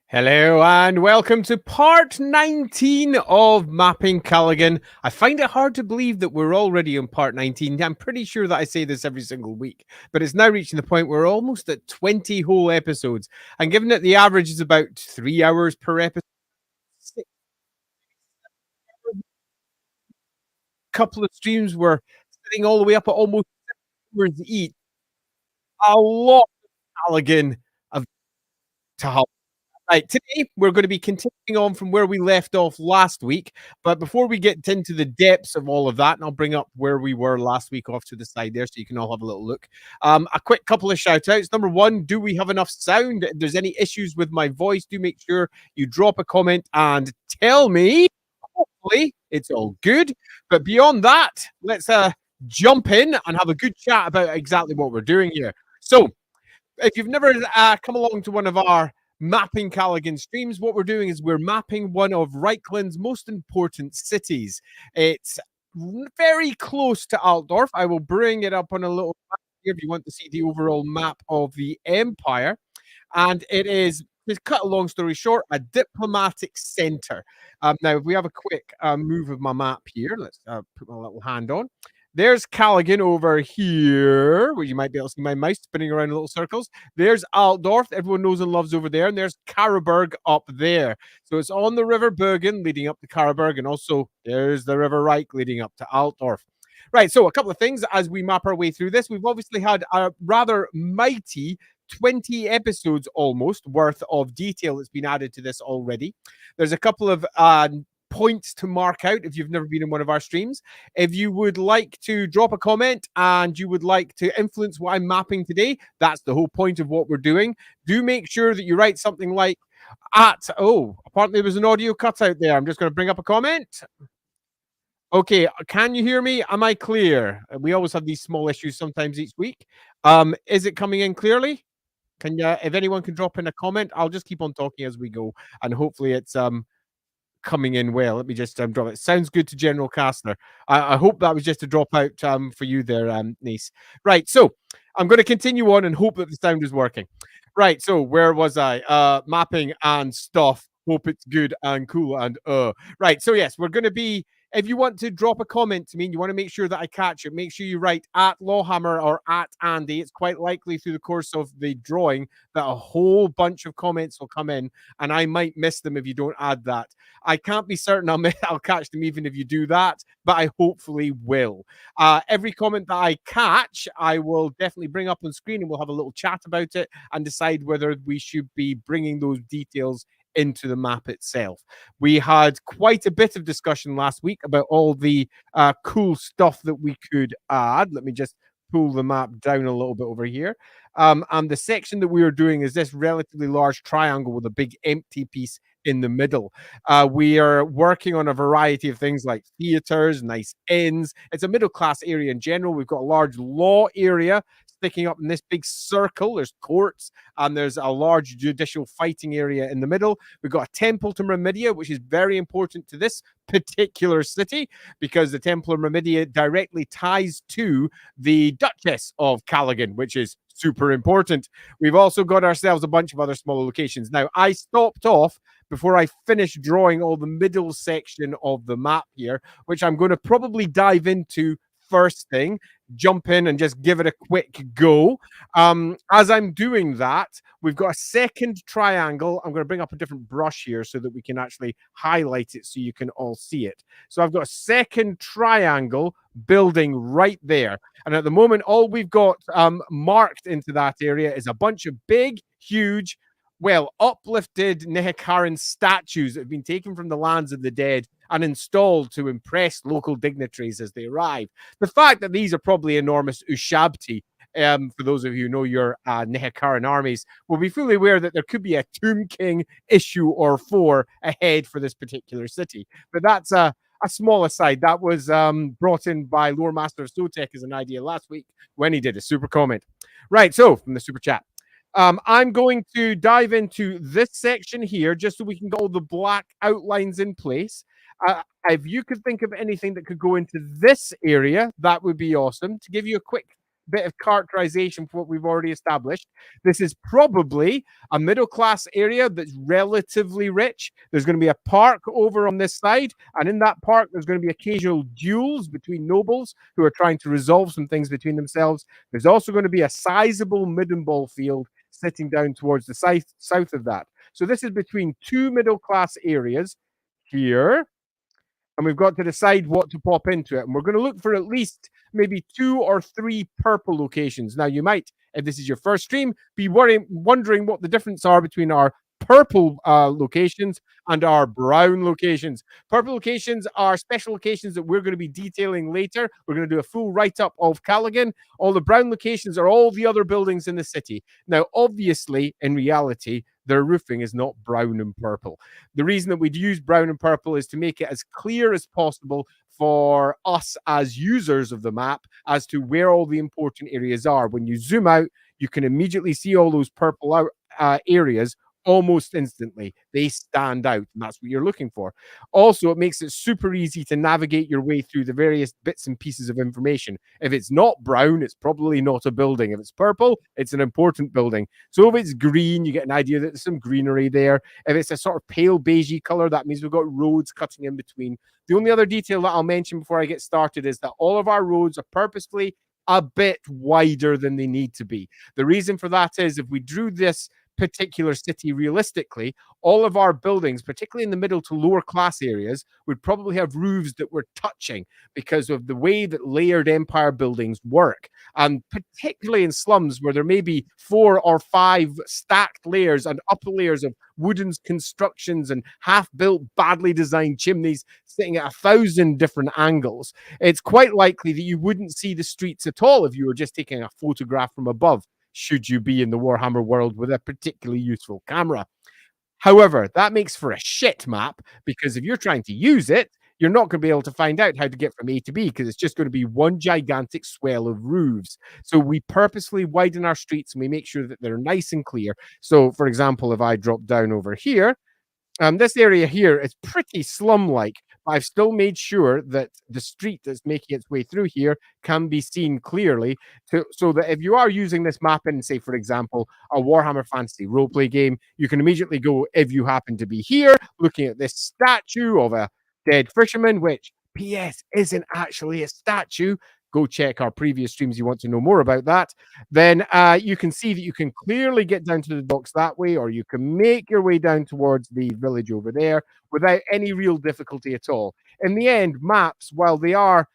Hello and welcome to part 19 of Mapping Kalegen. I find it hard to believe that we're already on part 19. I'm pretty sure that I say this every single week, but it's now reaching the point where we're almost at 20 whole episodes. And given that the average is about 3 hours per episode, a couple of streams were sitting all the way up at almost 6 hours each. A lot of Kalegen of to help. Right, today we're going to be continuing on from where we left off last week. But before we get into the depths of all of that, and I'll bring up where we were last week off to the side there so you can all have a little look. A quick couple of shout outs. Number one, do we have enough sound? If there's any issues with my voice, do make sure you drop a comment and tell me. Hopefully, it's all good. But beyond that, let's jump in and have a good chat about exactly what we're doing here. So, if you've never come along to one of our mapping Kalegen streams, what we're doing is we're mapping one of Reikland's most important cities. It's very close to Altdorf. I will bring it up on a little map here if you want to see the overall map of the empire. And it is, to cut a long story short, a diplomatic center. Now, if we have a quick move of my map here, let's put my little hand on. There's Kalegen over here, where you might be able to see my mouse spinning around in little circles. There's Altdorf, everyone knows and loves over there. And there's Karaberg up there. So it's on the River Bergen leading up to Karaberg. And also there's the River Reich leading up to Altdorf. Right, so a couple of things as we map our way through this. We've obviously had a rather mighty 20 episodes almost worth of detail that's been added to this already. There's a couple of points to mark out if you've never been in one of our streams. If you would like to drop a comment and you would like to influence what I'm mapping today, that's the whole point of what we're doing. Do make sure that you write something like apparently there was an audio cutout there. I'm just going to bring up a comment. Okay, can you hear me? Am I clear? We always have these small issues sometimes each week. Is it coming in clearly? Can you, if anyone can drop in a comment, I'll just keep on talking as we go, and hopefully it's coming in well. Let me just drop it. Sounds good to General Castner. I hope that was just a drop out for you there, niece. Right, so I'm going to continue on and hope that the sound is working. Right, so where was I? Mapping and stuff. Hope it's good and cool and Right, so yes, we're going to be. If you want to drop a comment to me and you want to make sure that I catch it, make sure you write at Lawhammer or at Andy. It's quite likely through the course of the drawing that a whole bunch of comments will come in, and I might miss them if you don't add that. I can't be certain I'll catch them even if you do that, but I hopefully will. Every comment that I catch, I will definitely bring up on screen and we'll have a little chat about it and decide whether we should be bringing those details into the map itself. We had quite a bit of discussion last week about all the cool stuff that we could add. Let me just pull the map down a little bit over here. And the section that we are doing is this relatively large triangle with a big empty piece in the middle. We are working on a variety of things like theaters, nice inns. It's a middle class area in general. We've got a large law area sticking up in this big circle. There's courts and there's a large judicial fighting area in the middle. We've got a temple to Myrmidia, which is very important to this particular city because the temple of Myrmidia directly ties to the Duchess of Kalegen, which is super important. We've also got ourselves a bunch of other smaller locations. Now, I stopped off before I finished drawing all the middle section of the map here, which I'm going to probably dive into first thing, jump in and just give it a quick go. As I'm doing that, we've got a second triangle. I'm going to bring up a different brush here so that we can actually highlight it so you can all see it. So I've got a second triangle building right there. And at the moment, all we've got marked into that area is a bunch of big, huge, uplifted Nehekaran statues that have been taken from the lands of the dead and installed to impress local dignitaries as they arrive. The fact that these are probably enormous Ushabti, for those of you who know your Nehekaran armies, will be fully aware that there could be a Tomb King issue or 4 ahead for this particular city. But that's a small aside. That was brought in by Lore Master of Sotek as an idea last week when he did a super comment. Right, so from the super chat. I'm going to dive into this section here just so we can get all the black outlines in place. If you could think of anything that could go into this area, that would be awesome. To give you a quick bit of characterization for what we've already established. This is probably a middle class area that's relatively rich. There's going to be a park over on this side, and in that park, there's going to be occasional duels between nobles who are trying to resolve some things between themselves. There's also going to be a sizable midden ball field sitting down towards the south of that. So this is between two middle class areas here, and we've got to decide what to pop into it. And we're going to look for at least maybe 2 or 3 purple locations. Now, you might, if this is your first stream, be wondering what the difference are between our purple locations and our brown locations. Purple locations are special locations that we're going to be detailing later. We're going to do a full write-up of Kalegen. All the brown locations are all the other buildings in the city. Now, obviously, in reality, their roofing is not brown and purple. The reason that we'd use brown and purple is to make it as clear as possible for us as users of the map as to where all the important areas are. When you zoom out, you can immediately see all those purple areas almost instantly. They stand out, and that's what you're looking for. Also, it makes it super easy to navigate your way through the various bits and pieces of information. If it's not brown, it's probably not a building. If it's purple, it's an important building. So if it's green, you get an idea that there's some greenery there. If it's a sort of pale beigey color, that means we've got roads cutting in between. The only other detail that I'll mention before I get started is that all of our roads are purposefully a bit wider than they need to be. The reason for that is if we drew this particular city realistically, all of our buildings, particularly in the middle to lower class areas, would probably have roofs that were touching because of the way that layered empire buildings work. And particularly in slums where there may be 4 or 5 stacked layers and upper layers of wooden constructions and half-built, badly designed chimneys sitting at 1,000 different angles, it's quite likely that you wouldn't see the streets at all if you were just taking a photograph from above, should you be in the Warhammer world with a particularly useful camera. However, that makes for a shit map because if you're trying to use it, you're not going to be able to find out how to get from A to B because it's just going to be one gigantic swell of roofs. So we purposely widen our streets and we make sure that they're nice and clear. So, for example, if I drop down over here, this area here is pretty slum-like, but I've still made sure that the street that's making its way through here can be seen clearly so that if you are using this map in, say, for example, a Warhammer Fantasy roleplay game, you can immediately go, if you happen to be here, looking at this statue of a dead fisherman, which, P.S., isn't actually a statue. Go check our previous streams. You want to know more about that. Then you can see that you can clearly get down to the docks that way, or you can make your way down towards the village over there without any real difficulty at all. In the end, maps, while they are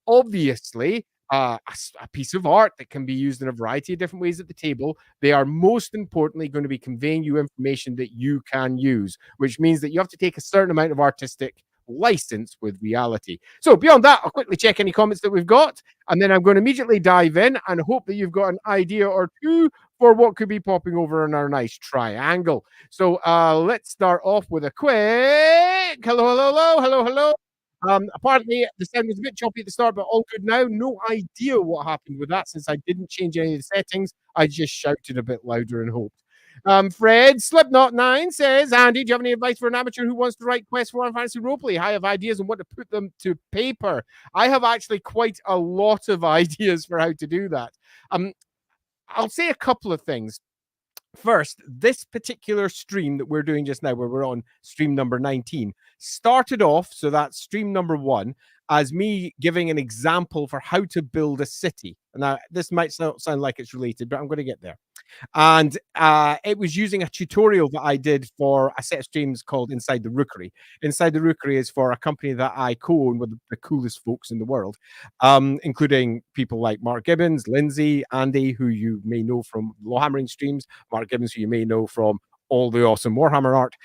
obviously a piece of art that can be used in a variety of different ways at the table, they are most importantly going to be conveying you information that you can use, which means that you have to take a certain amount of artistic license with reality. So beyond that, I'll quickly check any comments that we've got, and then I'm going to immediately dive in and hope that you've got an idea or two for what could be popping over in our nice triangle. So let's start off with a quick hello. Apparently the sound was a bit choppy at the start, but all good now. No idea what happened with that since I didn't change any of the settings. I just shouted a bit louder and hoped. Fred Slipknot9 says, Andy, do you have any advice for an amateur who wants to write quests for Fantasy Roleplay? I have ideas on what to put them to paper. I have actually quite a lot of ideas for how to do that. I'll say a couple of things. First, this particular stream that we're doing just now, where we're on stream number 19, started off, so that's stream number 1, as me giving an example for how to build a city. Now, this might sound like it's related, but I'm going to get there. And it was using a tutorial that I did for a set of streams called Inside the Rookery. Inside the Rookery is for a company that I co-own with the coolest folks in the world, including people like Mark Gibbons, Lindsay, Andy, who you may know from Lawhammering streams, Mark Gibbons, who you may know from all the awesome Warhammer art.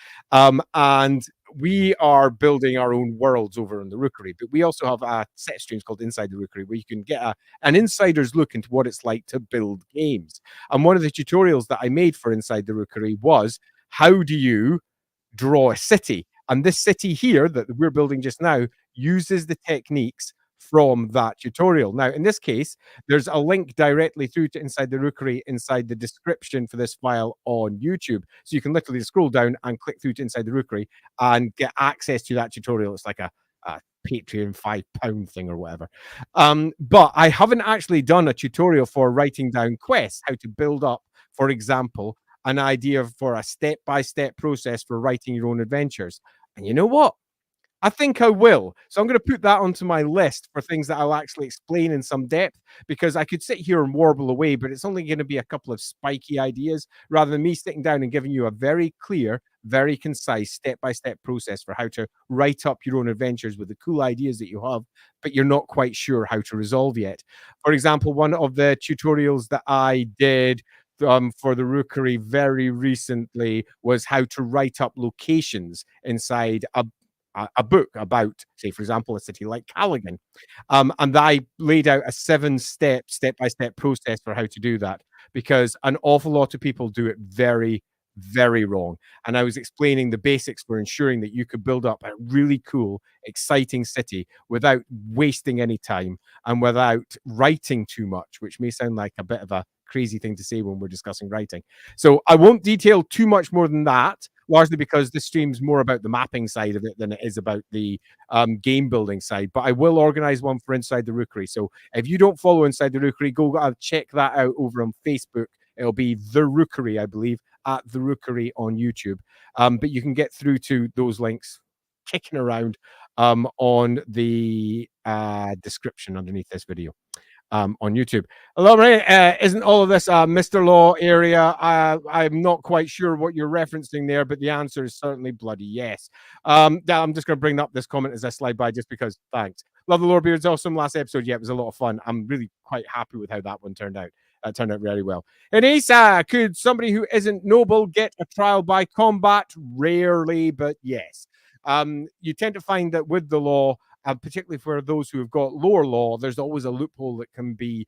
And we are building our own worlds over in the Rookery, but we also have a set of streams called Inside the Rookery where you can get an insider's look into what it's like to build games. And one of the tutorials that I made for Inside the Rookery was, how do you draw a city? And this city here that we're building just now uses the techniques from that tutorial. Now, in this case, there's a link directly through to Inside the Rookery inside the description for this file on YouTube. So you can literally scroll down and click through to Inside the Rookery and get access to that tutorial. It's like a Patreon £5 thing or whatever. But I haven't actually done a tutorial for writing down quests, how to build up, for example, an idea for a step-by-step process for writing your own adventures. And you know what? I think I will. So I'm gonna put that onto my list for things that I'll actually explain in some depth, because I could sit here and warble away, but it's only gonna be a couple of spiky ideas rather than me sitting down and giving you a very clear, very concise step-by-step process for how to write up your own adventures with the cool ideas that you have, but you're not quite sure how to resolve yet. For example, one of the tutorials that I did for the Rookery very recently was how to write up locations inside a book about, say, for example, a city like Kalegen. And I laid out a step-by-step process for how to do that, because an awful lot of people do it very, very wrong. And I was explaining the basics for ensuring that you could build up a really cool, exciting city without wasting any time and without writing too much, which may sound like a bit of a crazy thing to say when we're discussing writing. So I won't detail too much more than that, largely because this stream's more about the mapping side of it than it is about the game building side. But I will organize one for Inside the Rookery. So if you don't follow Inside the Rookery, go check that out over on Facebook. It'll be The Rookery, I believe, at The Rookery on YouTube. But you can get through to those links kicking around on the description underneath this video on YouTube. Hello, Marie. Isn't all of this Mr. Law area? I'm not quite sure what you're referencing there, but the answer is certainly bloody yes. Yeah, I'm just going to bring up this comment as I slide by just because. Thanks. Love the Lord Beard's awesome last episode. Yeah, it was a lot of fun. I'm really quite happy with how that one turned out. That turned out really well. Anissa, could somebody who isn't noble get a trial by combat? Rarely, but yes. You tend to find that with the law, particularly for those who have got lower law, there's always a loophole that can be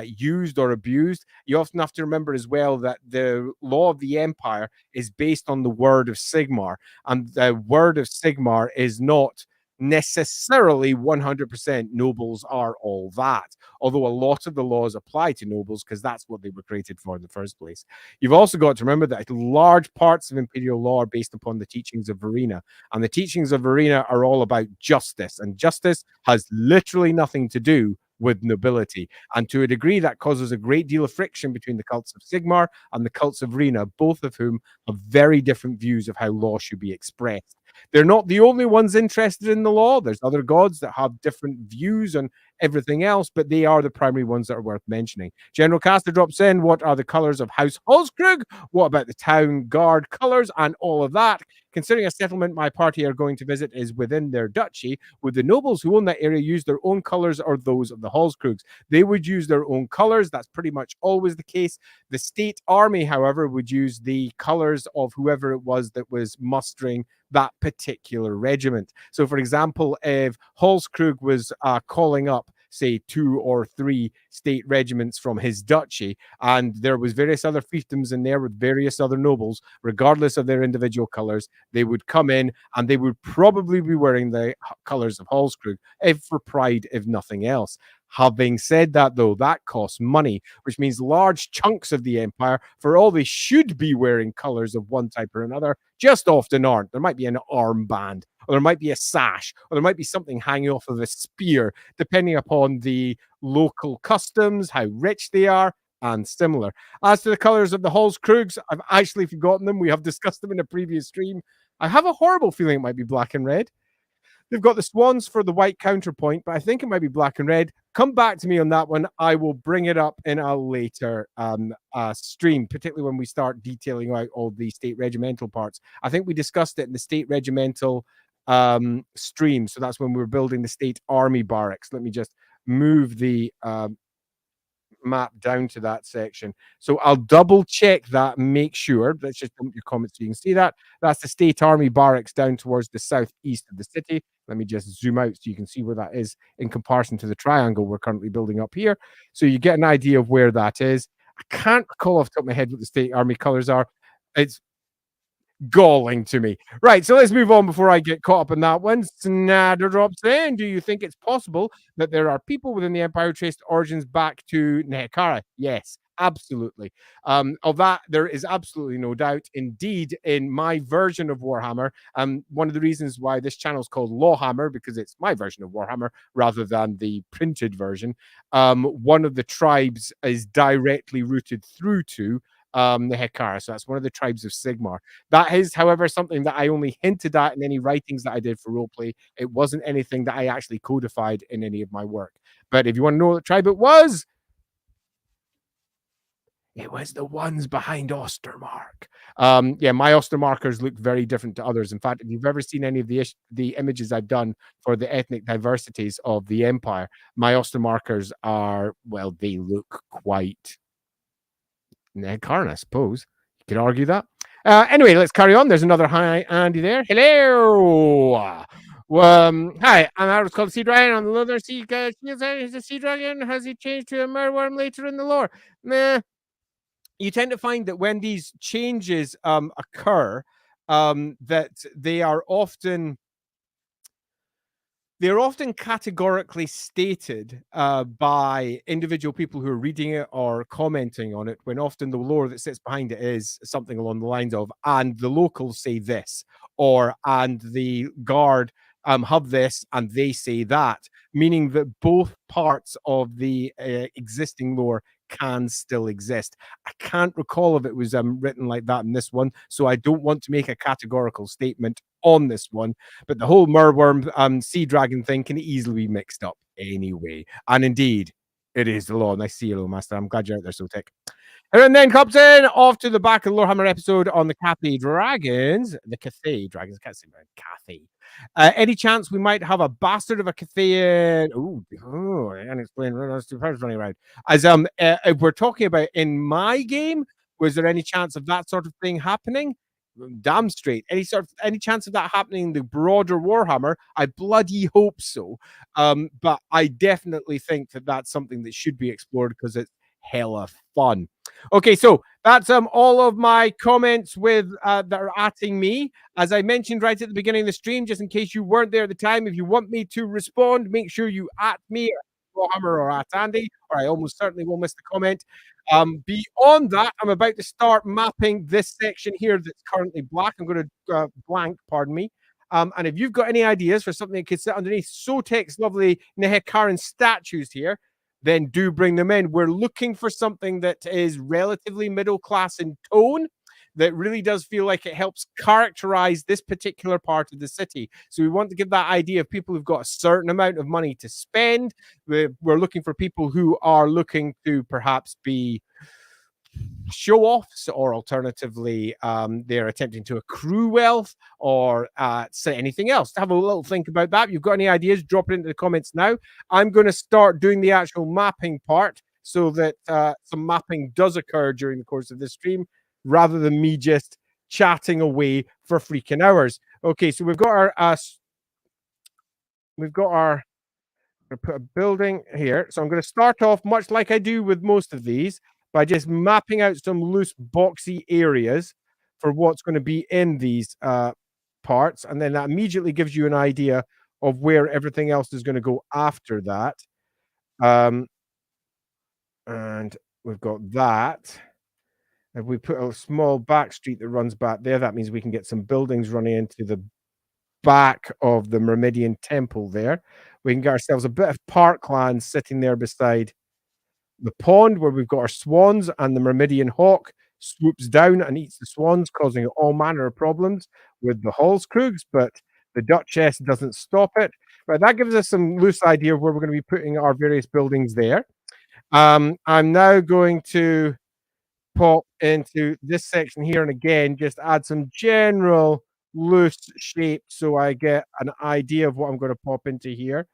used or abused. You often have to remember as well that the law of the empire is based on the word of Sigmar, and the word of Sigmar is not necessarily 100% nobles are all that, although a lot of the laws apply to nobles because that's what they were created for in the first place. You've also got to remember that large parts of imperial law are based upon the teachings of Verena, and the teachings of Verena are all about justice, and justice has literally nothing to do with nobility. And to a degree, that causes a great deal of friction between the cults of Sigmar and the cults of Verena, both of whom have very different views of how law should be expressed. They're not the only ones interested in the law. There's other gods that have different views on everything else, but they are the primary ones that are worth mentioning. General Caster drops in, what are the colors of House Holzkrug? What about the town guard colors and all of that? Considering a settlement my party are going to visit is within their duchy, would the nobles who own that area use their own colors or those of the Holzkrugs? They would use their own colors. That's pretty much always the case. The state army, however, would use the colors of whoever it was that was mustering that particular regiment. So, for example, if Holzkrug was calling up, say, 2 or 3 state regiments from his duchy, and there was various other fiefdoms in there with various other nobles, regardless of their individual colors, they would come in and they would probably be wearing the colors of Holzkrug, if for pride, if nothing else. Having said that, though, that costs money, which means large chunks of the empire, for all they should be wearing colors of one type or another, just often aren't. There might be an armband, or there might be a sash, or there might be something hanging off of a spear, depending upon the local customs, how rich they are, and similar. As to the colors of the Holzkrugs, I've actually forgotten them. We have discussed them in a previous stream. I have a horrible feeling it might be black and red. They've got the swans for the white counterpoint, but I think it might be black and red. Come back to me on that one. I will bring it up in a later stream, particularly when we start detailing out all the state regimental parts. I think we discussed it in the state regimental stream. So that's when we were building the state army barracks. Let me just move the map down to that section. So I'll double check that and make sure. Let's just dump your comments so you can see that. That's the state army barracks down towards the southeast of the city. Let me just zoom out so you can see where that is in comparison to the triangle we're currently building up here. So you get an idea of where that is. I can't recall off the top of my head what the state army colors are. It's galling to me. Right, so let's move on before I get caught up in that one. Snader drops in. Do you think it's possible that there are people within the Empire who traced origins back to Nehekara? Yes, absolutely. Of that, there is absolutely no doubt. Indeed, in my version of Warhammer, one of the reasons why this channel is called Lawhammer, because it's my version of Warhammer rather than the printed version. One of the tribes is directly routed through to the Hekara. So that's one of the tribes of Sigmar. That is, however, something that I only hinted at in any writings that I did for roleplay. It wasn't anything that I actually codified in any of my work. But if you want to know what tribe it was the ones behind Ostermark. Yeah, my Ostermarkers look very different to others. In fact, if you've ever seen any of the images I've done for the ethnic diversities of the Empire, my Ostermarkers are, well, they look quite Karn, I suppose. You could argue that. Anyway, let's carry on. There's another hi, Andy there. Hello. Hi, I was called Sea Dragon. I'm the Lunar Sea. He's a Sea Dragon. Has he changed to a Merworm later in the lore? Nah. You tend to find that when these changes occur, that they're often categorically stated by individual people who are reading it or commenting on it, when often the lore that sits behind it is something along the lines of, and the locals say this, or and the guard have this and they say that, meaning that both parts of the existing lore can still exist. I can't recall if it was written like that in this one, so I don't want to make a categorical statement on this one, but the whole Merworm sea dragon thing can easily be mixed up anyway. And indeed, it is the law. Nice to see you, little master. I'm glad you're out there so tick. And then comes in off to the back of the Lorehammer episode on the Cathay Dragons. The Cathay Dragons. I can't say Cathay. Any chance we might have a bastard of a Cathayan? Oh, unexplained. That's two powers running around. As if we're talking about in my game, was there any chance of that sort of thing happening? Damn straight. Any chance of that happening in the broader Warhammer? I bloody hope so. But I definitely think that that's something that should be explored because it's hella fun. Okay, so that's all of my comments with that are atting me. As I mentioned right at the beginning of the stream, just in case you weren't there at the time, if you want me to respond, make sure you at me, Warhammer, or at Andy, or I almost certainly will miss the comment. Beyond that, I'm about to start mapping this section here that's currently black. I'm going to blank, pardon me. And if you've got any ideas for something that could sit underneath Sotek's lovely Nehekaran statues here, then do bring them in. We're looking for something that is relatively middle class in tone, that really does feel like it helps characterize this particular part of the city. So we want to give that idea of people who've got a certain amount of money to spend. We're looking for people who are looking to perhaps be show offs, or alternatively, they're attempting to accrue wealth, or say anything else. Have a little think about that. If you've got any ideas, drop it into the comments now. I'm going to start doing the actual mapping part so that some mapping does occur during the course of this stream, rather than me just chatting away for freaking hours. Okay, so we've got our put a building here. So I'm going to start off much like I do with most of these, by just mapping out some loose boxy areas for what's going to be in these parts. And then that immediately gives you an idea of where everything else is going to go after that. And we've got that. If we put a small back street that runs back there, that means we can get some buildings running into the back of the Myrmidian temple there. We can get ourselves a bit of parkland sitting there beside the pond, where we've got our swans, and the Myrmidian hawk swoops down and eats the swans, causing all manner of problems with the Hallskrugs, but the Duchess doesn't stop it. But that gives us some loose idea of where we're going to be putting our various buildings there. I'm now going to pop into this section here, and again, just add some general loose shape so I get an idea of what I'm going to pop into here.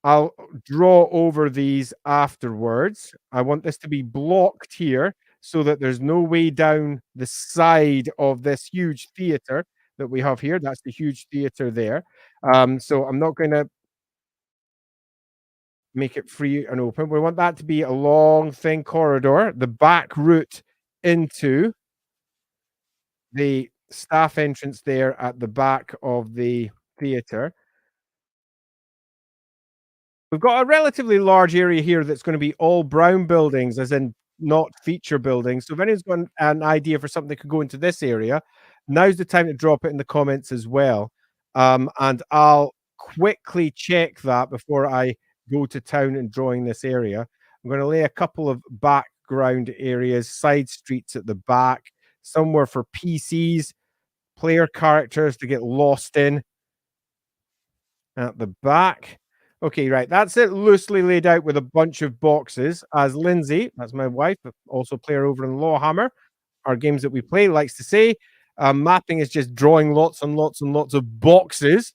I'll draw over these afterwards. I want this to be blocked here so that there's no way down the side of this huge theater that we have here. That's the huge theater there. So I'm not going to make it free and open. We want that to be a long, thin corridor, the back route into the staff entrance there at the back of the theater. we've got a relatively large area here that's gonna be all brown buildings, as in not feature buildings. So if anyone's got an idea for something that could go into this area, now's the time to drop it in the comments as well. And I'll quickly check that before I go to town and drawing this area. I'm gonna lay a couple of background areas, side streets at the back, somewhere for PCs, player characters to get lost in at the back. Okay, right. That's it loosely laid out with a bunch of boxes. As Lindsay, that's my wife, but also player over in Lawhammer, our games that we play, likes to say, mapping is just drawing lots and lots and lots of boxes.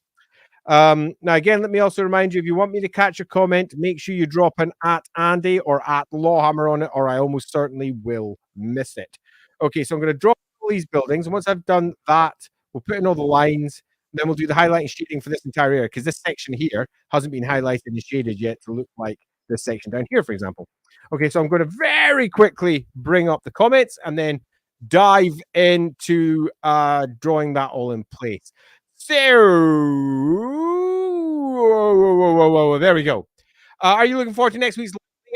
Now, again, let me also remind you, if you want me to catch a comment, make sure you drop an at Andy or at Lawhammer on it, or I almost certainly will miss it. Okay, so I'm going to draw all these buildings. And once I've done that, we'll put in all the lines. Then we'll do the highlight and shading for this entire area, because this section here hasn't been highlighted and shaded yet to look like this section down here, for example. Okay, so I'm going to very quickly bring up the comments and then dive into drawing that all in place. So, whoa, there we go. Are you looking forward to next week's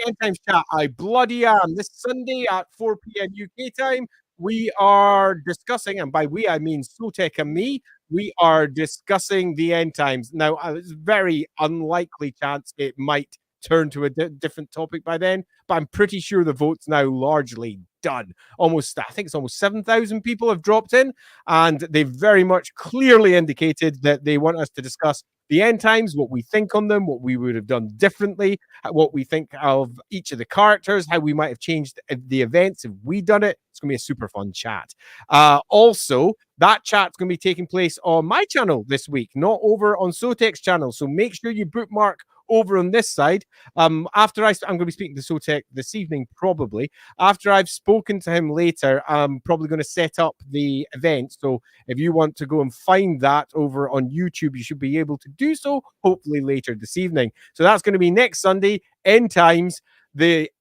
End Times chat? I bloody am. This Sunday at 4 p.m. UK time, we are discussing, and by we I mean Sotek and me, we are discussing the End Times. Now, it's a very unlikely chance it might turn to a different topic by then, but I'm pretty sure the vote's now largely done. Almost, I think it's almost 7,000 people have dropped in, and they've very much clearly indicated that they want us to discuss the End Times, what we think on them, what we would have done differently, what we think of each of the characters, how we might have changed the events if we done it. It's going to be a super fun chat. Also, that chat's going to be taking place on my channel this week, not over on Sotek's channel. So make sure you bookmark over on this side. I'm going to be speaking to Sotek this evening, probably. After I've spoken to him later, I'm probably going to set up the event. So if you want to go and find that over on YouTube, you should be able to do so, hopefully later this evening. So that's going to be next Sunday, End Times, the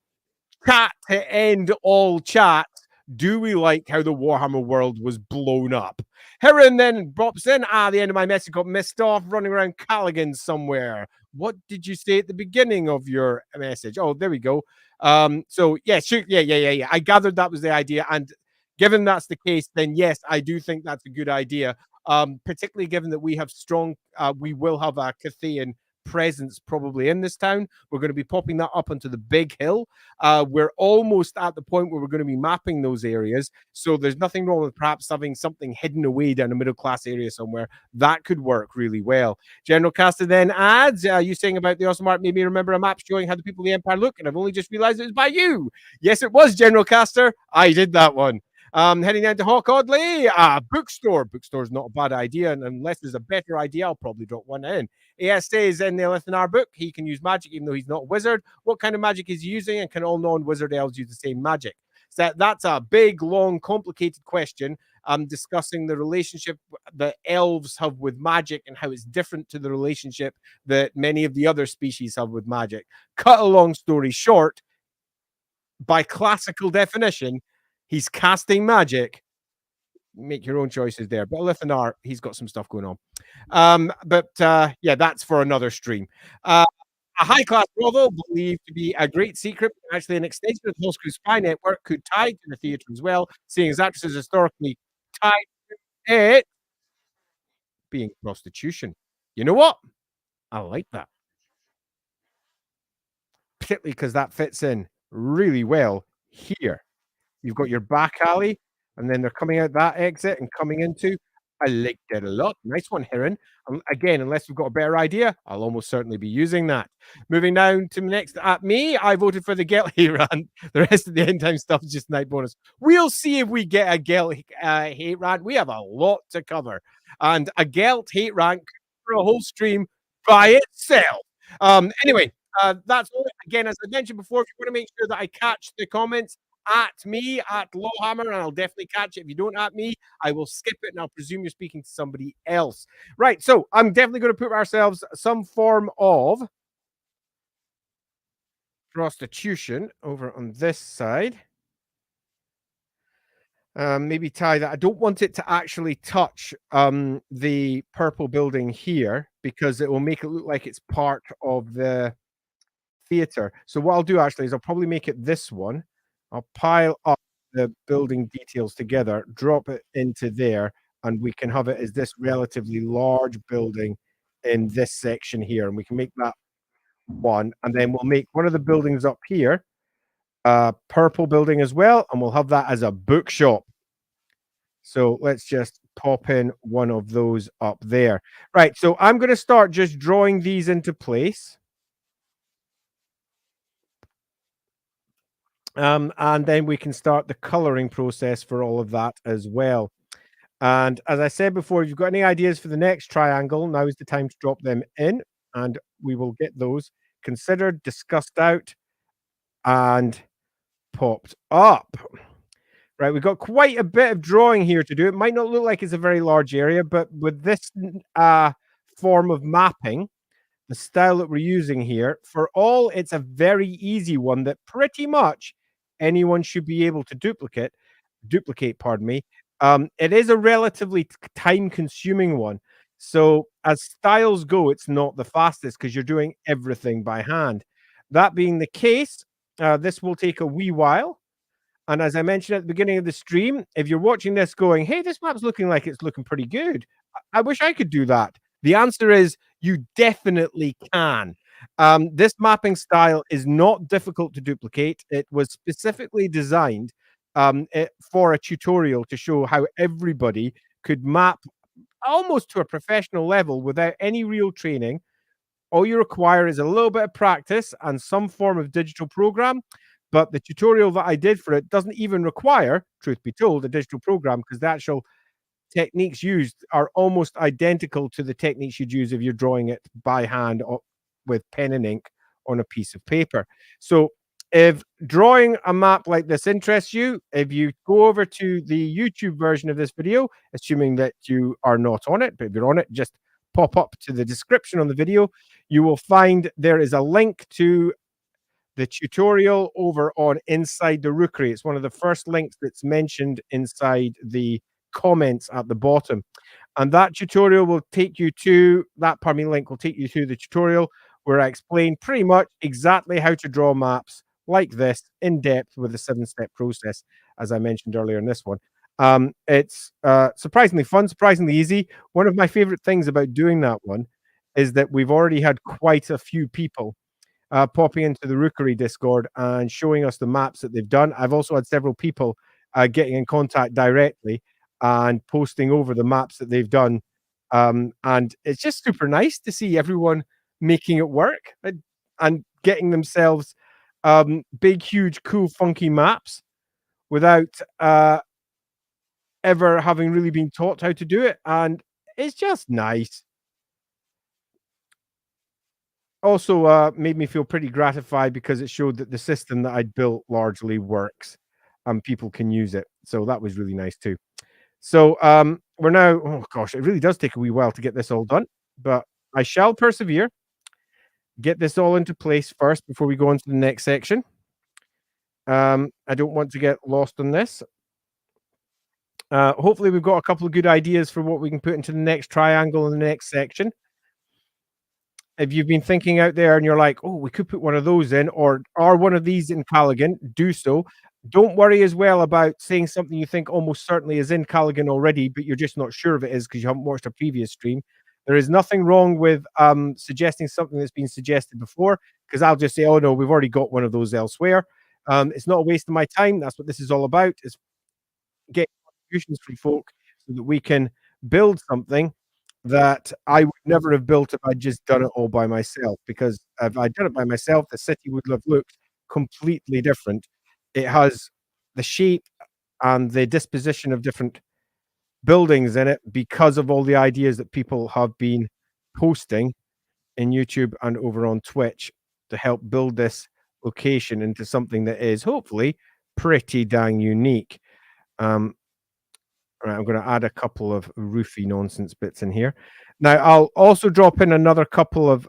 chat to end all chat. Do we like how the Warhammer world was blown up? Heron then drops in. The end of my message got missed off, running around Kalegen somewhere. What did you say at the beginning of your message? Oh, there we go. So yeah, sure, yeah. I gathered that was the idea, and given that's the case, then yes, I do think that's a good idea. Particularly given that we have strong, we will have a Cathayan presence probably in this town. We're going to be popping that up onto the big hill. We're almost at the point where we're going to be mapping those areas. So there's nothing wrong with perhaps having something hidden away down a middle class area somewhere. That could work really well. General Caster then adds, you saying about the awesome art made me remember a map showing how the people of the Empire look, and I've only just realized it was by you. Yes, it was, General Caster. I did that one. Heading down to Hawk Audley, bookstore. Bookstore's not a bad idea, and unless there's a better idea, I'll probably drop one in. AS stays in the Lithanar book. He can use magic even though he's not a wizard. What kind of magic is he using, and can all non-wizard elves use the same magic? So that's a big, long, complicated question. Discussing the relationship that elves have with magic and how it's different to the relationship that many of the other species have with magic. Cut a long story short, by classical definition, he's casting magic. Make your own choices there. But Lithanar, he's got some stuff going on. Yeah, that's for another stream. A high-class brothel believed to be a great secret, actually an extension of the whole Screw Spy network, could tie to the theatre as well, seeing as actresses historically tied to it being prostitution. You know what? I like that. Particularly because that fits in really well here. You've got your back alley, and then they're coming out that exit and coming into. I liked it a lot. Nice one, Heron. Again, unless we've got a better idea, I'll almost certainly be using that. Moving down to next at me, I voted for the Gelt hate rant. The rest of the end time stuff is just night bonus. We'll see if we get a Gelt hate rant. We have a lot to cover, and a Gelt hate rant for a whole stream by itself. Anyway, that's all. Again, as I mentioned before, if you want to make sure that I catch the comments, at me, at Lawhammer, and I'll definitely catch it. If you don't at me, I will skip it, and I'll presume you're speaking to somebody else. Right, so I'm definitely going to put ourselves some form of prostitution over on this side. Maybe tie that. I don't want it to actually touch the purple building here, because it will make it look like it's part of the theater. So what I'll do actually is I'll probably make it this one. I'll pile up the building details together, drop it into there, and we can have it as this relatively large building in this section here, and we can make that one, and then we'll make one of the buildings up here a purple building as well, and we'll have that as a bookshop. So let's just pop in one of those up there. Right, so I'm going to start just drawing these into place. And then we can start the coloring process for all of that as well. And as I said before, if you've got any ideas for the next triangle, now is the time to drop them in, and we will get those considered, discussed out, and popped up. Right, we've got quite a bit of drawing here to do. It might not look like it's a very large area, but with this form of mapping, the style that we're using here, for all, it's a very easy one that pretty much anyone should be able to duplicate, pardon me. It is a relatively time-consuming one. So as styles go, it's not the fastest because you're doing everything by hand. That being the case, this will take a wee while. And as I mentioned at the beginning of the stream, if you're watching this going, hey, this map's looking like it's looking pretty good. I wish I could do that. The answer is you definitely can. This mapping style is not difficult to duplicate. It was specifically designed for a tutorial to show how everybody could map almost to a professional level without any real training. All you require is a little bit of practice and some form of digital program. But the tutorial that I did for it doesn't even require, truth be told, a digital program, because the actual techniques used are almost identical to the techniques you'd use if you're drawing it by hand with pen and ink on a piece of paper. So if drawing a map like this interests you, if you go over to the YouTube version of this video, assuming that you are not on it, but if you're on it, just pop up to the description on the video. You will find there is a link to the tutorial over on Inside the Rookery. It's one of the first links that's mentioned inside the comments at the bottom. And that tutorial will take you to, link will take you to the tutorial where I explain pretty much exactly how to draw maps like this in depth with a 7-step process, as I mentioned earlier in this one. It's surprisingly fun, surprisingly easy. One of my favorite things about doing that one is that we've already had quite a few people popping into the Rookery Discord and showing us the maps that they've done. I've also had several people getting in contact directly and posting over the maps that they've done. And it's just super nice to see everyone making it work and getting themselves big, huge, cool, funky maps without ever having really been taught how to do it. And it's just nice. Also, made me feel pretty gratified because it showed that the system that I'd built largely works and people can use it. So that was really nice too. So we're now, oh gosh, it really does take a wee while to get this all done, but I shall persevere, get this all into place first before we go on to the next section. I don't want to get lost on this. Hopefully we've got a couple of good ideas for what we can put into the next triangle in the next section. If you've been thinking out there and you're like, oh, we could put one of those in, or are one of these in Kalegen, do so. Don't worry as well about saying something you think almost certainly is in Kalegen already, but you're just not sure if it is because you haven't watched a previous stream. There is nothing wrong with suggesting something that's been suggested before, because I'll just say, oh no, we've already got one of those elsewhere. It's not a waste of my time. That's what this is all about, is get contributions from folk so that we can build something that I would never have built if I'd just done it all by myself. Because if I'd done it by myself, the city would have looked completely different. It has the shape and the disposition of different buildings in it because of all the ideas that people have been posting in YouTube and over on Twitch to help build this location into something that is hopefully pretty dang unique. Right, I'm going to add a couple of roofy nonsense bits in here. Now, I'll also drop in another couple of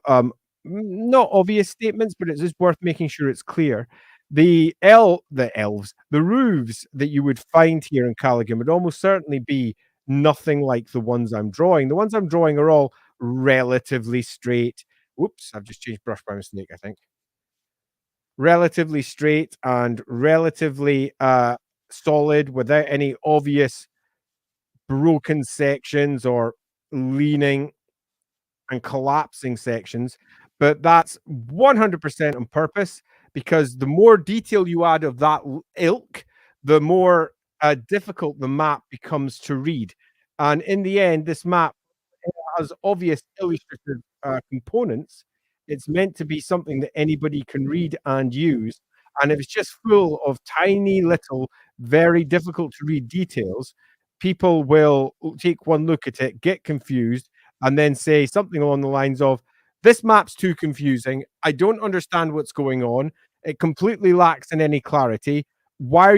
not obvious statements, but it's just worth making sure it's clear. The elves, the roofs that you would find here in Kalegen would almost certainly be nothing like the ones I'm drawing. The ones I'm drawing are all relatively straight. Whoops, I've just changed brush by mistake, I think. relatively straight and relatively solid without any obvious broken sections or leaning and collapsing sections, but that's 100% on purpose because the more detail you add of that ilk, the more difficult the map becomes to read. And in the end, this map has obvious illustrative components. It's meant to be something that anybody can read and use. And if it's just full of tiny little, very difficult to read details, people will take one look at it, get confused, and then say something along the lines of, "This map's too confusing. I don't understand what's going on. It completely lacks in any clarity. Why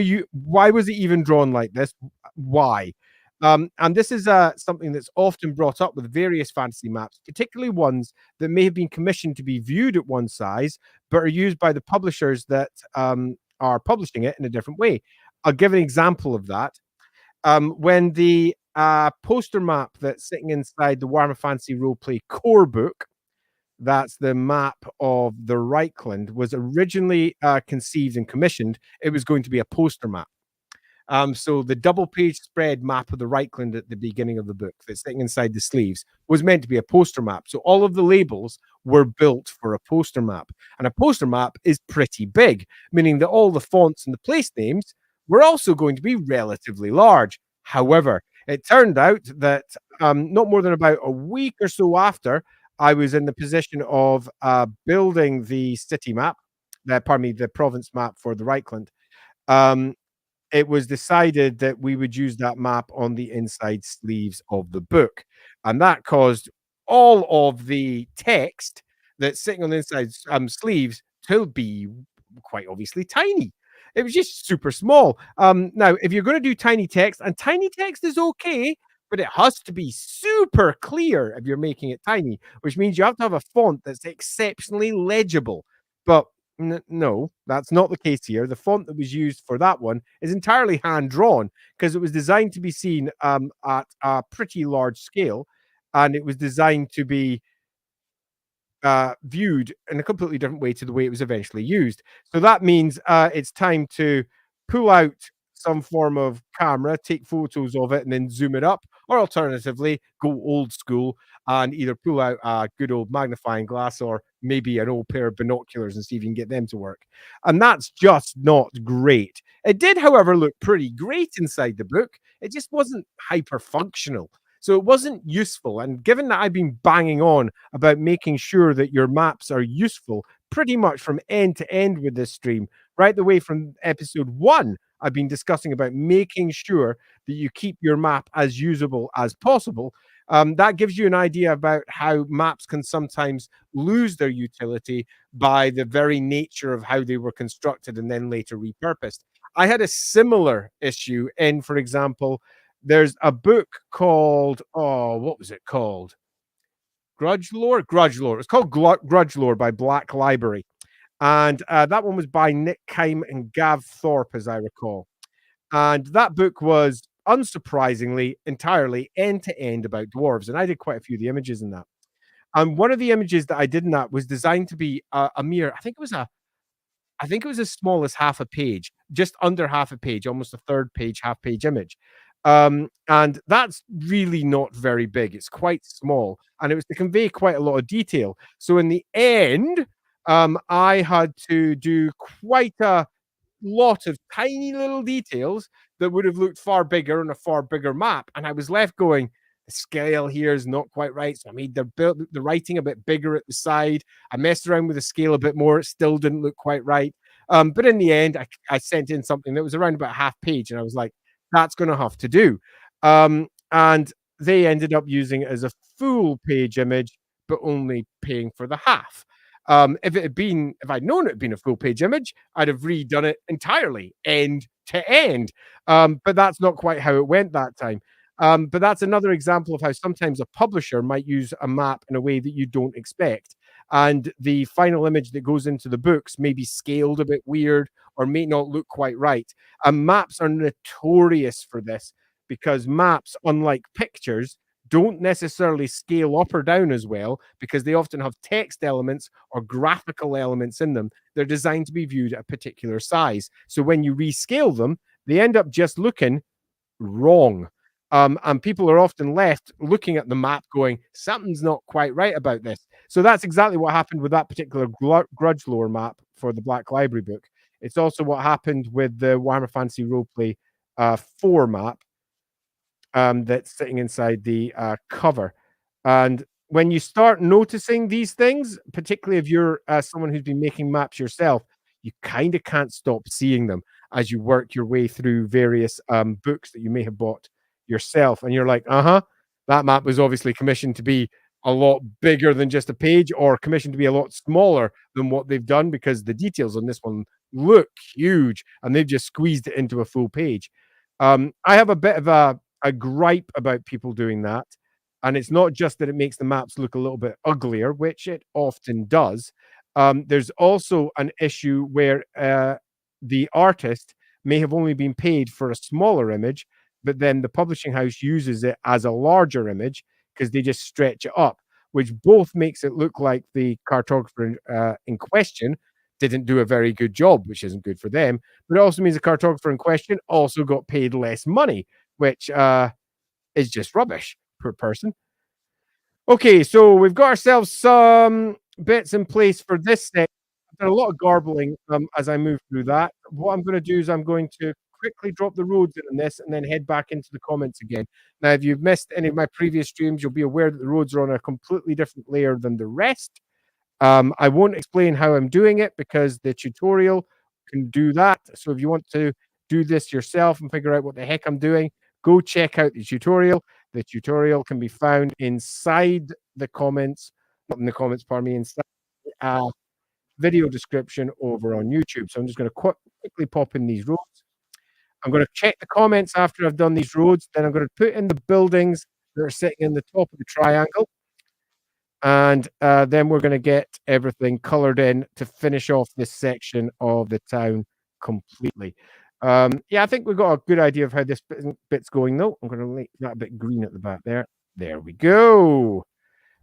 was it even drawn like this? Why?" And this is something that's often brought up with various fantasy maps, particularly ones that may have been commissioned to be viewed at one size, but are used by the publishers that are publishing it in a different way. I'll give an example of that. When the poster map that's sitting inside the Warhammer Fantasy Roleplay core book, that's the map of the Reikland, was originally conceived and commissioned, it was going to be a poster map. So the double page spread map of the Reikland at the beginning of the book that's sitting inside the sleeves was meant to be a poster map. So all of the labels were built for a poster map. And a poster map is pretty big, meaning that all the fonts and the place names were also going to be relatively large. However, it turned out that not more than about a week or so after I was in the position of building the city map, pardon me, the province map for the Reikland. Um, it was decided that we would use that map on the inside sleeves of the book. And that caused all of the text that's sitting on the inside sleeves to be quite obviously tiny. It was just super small. Now, if you're going to do tiny text, and tiny text is okay, but it has to be super clear if you're making it tiny, which means you have to have a font that's exceptionally legible. But no, that's not the case here. The font that was used for that one is entirely hand drawn because it was designed to be seen at a pretty large scale, and it was designed to be viewed in a completely different way to the way it was eventually used. So that means it's time to pull out some form of camera, take photos of it, and then zoom it up, or alternatively, go old school and either pull out a good old magnifying glass or maybe an old pair of binoculars and see if you can get them to work. And that's just not great. It did, however, look pretty great inside the book. It just wasn't hyper functional. So it wasn't useful. And given that I've been banging on about making sure that your maps are useful pretty much from end to end with this stream, right the way from episode 1, I've been discussing about making sure that you keep your map as usable as possible. That gives you an idea about how maps can sometimes lose their utility by the very nature of how they were constructed and then later repurposed. I had a similar issue in, for example, there's a book called, oh, what was it called? Grudge Lore? Grudge Lore. It's called Grudge Lore by Black Library. And that one was by Nick Kime and Gav Thorpe, as I recall. And that book was unsurprisingly entirely end to end about dwarves. And I did quite a few of the images in that. And one of the images that I did in that was designed to be a mere, I think it was as small as half a page, just under half a page, almost a third page, half page image. And that's really not very big. It's quite small. And it was to convey quite a lot of detail. So in the end, I had to do quite a lot of tiny little details that would have looked far bigger on a far bigger map. And I was left going, the scale here is not quite right. So I made the writing a bit bigger at the side. I messed around with the scale a bit more. It still didn't look quite right. But in the end, I sent in something that was around about half page. And I was like, that's going to have to do. And they ended up using it as a full page image, but only paying for the half. If I'd known it had been a full page image, I'd have redone it entirely, end to end. But that's not quite how it went that time. But that's another example of how sometimes a publisher might use a map in a way that you don't expect. And the final image that goes into the books may be scaled a bit weird or may not look quite right. And maps are notorious for this because maps, unlike pictures, don't necessarily scale up or down as well because they often have text elements or graphical elements in them. They're designed to be viewed at a particular size. So when you rescale them, they end up just looking wrong. And people are often left looking at the map going, something's not quite right about this. So that's exactly what happened with that particular Grudge Lore map for the Black Library book. It's also what happened with the Warhammer Fantasy Roleplay 4 map that's sitting inside the cover. And when you start noticing these things, particularly if you're someone who's been making maps yourself, you kind of can't stop seeing them as you work your way through various books that you may have bought yourself. And you're like, that map was obviously commissioned to be a lot bigger than just a page, or commissioned to be a lot smaller than what they've done, because the details on this one look huge and they've just squeezed it into a full page. I have a bit of a gripe about people doing that. And it's not just that it makes the maps look a little bit uglier, which it often does. There's also an issue where the artist may have only been paid for a smaller image, but then the publishing house uses it as a larger image because they just stretch it up, which both makes it look like the cartographer in question didn't do a very good job, which isn't good for them. But it also means the cartographer in question also got paid less money, which is just rubbish per person. Okay, so we've got ourselves some bits in place for this set. I've done a lot of garbling as I move through that. What I'm going to do is I'm going to quickly drop the roads in this and then head back into the comments again. Now, if you've missed any of my previous streams, you'll be aware that the roads are on a completely different layer than the rest. I won't explain how I'm doing it because the tutorial can do that. So if you want to do this yourself and figure out what the heck I'm doing, go check out the tutorial. The tutorial can be found inside the comments, not in the comments, pardon me, inside the video description over on YouTube. So I'm just going to quickly pop in these roads. I'm going to check the comments after I've done these roads. Then I'm going to put in the buildings that are sitting in the top of the triangle. And then we're going to get everything colored in to finish off this section of the town completely. Yeah, I think we've got a good idea of how this bit's going, though. I'm going to make that a bit green at the back there. There we go.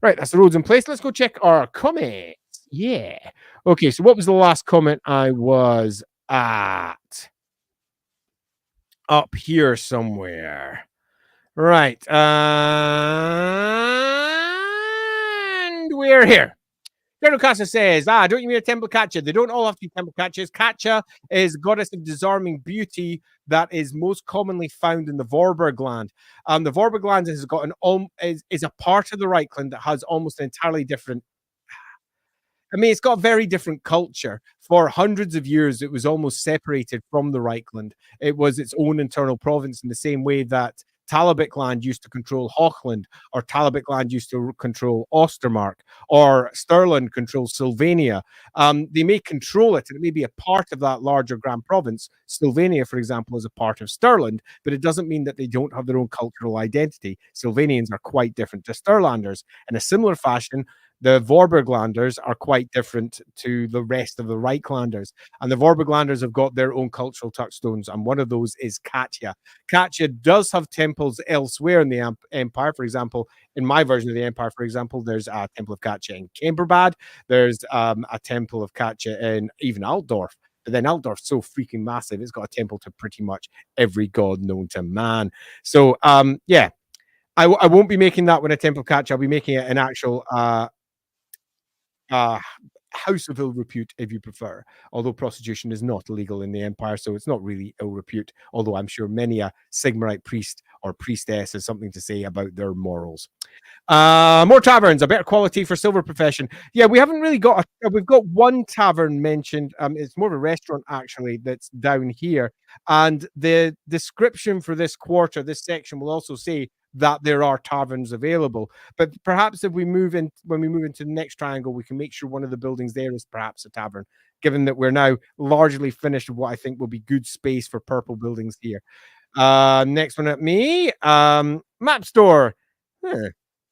Right, that's the roads in place. Let's go check our comments. Yeah. Okay, so what was the last comment I was at? Up here somewhere. Right. And we're here. General Casa says, don't you mean a temple catcher? They don't all have to be temple catchers. Katja is goddess of disarming beauty that is most commonly found in the Vorburg land. The Vorburg land has got is a part of the Reikland that has almost an entirely different. I mean, it's got a very different culture. For hundreds of years, it was almost separated from the Reikland. It was its own internal province in the same way that Talabek land used to control Hochland, or Talabek land used to control Ostermark, or Stirland controls Sylvania. They may control it, and it may be a part of that larger grand province. Sylvania, for example, is a part of Stirland, but it doesn't mean that they don't have their own cultural identity. Sylvanians are quite different to Stirlanders. In a similar fashion, the Vorburglanders are quite different to the rest of the Reiklanders. And the Vorburglanders have got their own cultural touchstones, and one of those is Katja. Katja does have temples elsewhere in the Empire. For example, in my version of the Empire, for example, there's a Temple of Katja in Camberbad. There's a Temple of Katja in even Altdorf. But then Altdorf's so freaking massive, it's got a temple to pretty much every god known to man. So, yeah, I won't be making that one a Temple of Katja. I'll be making it an actual house of ill repute, if you prefer, although prostitution is not illegal in the Empire, so it's not really ill repute, although I'm sure many a Sigmarite priest or priestess has something to say about their morals. More taverns, a better quality for silver profession. Yeah, we haven't really got we've got one tavern mentioned. It's more of a restaurant actually that's down here, and the description for this quarter, this section will also say that there are taverns available. But perhaps if we move in, when we move into the next triangle, we can make sure one of the buildings there is perhaps a tavern, given that we're now largely finished with what I think will be good space for purple buildings here. Next one at me, map store.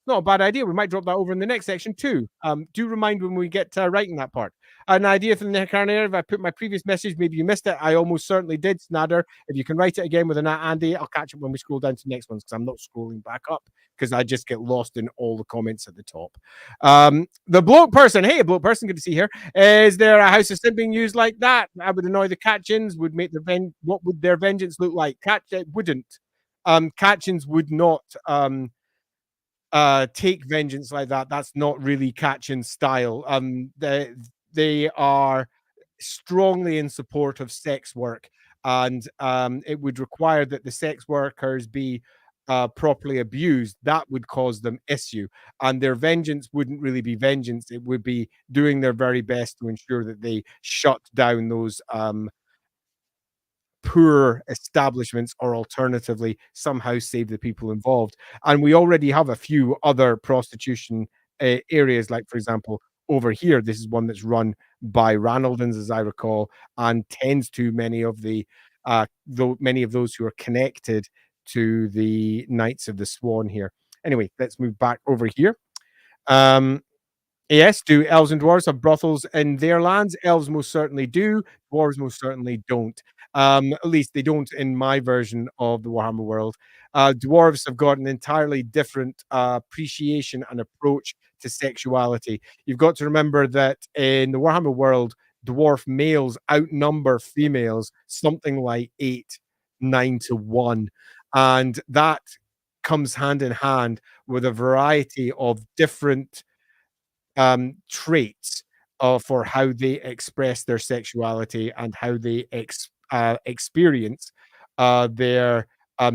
Not a bad idea. We might drop that over in the next section too. Do remind when we get to writing that part. an idea for the next narrative. I put my previous message. Maybe you missed it. I almost certainly did, Snader. If you can write it again with an Andy, I'll catch up when we scroll down to the next ones because I'm not scrolling back up because I just get lost in all the comments at the top. The bloke person. Hey, bloke person. Good to see you here. Is there a House of Sin being used like that? I would annoy the Catchins. Would make their what would their vengeance look like? It wouldn't. Catchins would not take vengeance like that. That's not really Catchin style. They are strongly in support of sex work, and it would require that the sex workers be properly abused. That would cause them issue, and their vengeance wouldn't really be vengeance. It would be doing their very best to ensure that they shut down those poor establishments, or alternatively somehow save the people involved. And we already have a few other prostitution areas, like for example over here, this is one that's run by Ranaldans, as I recall, and tends to many of those who are connected to the Knights of the Swan here. Anyway, let's move back over here. Yes, do elves and dwarves have brothels in their lands? Elves most certainly do. Dwarves most certainly don't. At least they don't in my version of the Warhammer world. Dwarves have got an entirely different appreciation and approach to sexuality. You've got to remember that in the Warhammer world, dwarf males outnumber females something like 8, 9 to 1. And that comes hand in hand with a variety of different traits for how they express their sexuality and how they experience their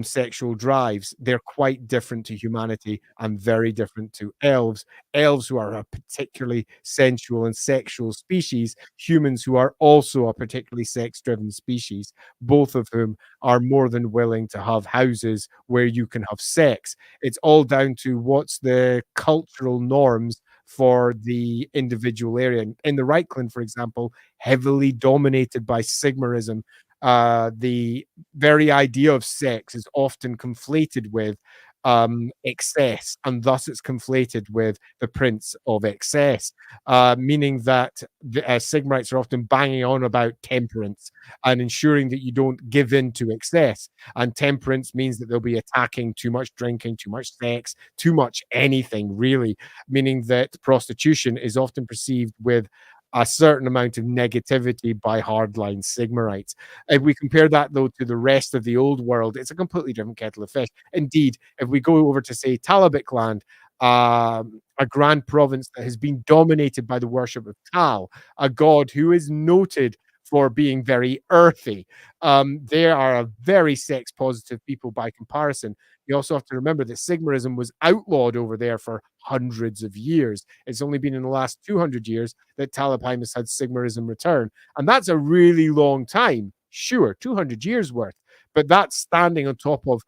sexual drives. They're quite different to humanity and very different to elves. Elves who are a particularly sensual and sexual species, humans who are also a particularly sex-driven species, both of whom are more than willing to have houses where you can have sex. It's all down to what's the cultural norms for the individual area. In the Reikland, for example, heavily dominated by Sigmarism, the very idea of sex is often conflated with excess, and thus it's conflated with the Prince of Excess, meaning that the Sigmarites are often banging on about temperance and ensuring that you don't give in to excess. And temperance means that they'll be attacking too much drinking, too much sex, too much anything, really, meaning that prostitution is often perceived with a certain amount of negativity by hardline Sigmarites. If we compare that, though, to the rest of the old world, it's a completely different kettle of fish. Indeed, if we go over to, say, Talabik land, a grand province that has been dominated by the worship of Tal, a god who is noted for being very earthy. They are a very sex positive people by comparison. You also have to remember that Sigmarism was outlawed over there for hundreds of years. It's only been in the last 200 years that Talabheim has had Sigmarism return. And that's a really long time. Sure, 200 years worth. But that's standing on top of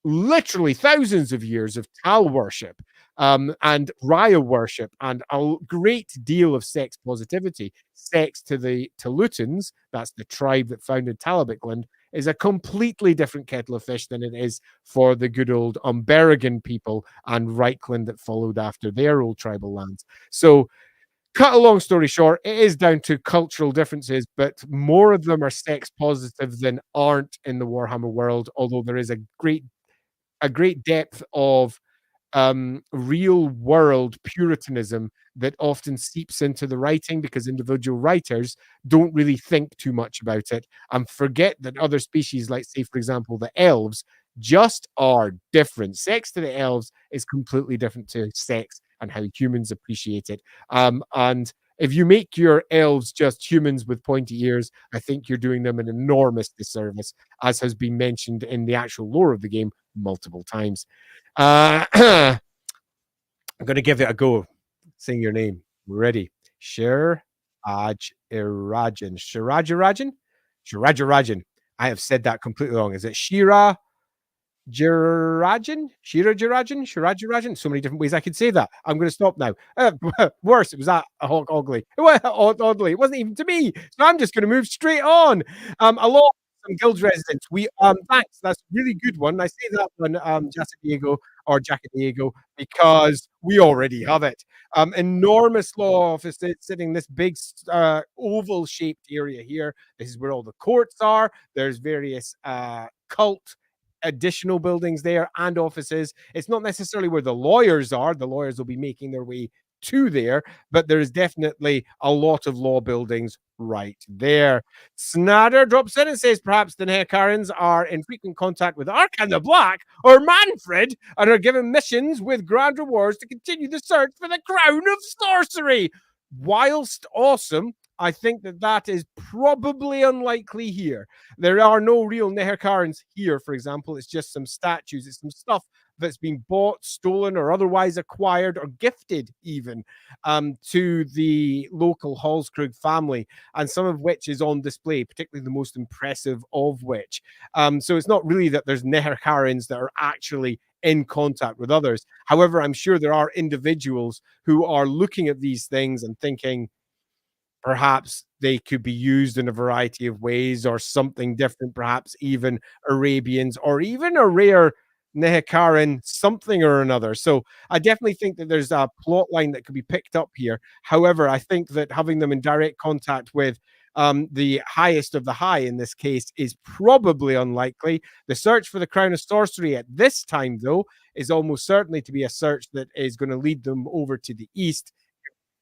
literally thousands of years of Tal worship and Raya worship and a great deal of sex positivity. Sex to the Lutens, that's the tribe that founded Talabikland, is a completely different kettle of fish than it is for the good old Umberrigan people and Reikland that followed after their old tribal lands. So, cut a long story short, it is down to cultural differences, but more of them are sex positive than aren't in the Warhammer world, although there is a great depth of real world puritanism that often seeps into the writing because individual writers don't really think too much about it and forget that other species, like, say, for example, the elves, just are different. Sex to the elves is completely different to sex and how humans appreciate it. And if you make your elves just humans with pointy ears, I think you're doing them an enormous disservice, as has been mentioned in the actual lore of the game multiple times. I'm going to give it a go. Sing your name. We're ready. Shir Aj Irajan. Shirajarajan? Shirajarajan. I have said that completely wrong. Is it Shira Jirajan? Shira Jirajan? Shirajarajan? So many different ways I could say that. I'm going to stop now. Worse, it was that oddly. It wasn't even to me. So I'm just going to move straight on. A lot some guild residents. Thanks. That's a really good one. I say that one, Diego or Diego, because we already have it. Enormous law offices sitting this big oval shaped area here. This is where all the courts are. There's various cult additional buildings there and offices. It's not necessarily where the lawyers are. The lawyers will be making their way to there, but there is definitely a lot of law buildings right there. Snatter drops in and says perhaps the Nehakarans are in frequent contact with Arkan the Black or Manfred and are given missions with grand rewards to continue the search for the crown of sorcery. Whilst awesome, I think that that is probably unlikely here. There are no real Neherkarans here, for example. It's just some statues. It's some stuff that's been bought, stolen, or otherwise acquired or gifted even to the local Hallskrug family, and some of which is on display, particularly the most impressive of which. So it's not really that there's Neherkarans that are actually in contact with others. However, I'm sure there are individuals who are looking at these things and thinking, perhaps they could be used in a variety of ways or something different, perhaps even Arabians or even a rare Nehekaran something or another. So I definitely think that there's a plot line that could be picked up here. However, I think that having them in direct contact with the highest of the high in this case is probably unlikely. The search for the crown of sorcery at this time, though, is almost certainly to be a search that is going to lead them over to the east.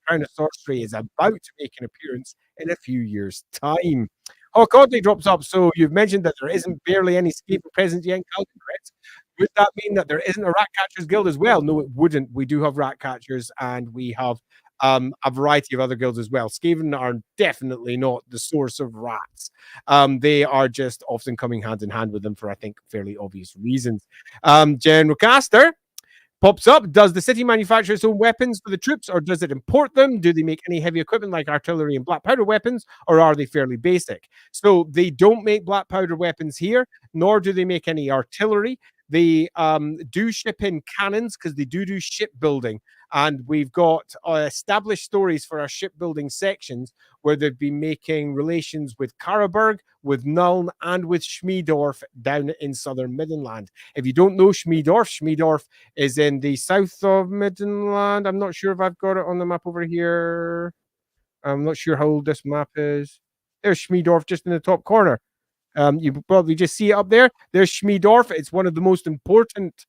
Crown of Sorcery is about to make an appearance in a few years' time. Oh, Codley drops up. So you've mentioned that there isn't barely any escape present yet in Kalegen, correct? Would that mean that there isn't a Rat Catchers Guild as well? No, it wouldn't. We do have Rat Catchers, and we have a variety of other guilds as well. Skaven are definitely not the source of rats. They are just often coming hand in hand with them for, I think, fairly obvious reasons. General Caster pops up. Does the city manufacture its own weapons for the troops, or does it import them? Do they make any heavy equipment like artillery and black powder weapons, or are they fairly basic? So they don't make black powder weapons here, nor do they make any artillery. They do ship in cannons because they do shipbuilding. And we've got established stories for our shipbuilding sections where they've been making relations with Karaberg, with Nuln, and with Schmiedorf down in southern Middenland. If you don't know Schmiedorf is in the south of Middenland. I'm not sure if I've got it on the map over here. I'm not sure how old this map is. There's Schmiedorf just in the top corner. You probably just see it up there. There's Schmiedorf. It's one of the most important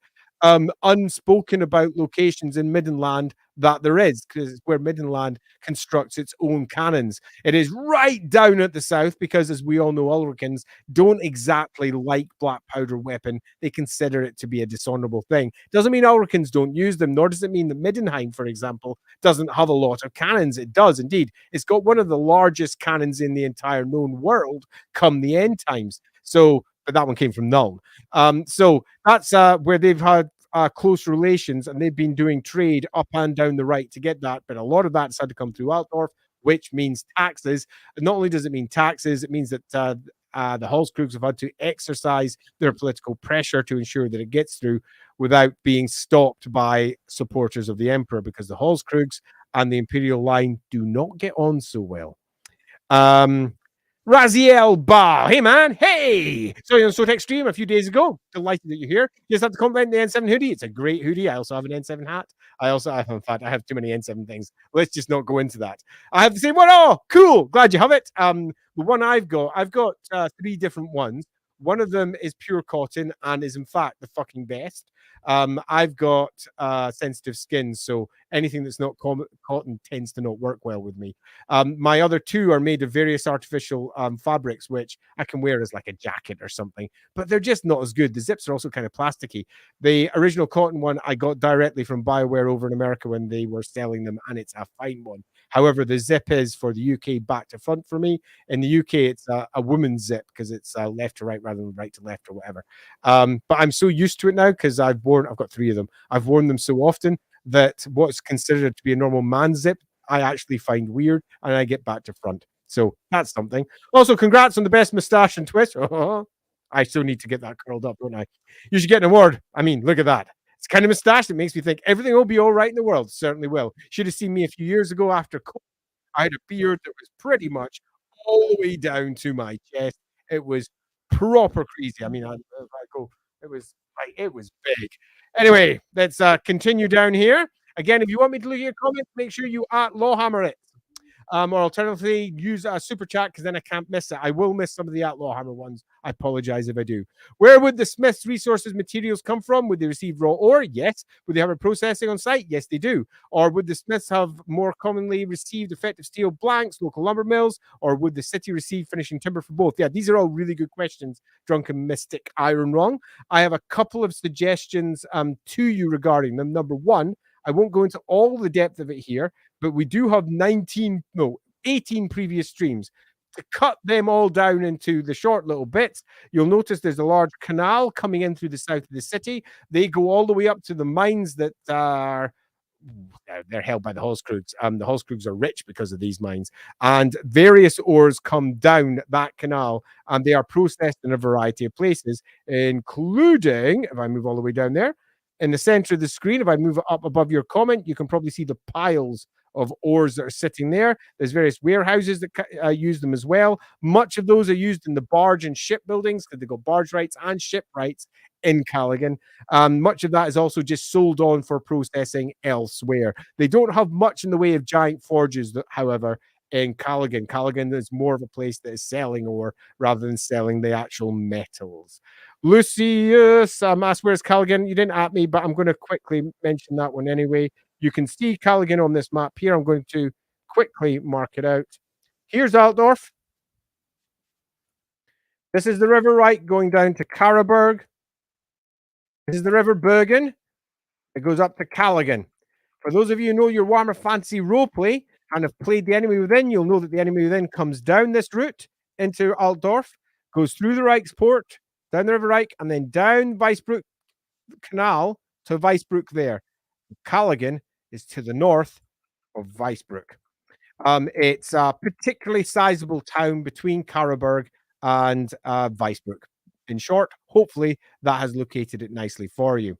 unspoken about locations in Middenland that there is, because it's where Middenland constructs its own cannons. It is right down at the south because, as we all know, Ulricans don't exactly like black powder weapon. They consider it to be a dishonorable thing. Doesn't mean Ulricans don't use them, nor does it mean that Middenheim, for example, doesn't have a lot of cannons. It does indeed. It's got one of the largest cannons in the entire known world come the end times. So, but that one came from Null. So that's where they've had close relations, and they've been doing trade up and down the right to get that. But a lot of that's had to come through Altdorf, which means taxes. And not only does it mean taxes, it means that the Hallskrugs have had to exercise their political pressure to ensure that it gets through without being stopped by supporters of the Emperor, because the Hallskrugs and the Imperial line do not get on so well. Raziel Ba, hey man, hey! Saw you on Sotek Stream a few days ago. Delighted that you're here. You just have to compliment the N7 hoodie. It's a great hoodie. I also have an N7 hat. In fact, I have too many N7 things. Let's just not go into that. I have the same one. Oh, cool. Glad you have it. The one I've got 3 different ones. One of them is pure cotton and is in fact the fucking best. I've got sensitive skin, so anything that's not cotton tends to not work well with me. My other 2 are made of various artificial fabrics, which I can wear as like a jacket or something, but they're just not as good. The zips are also kind of plasticky. The original cotton one I got directly from BioWare over in America when they were selling them, and it's a fine one. However, the zip is for the UK back to front for me. In the UK, it's a woman's zip because it's left to right rather than right to left or whatever. But I'm so used to it now because I've got 3 of them. I've worn them so often that what's considered to be a normal man zip, I actually find weird, and I get back to front. So that's something. Also, congrats on the best mustache and twist. I still need to get that curled up, don't I? You should get an award. I mean, look at that. It's kind of mustache that makes me think everything will be all right in the world. Certainly will. Should have seen me a few years ago after COVID. I had a beard that was pretty much all the way down to my chest. It was proper crazy. I mean, I go, it was like it was big. Anyway, let's continue down here. Again, if you want me to look at your comments, make sure you at Lawhammer it. Or alternatively, use a super chat because then I can't miss it. I will miss some of the Outlaw Hammer ones. I apologize if I do. Where would the Smith's resources materials come from? Would they receive raw ore? Yes. Would they have a processing on site? Yes, they do. Or would the Smiths have more commonly received effective steel blanks, local lumber mills? Or would the city receive finishing timber for both? Yeah, these are all really good questions, Drunken Mystic Iron Wrong. I have a couple of suggestions to you regarding them. Number one, I won't go into all the depth of it here, but we do have 18 previous streams. To cut them all down into the short little bits, you'll notice there's a large canal coming in through the south of the city. They go all the way up to the mines that are they're held by the Holzkrugs. The Holzkrugs are rich because of these mines, and various ores come down that canal, and they are processed in a variety of places, including, if I move all the way down there, in the center of the screen, if I move it up above your comment, you can probably see the piles of ores that are sitting there. There's various warehouses that use them as well. Much of those are used in the barge and ship buildings because they got barge rights and ship rights in Kalegen. Much of that is also just sold on for processing elsewhere. They don't have much in the way of giant forges, however, in Kalegen. Kalegen is more of a place that is selling ore rather than selling the actual metals. Lucius asked, where's Kalegen? You didn't at me, but I'm going to quickly mention that one anyway. You can see Kalegen on this map here. I'm going to quickly mark it out. Here's Altdorf. This is the River Reich going down to Karaberg. This is the River Bergen. It goes up to Kalegen. For those of you who know your Warhammer Fantasy roleplay and have played the Enemy Within, you'll know that the Enemy Within comes down this route into Altdorf, goes through the Reichsport, down the River Reich, and then down Weissbruck Canal to Weissbruck there. Kalegen is to the north of Weissbruck. It's a particularly sizable town between Karaberg and Weissbruck. In short, hopefully that has located it nicely for you.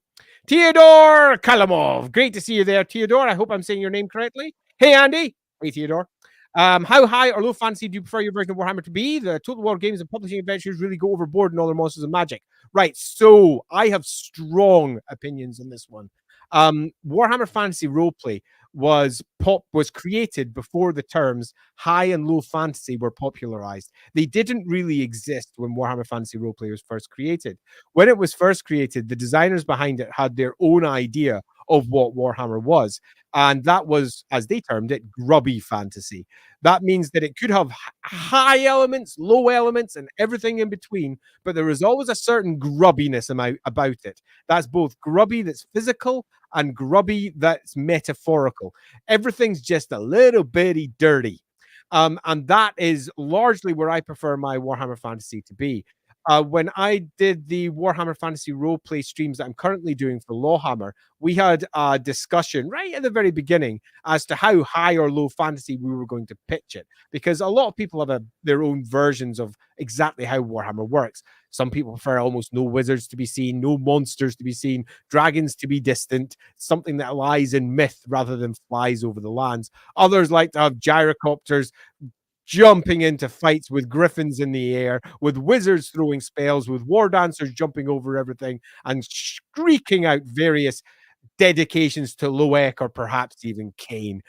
Theodore Kalamov, great to see you there, Theodore. I hope I'm saying your name correctly. Hey, Andy. Hey, Theodore. How high or low fantasy do you prefer your version of Warhammer to be? The Total War games and publishing adventures really go overboard in all their monsters and magic. Right, so I have strong opinions on this one. Warhammer Fantasy Roleplay was created before the terms high and low fantasy were popularized. They didn't really exist when Warhammer Fantasy Roleplay was first created. When it was first created, the designers behind it had their own idea of what Warhammer was. And that was, as they termed it, grubby fantasy. That means that it could have high elements, low elements, and everything in between, but there is always a certain grubbiness about it. That's both grubby that's physical and grubby that's metaphorical. Everything's just a little bitty dirty. And that is largely where I prefer my Warhammer Fantasy to be. When I did the Warhammer Fantasy roleplay streams that I'm currently doing for Lawhammer, we had a discussion right at the very beginning as to how high or low fantasy we were going to pitch it, because a lot of people have their own versions of exactly how Warhammer works. Some people prefer almost no wizards to be seen, no monsters to be seen, dragons to be distant, something that lies in myth rather than flies over the lands. Others like to have gyrocopters jumping into fights with griffins in the air, with wizards throwing spells, with war dancers jumping over everything and shrieking out various dedications to Loek or perhaps even Kane.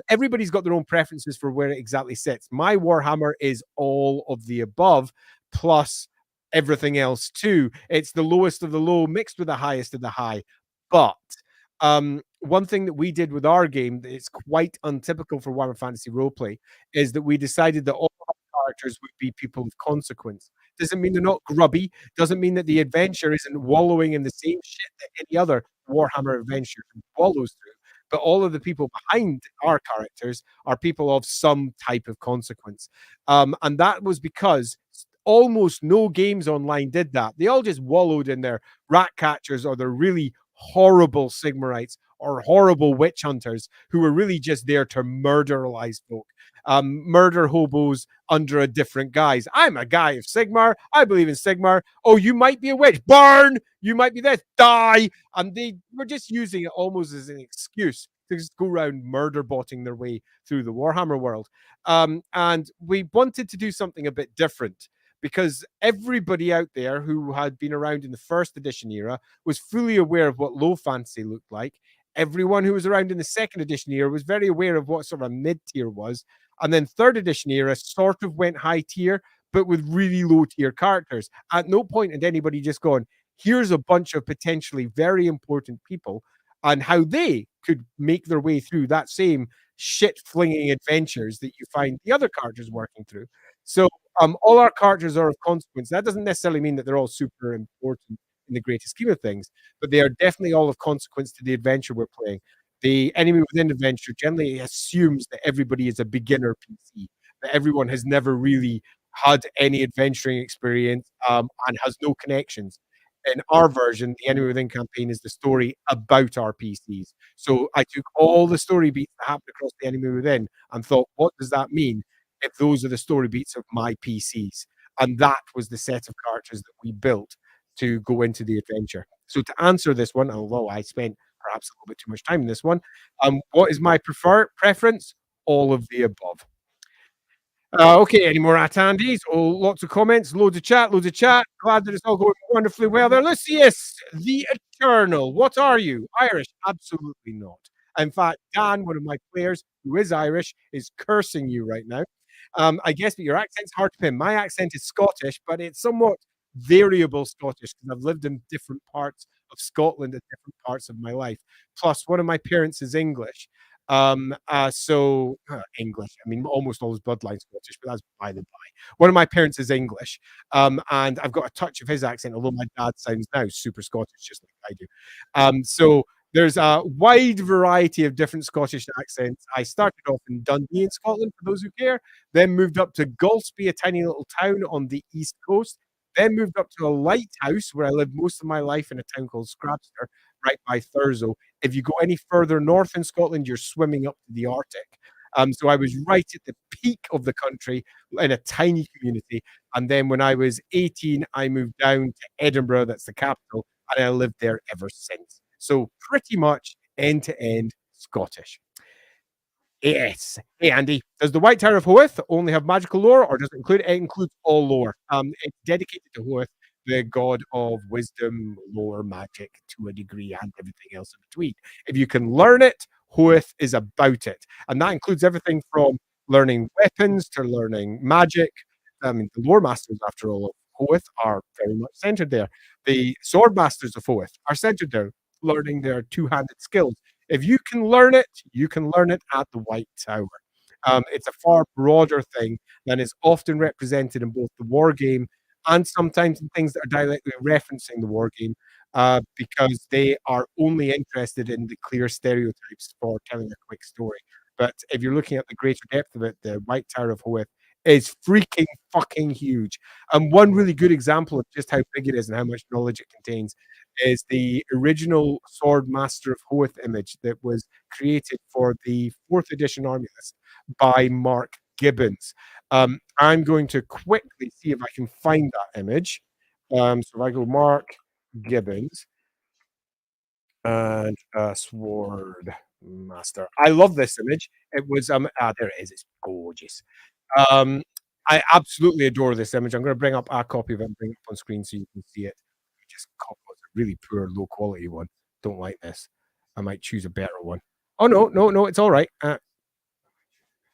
Everybody's got their own preferences for where it exactly sits. My Warhammer is all of the above, plus everything else too. It's the lowest of the low mixed with the highest of the high. But one thing that we did with our game that is quite untypical for Warhammer Fantasy Roleplay is that we decided that all our characters would be people of consequence. Doesn't mean they're not grubby. Doesn't mean that the adventure isn't wallowing in the same shit that any other Warhammer adventure wallows through. But all of the people behind our characters are people of some type of consequence. And that was because almost no games online did that. They all just wallowed in their rat catchers or their really horrible Sigmarites or horrible witch hunters who were really just there to murderize folk, murder hobos under a different guise. I'm a guy of Sigmar. I believe in Sigmar. Oh, you might be a witch. Burn! You might be this. Die! And they were just using it almost as an excuse to just go around murder botting their way through the Warhammer world. And we wanted to do something a bit different. because everybody out there who had been around in the first edition era was fully aware of what low fantasy looked like. Everyone who was around in the second edition era was very aware of what sort of mid tier was. And then third edition era sort of went high tier, but with really low tier characters. At no point had anybody just gone, here's a bunch of potentially very important people and how they could make their way through that same shit flinging adventures that you find the other characters working through. So all our characters are of consequence. That doesn't necessarily mean that they're all super important in the greater scheme of things, but they are definitely all of consequence to the adventure we're playing. The enemy within adventure generally assumes that everybody is a beginner PC, that everyone has never really had any adventuring experience and has no connections. In our version, the Enemy Within campaign is the story about our PCs. So I took all the story beats that happened across the Enemy Within and thought, what does that mean if those are the story beats of my PCs? And that was the set of characters that we built to go into the adventure. So to answer this one, although I spent perhaps a little bit too much time in this one, what is my preference? All of the above. Okay, any more attendees? Oh, lots of comments, loads of chat, loads of chat. Glad that it's all going wonderfully well there. Lucius, the Eternal. What are you? Irish? Absolutely not. In fact, Dan, one of my players who is Irish, is cursing you right now. I guess, but your accent's hard to pin. My accent is Scottish, but it's somewhat variable Scottish because I've lived in different parts of Scotland at different parts of my life. Plus, one of my parents is English. English. I mean, almost all his bloodline Scottish, but that's by the by. One of my parents is English, and I've got a touch of his accent, although my dad sounds now super Scottish, just like I do. So there's a wide variety of different Scottish accents. I started off in Dundee in Scotland, for those who care, then moved up to Golspie, a tiny little town on the east coast, then moved up to a lighthouse where I lived most of my life in a town called Scrabster, right by Thurso. If you go any further north in Scotland, you're swimming up to the Arctic. So I was right at the peak of the country in a tiny community. And then when I was 18, I moved down to Edinburgh, that's the capital, and I lived there ever since. So pretty much end to end Scottish. Yes. Hey, Andy, does the White Tower of Hoeth only have magical lore, or does it include? It includes all lore. It's dedicated to Hoeth, the god of wisdom, lore, magic to a degree, and everything else in between. If you can learn it, Hoeth is about it, and that includes everything from learning weapons to learning magic. I mean, the lore masters, after all, of Hoeth are very much centered there. The sword masters of Hoeth are centered there, learning their two-handed skills. If you can learn it, you can learn it at the White Tower. It's a far broader thing than is often represented in both the war game and sometimes in things that are directly referencing the war game, because they are only interested in the clear stereotypes for telling a quick story. But if you're looking at the greater depth of it, the White Tower of Hoeth is freaking fucking huge. And one really good example of just how big it is and how much knowledge it contains is the original Sword Master of Hoeth image that was created for the 4th edition army list by Mark Gibbons. I'm going to quickly see if I can find that image. So if I go Mark Gibbons and Sword Master. I love this image. It was there it is. It's gorgeous. Um, I absolutely adore this image. I'm going to bring up a copy of it and bring it up on screen so you can see it. Just copy a really poor, low quality one. Don't like this. I might choose a better one. Oh no, no, no, it's all right.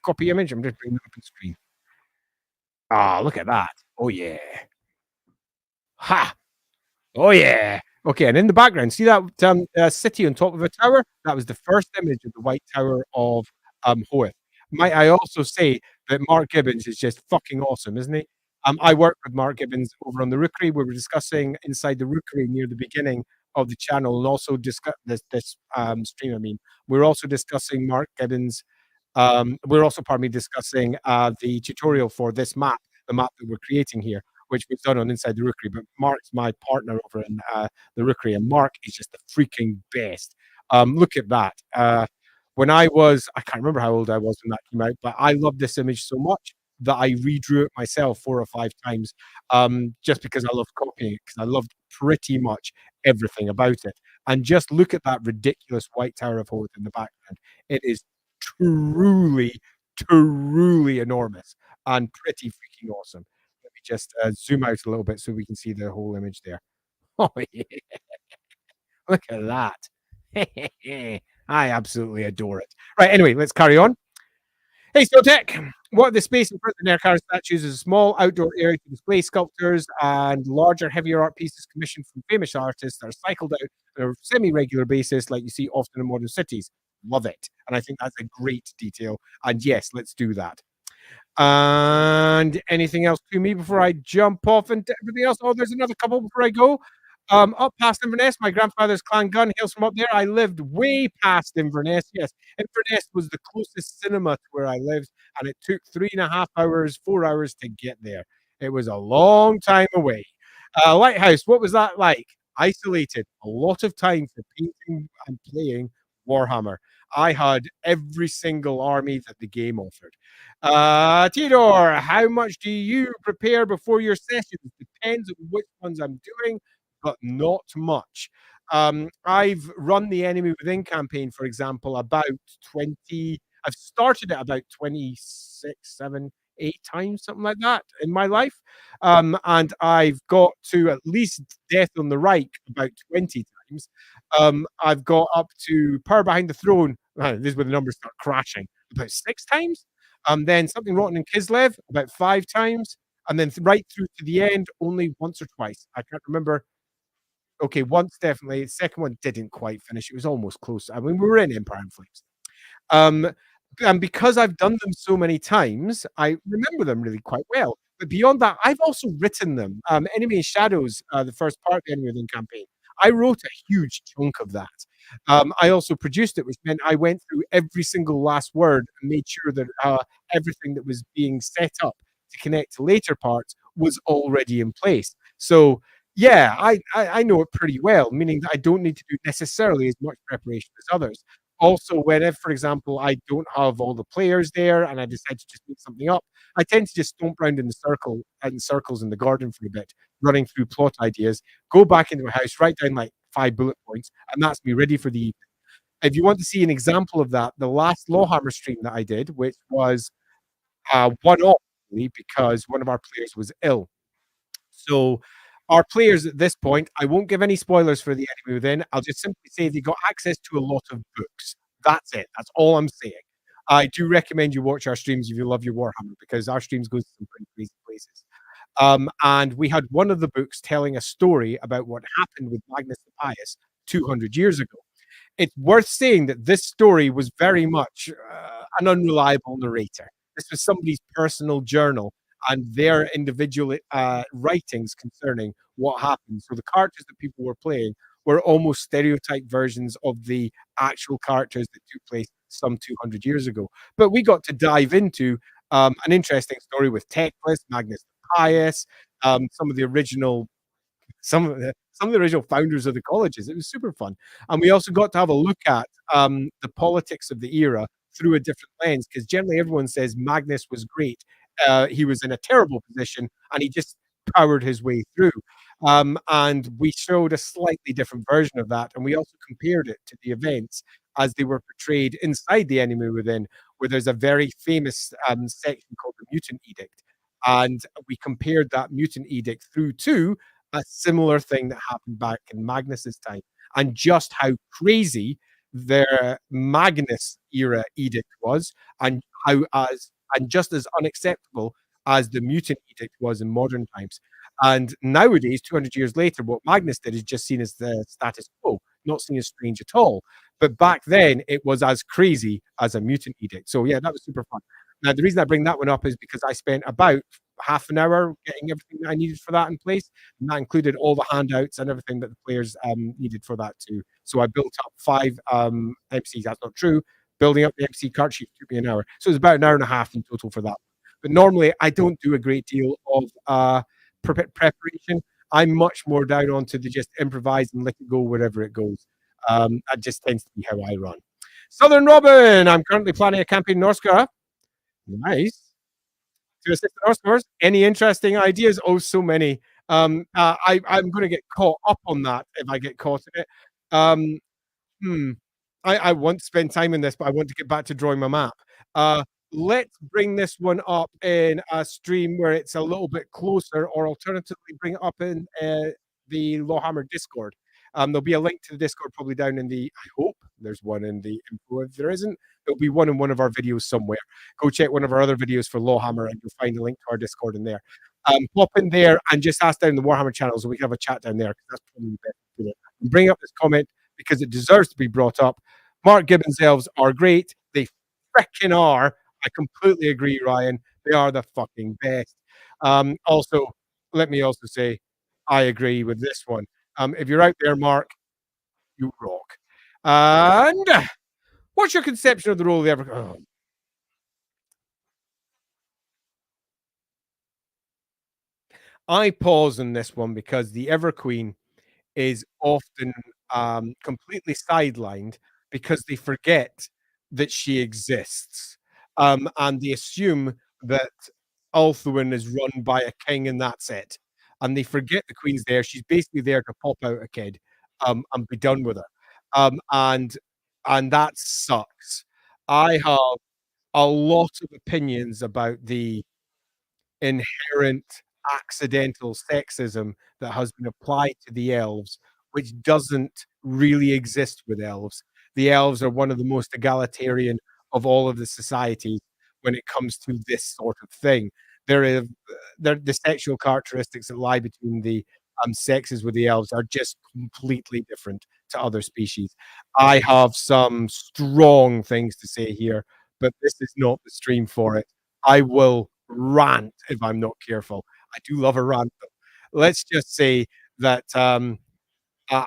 Copy image. I'm just bringing it up on screen. Ah, look at that. Oh yeah. Ha! Oh yeah. Okay, and in the background, see that city on top of a tower? That was the first image of the White Tower of Hoeth. Might I also say that Mark Gibbons is just fucking awesome, isn't he? I worked with Mark Gibbons over on the Rookery. We were discussing inside the Rookery near the beginning of the channel, and also discuss this stream. I mean, we're also discussing Mark Gibbons. We're also, pardon me, discussing the tutorial for this map, the map that we're creating here, which was done on Inside the Rookery. But Mark's my partner over in the Rookery, and Mark is just the freaking best. Look at that. When I can't remember how old I was when that came out, but I loved this image so much that I redrew it myself 4 or 5 times, just because I loved copying it, because I loved pretty much everything about it. And just look at that ridiculous White Tower of Hoeth in the background. It is truly, truly enormous and pretty freaking awesome. just zoom out a little bit so we can see the whole image there. Oh, yeah. Look at that. I absolutely adore it. Right, anyway, let's carry on. Hey, Tech. What the space in front of the Nerkar statues is a small outdoor area to display sculptures and larger, heavier art pieces commissioned from famous artists that are cycled out on a semi-regular basis, like you see often in modern cities. Love it. And I think that's a great detail. And yes, let's do that. And anything else to me before I jump off into everything else? Oh, there's another couple before I go. Up past Inverness, my grandfather's clan gun hails from up there. I lived way past Inverness. Yes, Inverness was the closest cinema to where I lived, and it took 3.5 hours, 4 hours to get there. It was a long time away. Lighthouse, what was that like? Isolated, a lot of time for painting and playing Warhammer. I had every single army that the game offered. Theodore, how much do you prepare before your sessions? Depends on which ones I'm doing, but not much. I've run the Enemy Within campaign, for example, about 20. I've started it about 26, 7, 8 times, something like that in my life. And I've got to at least Death on the Reich about 20 times. I've got up to Power Behind the Throne. This is where the numbers start crashing. About 6 times. Then Something Rotten in Kislev about 5 times. And then right through to the end, only once or twice. I can't remember. Okay, once definitely. The second one didn't quite finish. It was almost close. I mean, we were in Empire and Flames. Um, and because I've done them so many times, I remember them really quite well. But beyond that, I've also written them. Enemy in Shadows, the first part of the Enemy Within campaign, I wrote a huge chunk of that. I also produced it, which meant I went through every single last word and made sure that everything that was being set up to connect to later parts was already in place. So yeah, I know it pretty well, meaning that I don't need to do necessarily as much preparation as others. Also, whenever, for example, I don't have all the players there and I decide to just make something up, I tend to just stomp around in the circle in circles in the garden for a bit, running through plot ideas, go back into my house, write down like 5 bullet points, and that's me ready for the evening. If you want to see an example of that, the last Lawhammer stream that I did, which was one off because one of our players was ill. So our players at this point, I won't give any spoilers for the Enemy Within. I'll just simply say they got access to a lot of books. That's it. That's all I'm saying. I do recommend you watch our streams if you love your Warhammer because our streams go to some pretty crazy places. And we had one of the books telling a story about what happened with Magnus the Pious 200 years ago. It's worth saying that this story was very much an unreliable narrator. This was somebody's personal journal and their individual writings concerning what happened. So the characters that people were playing were almost stereotype versions of the actual characters that took place some 200 years ago. But we got to dive into an interesting story with Teclis, Magnus the Pious, some of the original some of the original founders of the colleges. It was super fun. And we also got to have a look at the politics of the era through a different lens, because generally everyone says Magnus was great. He was in a terrible position and he just powered his way through. And we showed a slightly different version of that. And we also compared it to the events as they were portrayed inside the Enemy Within, where there's a very famous section called the Mutant Edict. And we compared that Mutant Edict through to a similar thing that happened back in Magnus's time, and just how crazy their Magnus era edict was, and just as unacceptable as the Mutant Edict was in modern times. And nowadays, 200 years later, what Magnus did is just seen as the status quo, not seen as strange at all. But back then, it was as crazy as a Mutant Edict. So yeah, that was super fun. Now, the reason I bring that one up is because I spent about half an hour getting everything that I needed for that in place. And that included all the handouts and everything that the players needed for that too. So I built up 5 MCs. That's not true. Building up the MC card sheet took me an hour. So it was about an hour and a half in total for that. But normally I don't do a great deal of preparation. I'm much more down onto the just improvise and let it go wherever it goes. That just tends to be how I run. Southern Robin, I'm currently planning a campaign in North Korea. Nice. To assist the North. Any interesting ideas? Oh, so many. I'm going to get caught up on that if I get caught in it. Hmm. I want to spend time in this, but I want to get back to drawing my map. let's bring this one up in a stream where it's a little bit closer, or alternatively, bring it up in the Lawhammer Discord. There'll be a link to the Discord probably down in the. I hope there's one in the info. If there isn't, there'll be one in one of our videos somewhere. Go check one of our other videos for Lawhammer, and you'll find a link to our Discord in there. Pop in there and just ask down the Warhammer channel, so we can have a chat down there, because that's probably the best way to do it. And bring up this comment because it deserves to be brought up. Mark Gibbons elves are great. They freaking are. I completely agree, Ryan. They are the fucking best. Also, let me also say, I agree with this one. If you're out there, Mark, you rock. And what's your conception of the role of the Ever? Oh, I pause on this one because the Ever Queen is often completely sidelined because they forget that she exists. And they assume that Ulthuan is run by a king and that's it. And they forget the queen's there. She's basically there to pop out a kid and be done with her. And that sucks. I have a lot of opinions about the inherent accidental sexism that has been applied to the elves, which doesn't really exist with elves. The elves are one of the most egalitarian of all of the societies when it comes to this sort of thing. There is the sexual characteristics that lie between the sexes with the elves are just completely different to other species. I have some strong things to say here, but this is not the stream for it. I will rant if I'm not careful. I do love a rant, though. Let's just say that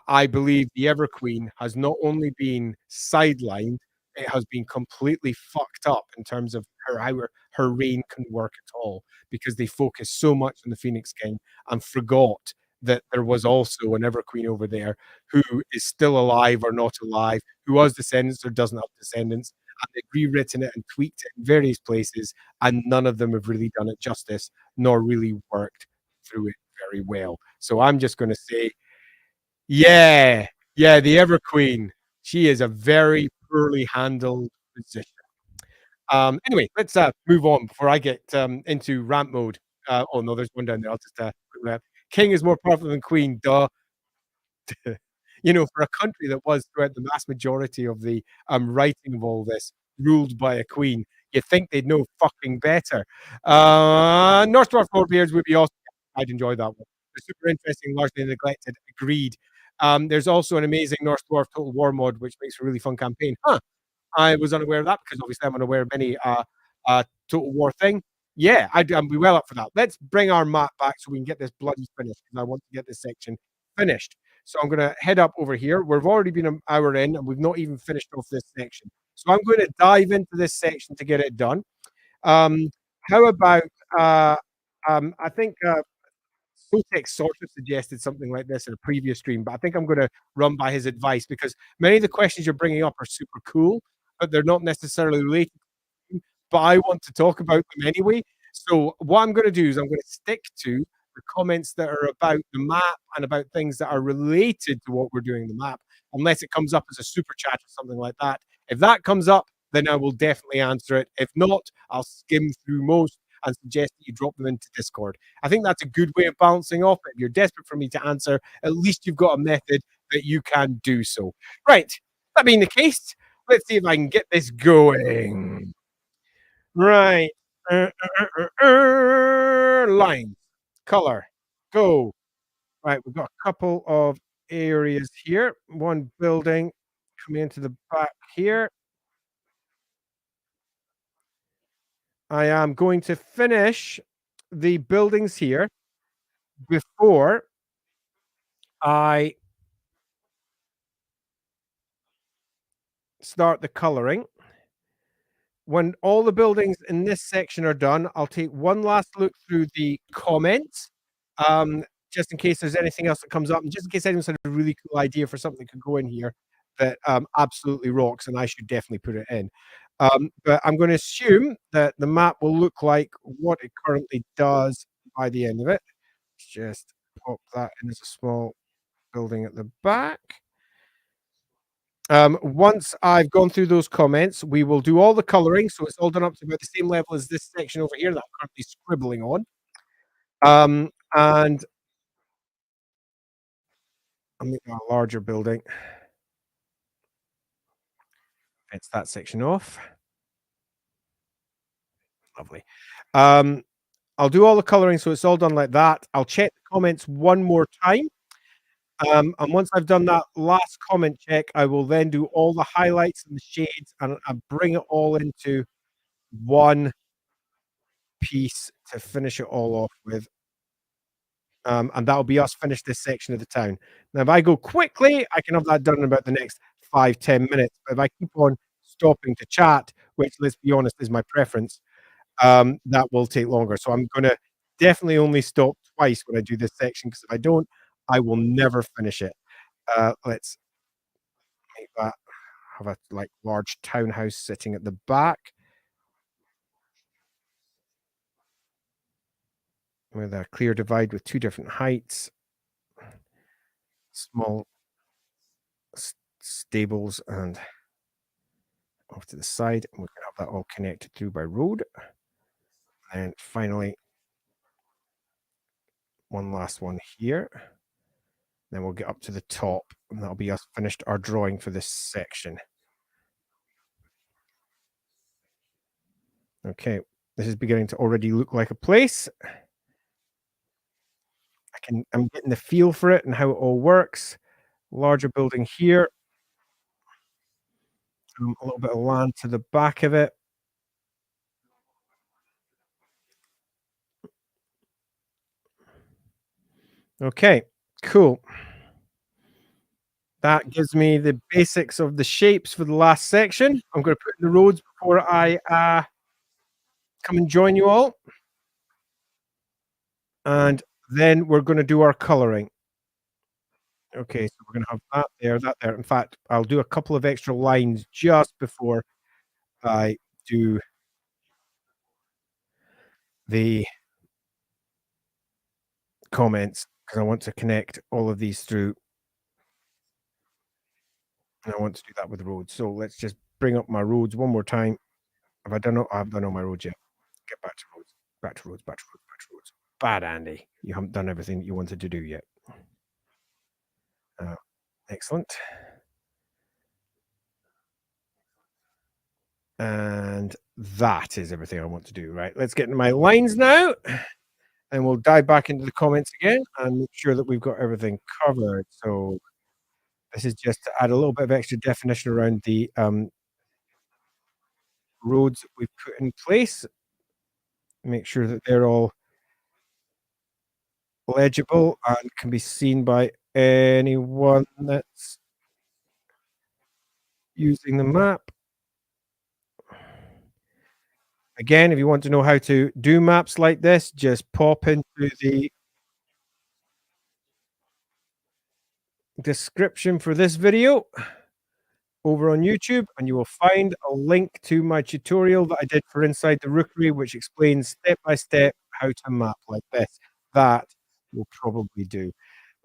I believe the Ever Queen has not only been sidelined, it has been completely fucked up in terms of her reign can work at all, because they focused so much on the Phoenix King and forgot that there was also an Ever Queen over there who is still alive or not alive, who has descendants or doesn't have descendants, and they've rewritten it and tweaked it in various places, and none of them have really done it justice, nor really worked through it very well. So I'm just going to say, yeah, yeah, the Ever Queen. She is a very poorly handled position. Anyway, let's move on before I get into rant mode. Oh no, there's one down there. I'll just King is more powerful than Queen. Duh. For a country that was throughout the vast majority of the writing of all this ruled by a queen, you think they'd know fucking better. North Dwarf Lordbeards would be awesome. I'd enjoy that one. They're super interesting, largely neglected. Agreed. There's also an amazing North Dwarf Total War mod, which makes a really fun campaign. Huh. I was unaware of that because obviously I'm unaware of any Total War thing. Yeah, I'd be well up for that. Let's bring our map back so we can get this bloody finished, because I want to get this section finished. So I'm going to head up over here. We've already been an hour in and we've not even finished off this section. So I'm going to dive into this section to get it done. How about, I think Sotek sort of suggested something like this in a previous stream, but I think I'm going to run by his advice, because many of the questions you're bringing up are super cool, but they're not necessarily related, but I want to talk about them anyway. So what I'm going to do is I'm going to stick to the comments that are about the map and about things that are related to what we're doing in the map, unless it comes up as a super chat or something like that. If that comes up, then I will definitely answer it. If not, I'll skim through most and suggest that you drop them into Discord. I think that's a good way of balancing off. If you're desperate for me to answer, at least you've got a method that you can do so. Right. That being the case, let's see if I can get this going. Right. Lines. Color. Go. Right. We've got a couple of areas here. One building coming into the back here. I am going to finish the buildings here before I start the coloring. When all the buildings in this section are done, I'll take one last look through the comments, just in case there's anything else that comes up, and just in case anyone's had a really cool idea for something that could go in here that absolutely rocks, and I should definitely put it in. But I'm going to assume that the map will look like what it currently does by the end of it. Let's just pop that in as a small building at the back. Once I've gone through those comments, we will do all the coloring, so it's all done up to about the same level as this section over here that I'm currently scribbling on. And I'm making a larger building. Fence that section off. Lovely. I'll do all the coloring, so it's all done like that. I'll check the comments one more time. And once I've done that last comment check, I will then do all the highlights and the shades and bring it all into one piece to finish it all off with. And that'll be us finish this section of the town. Now, if I go quickly, I can have that done in about the next 5-10 minutes. But if I keep on stopping to chat, which, let's be honest, is my preference, that will take longer. So I'm going to definitely only stop twice when I do this section, because if I don't, I will never finish it. Let's make that have a like large townhouse sitting at the back with a clear divide with two different heights, small stables, and off to the side, and we can have that all connected through by road. And finally, one last one here. Then we'll get up to the top, and that'll be us finished our drawing for this section. Okay, this is beginning to already look like a place. I'm getting the feel for it and how it all works. Larger building here. A little bit of land to the back of it. Okay, cool. That gives me the basics of the shapes for the last section. I'm going to put in the roads before I come and join you all. And then we're going to do our coloring. Okay, so we're going to have that there, that there. In fact, I'll do a couple of extra lines just before I do the comments, because I want to connect all of these through. And I want to do that with the roads. So let's just bring up my roads one more time. Have I done all? I've done all my roads yet. Get back to roads, back to roads, back to roads, back to roads. Bad, Andy. You haven't done everything that you wanted to do yet. Excellent. And that is everything I want to do. Right, let's get into my lines now. And we'll dive back into the comments again and make sure that we've got everything covered. So this is just to add a little bit of extra definition around the roads that we've put in place. Make sure that they're all legible and can be seen by anyone that's using the map. Again, if you want to know how to do maps like this, just pop into the description for this video over on YouTube, and you will find a link to my tutorial that I did for Inside the Rookery, which explains step by step how to map like this. That will probably do.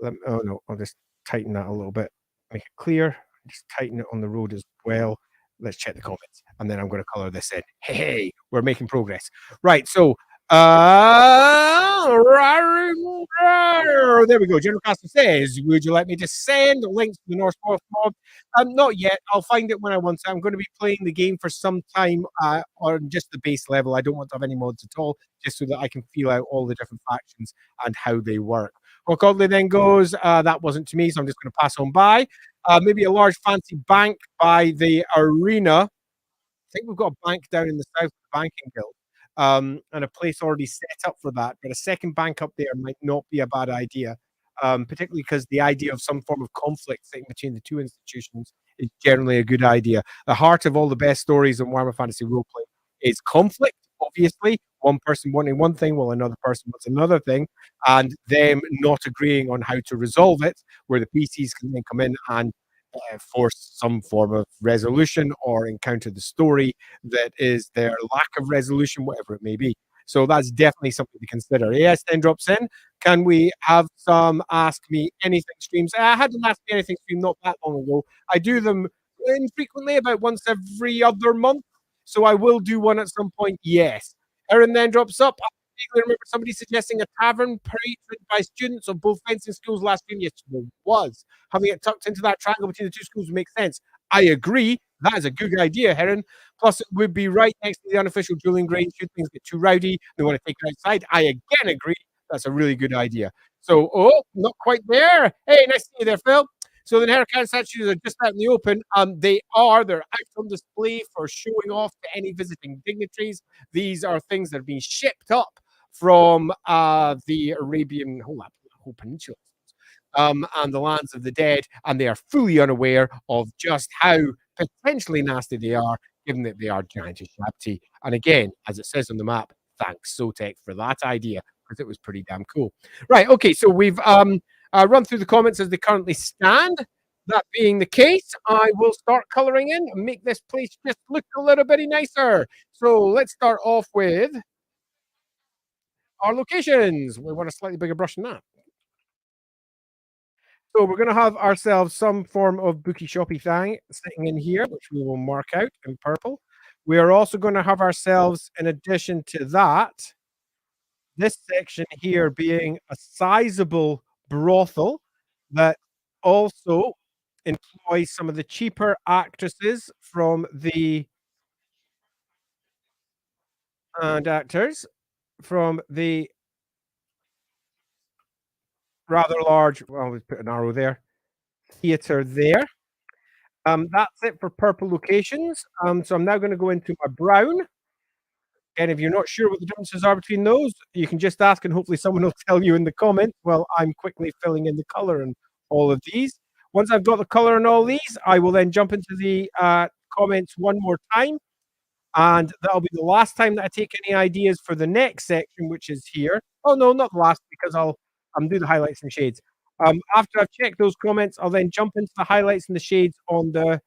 Oh no, I'll just tighten that a little bit, make it clear. Just tighten it on the road as well. Let's check the comments, and then I'm going to color this in. Hey, we're making progress. Right, so there we go. General Castle says, would you like me to send links to the North South mod? Not yet. I'll find it when I want to. I'm going to be playing the game for some time on just the base level. I don't want to have any mods at all, just so that I can feel out all the different factions and how they work. Well, Godley then goes, that wasn't to me, so I'm just going to pass on by. Maybe a large fancy bank by the arena. I think we've got a bank down in the south, the banking guild, and a place already set up for that. But a second bank up there might not be a bad idea, particularly because the idea of some form of conflict sitting between the two institutions is generally a good idea. The heart of all the best stories in Warhammer Fantasy Roleplay is conflict, obviously. One person wanting one thing while another person wants another thing, and them not agreeing on how to resolve it, where the PCs can then come in and force some form of resolution or encounter the story that is their lack of resolution, whatever it may be. So that's definitely something to consider. AS then drops in. Can we have some Ask Me Anything streams? I had an Ask Me Anything stream not that long ago. I do them infrequently, about once every other month. So I will do one at some point, yes. Erin then drops up. I vaguely remember somebody suggesting a tavern patroned by students of both fencing schools last year. Yes, there was. Having it tucked into that triangle between the two schools would make sense. I agree. That is a good idea, Heron. Plus, it would be right next to the unofficial dueling range. Should things get too rowdy, they want to take it outside. I again agree. That's a really good idea. So, oh, not quite there. Hey, nice to see you there, Phil. So the Hurricane statues are just out in the open. They're out on display for showing off to any visiting dignitaries. These are things that are being shipped up from the Arabian whole peninsula and the lands of the dead, and they are fully unaware of just how potentially nasty they are, given that they are giant shabti. And again, as it says on the map, thanks Sotek for that idea, because it was pretty damn cool. Right, okay, so we've run through the comments as they currently stand. That being the case, I will start coloring in and make this place just look a little bit nicer. So let's start off with our locations. We want a slightly bigger brush than that. So we're going to have ourselves some form of bookie shoppy thing sitting in here, which we will mark out in purple. We are also going to have ourselves, in addition to that, this section here being a sizable brothel that also employs some of the cheaper actresses from the and actors from the rather large, well, we put an arrow there, theater there. That's it for purple locations. So I'm now going to go into my brown. And if you're not sure what the differences are between those, you can just ask and hopefully someone will tell you in the comments. Well, I'm quickly filling in the color in all of these. Once I've got the color in all these, I will then jump into the comments one more time. And that'll be the last time that I take any ideas for the next section, which is here. Oh, no, not the last, because I'll do the highlights and shades. After I've checked those comments, I'll then jump into the highlights and the shades on the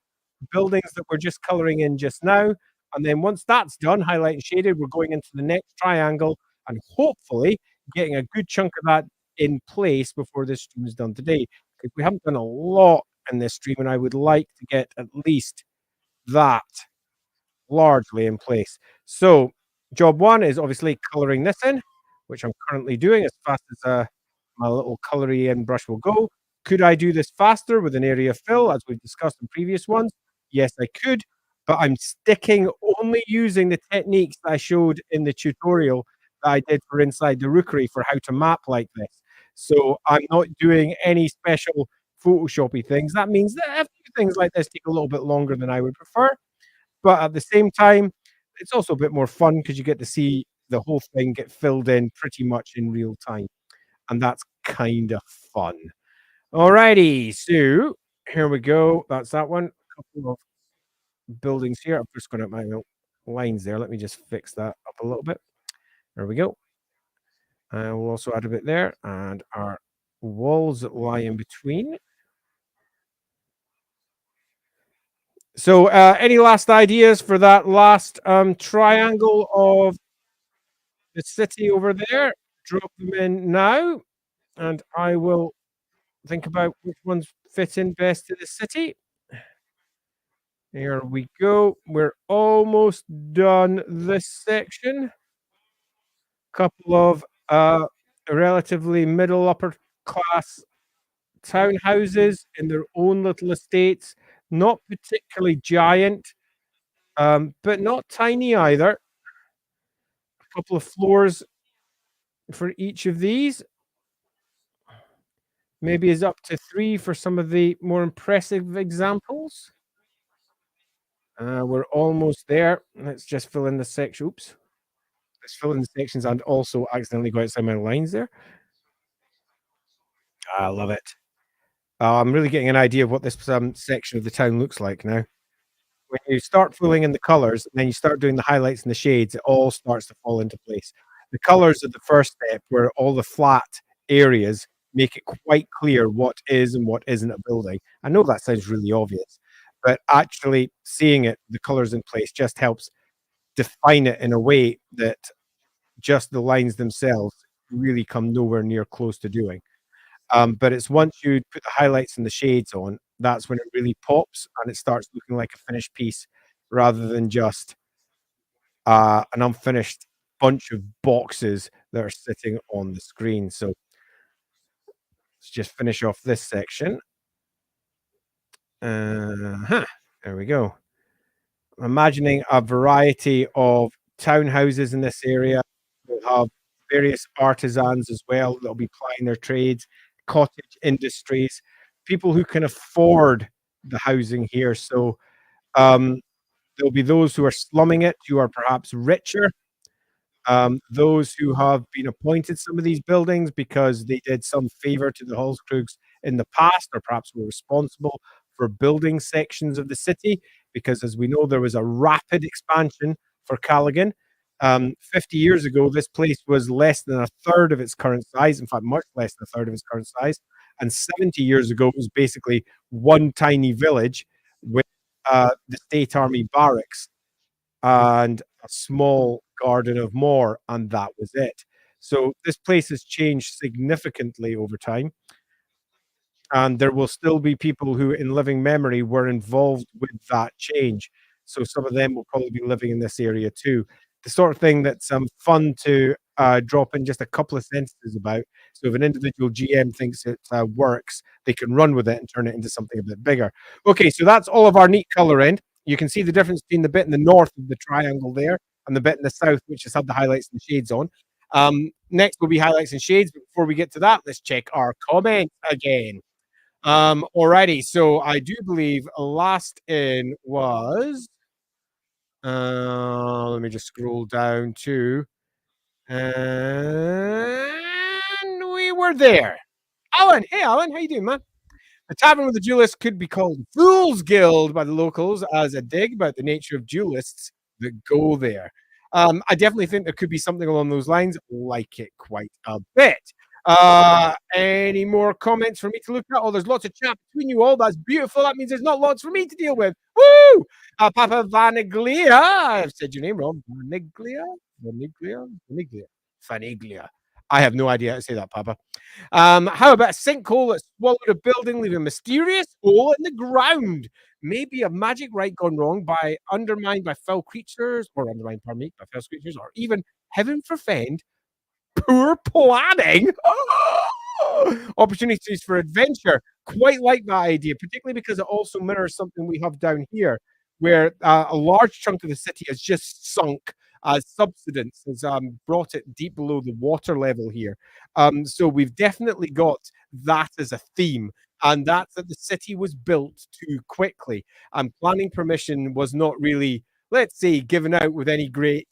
buildings that we're just coloring in just now. And then once that's done, highlight and shaded, we're going into the next triangle and hopefully getting a good chunk of that in place before this stream is done today. Because we haven't done a lot in this stream, and I would like to get at least that largely in place. So job one is obviously coloring this in, which I'm currently doing as fast as my little colory in brush will go. Could I do this faster with an area fill, as we've discussed in previous ones? Yes, I could, but I'm sticking only using the techniques that I showed in the tutorial that I did for Inside the Rookery for how to map like this. So I'm not doing any special Photoshoppy things. That means that a few things like this take a little bit longer than I would prefer. But at the same time, it's also a bit more fun because you get to see the whole thing get filled in pretty much in real time. And that's kind of fun. Alrighty, so here we go. That's that one. A couple of buildings here. I'm just going to my lines there. Let me just fix that up a little bit. There we go. And we'll also add a bit there. And our walls that lie in between. So any last ideas for that last triangle of the city over there? Drop them in now, and I will think about which ones fit in best to the city. Here we go. We're almost done this section. Couple of relatively middle upper class townhouses in their own little estates, not particularly giant, but not tiny either. A couple of floors for each of these. Maybe is up to 3 for some of the more impressive examples. We're almost there. Let's just fill in the section. Oops. Let's fill in the sections and also accidentally go outside my lines there. I love it. I'm really getting an idea of what this section of the town looks like now. When you start filling in the colors, and then you start doing the highlights and the shades, it all starts to fall into place. The colors are the first step, where all the flat areas make it quite clear what is and what isn't a building. I know that sounds really obvious, but actually seeing it, the colors in place, just helps define it in a way that just the lines themselves really come nowhere near close to doing. But it's once you put the highlights and the shades on, that's when it really pops and it starts looking like a finished piece rather than just an unfinished bunch of boxes that are sitting on the screen. So let's just finish off this section. There we go. I'm imagining a variety of townhouses in this area. We'll have various artisans as well that'll be plying their trades, cottage industries, people who can afford the housing here. So there'll be those who are slumming it, who are perhaps richer, those who have been appointed some of these buildings because they did some favor to the Holzkrugs in the past, or perhaps were responsible for building sections of the city, because as we know, there was a rapid expansion for Kalegen. 50 years ago, this place was less than a third of its current size, in fact, much less than a third of its current size. And 70 years ago, it was basically one tiny village with the State Army barracks and a small garden of more, and that was it. So this place has changed significantly over time, and there will still be people who, in living memory, were involved with that change. So some of them will probably be living in this area too. The sort of thing that's fun to drop in just a couple of sentences about. So if an individual GM thinks it works, they can run with it and turn it into something a bit bigger. Okay, so that's all of our neat color end. You can see the difference between the bit in the north of the triangle there and the bit in the south, which has had the highlights and shades on. Next will be highlights and shades. But before we get to that, let's check our comments again. Alrighty, so I do believe last in was let me just scroll down to and we were there. Alan, hey Alan, how you doing, man? The Tavern with the Duelists could be called Fool's Guild by the locals as a dig about the nature of duelists that go there. I definitely think there could be something along those lines. Like it quite a bit. Any more comments for me to look at? Oh, there's lots of chat between you all. That's beautiful. That means there's not lots for me to deal with. Woo! Papa Vaniglia. I've said your name wrong. Vaniglia? Vaniglia. I have no idea how to say that, Papa. How about a sinkhole that swallowed a building, leaving a mysterious hole in the ground? Maybe a magic rite gone wrong by undermined by foul creatures, or undermined, pardon me, by foul creatures, or even heaven forfend, poor planning. Opportunities for adventure. Quite like that idea, particularly because it also mirrors something we have down here, where a large chunk of the city has just sunk as subsidence has brought it deep below the water level here. So we've definitely got that as a theme, and that's that the city was built too quickly, and planning permission was not really, let's say, given out with any great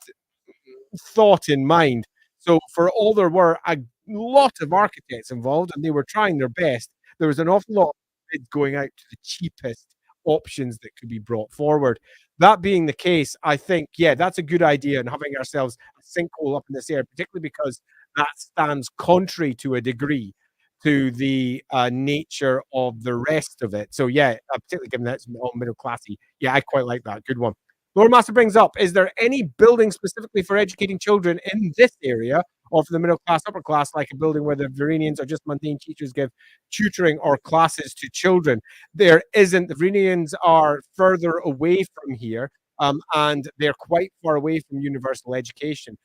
thought in mind. So for all there were a lot of architects involved, and they were trying their best, there was an awful lot of bids going out to the cheapest options that could be brought forward. That being the case, I think, yeah, that's a good idea, and having ourselves a sinkhole up in this area, particularly because that stands contrary to a degree to the nature of the rest of it. So yeah, particularly given that it's all middle classy. Yeah, I quite like that. Good one. Lord Master brings up, is there any building specifically for educating children in this area, or for the middle class, upper class, like a building where the Verenians or just mundane teachers give tutoring or classes to children? There isn't. The Verenians are further away from here, and they're quite far away from universal education.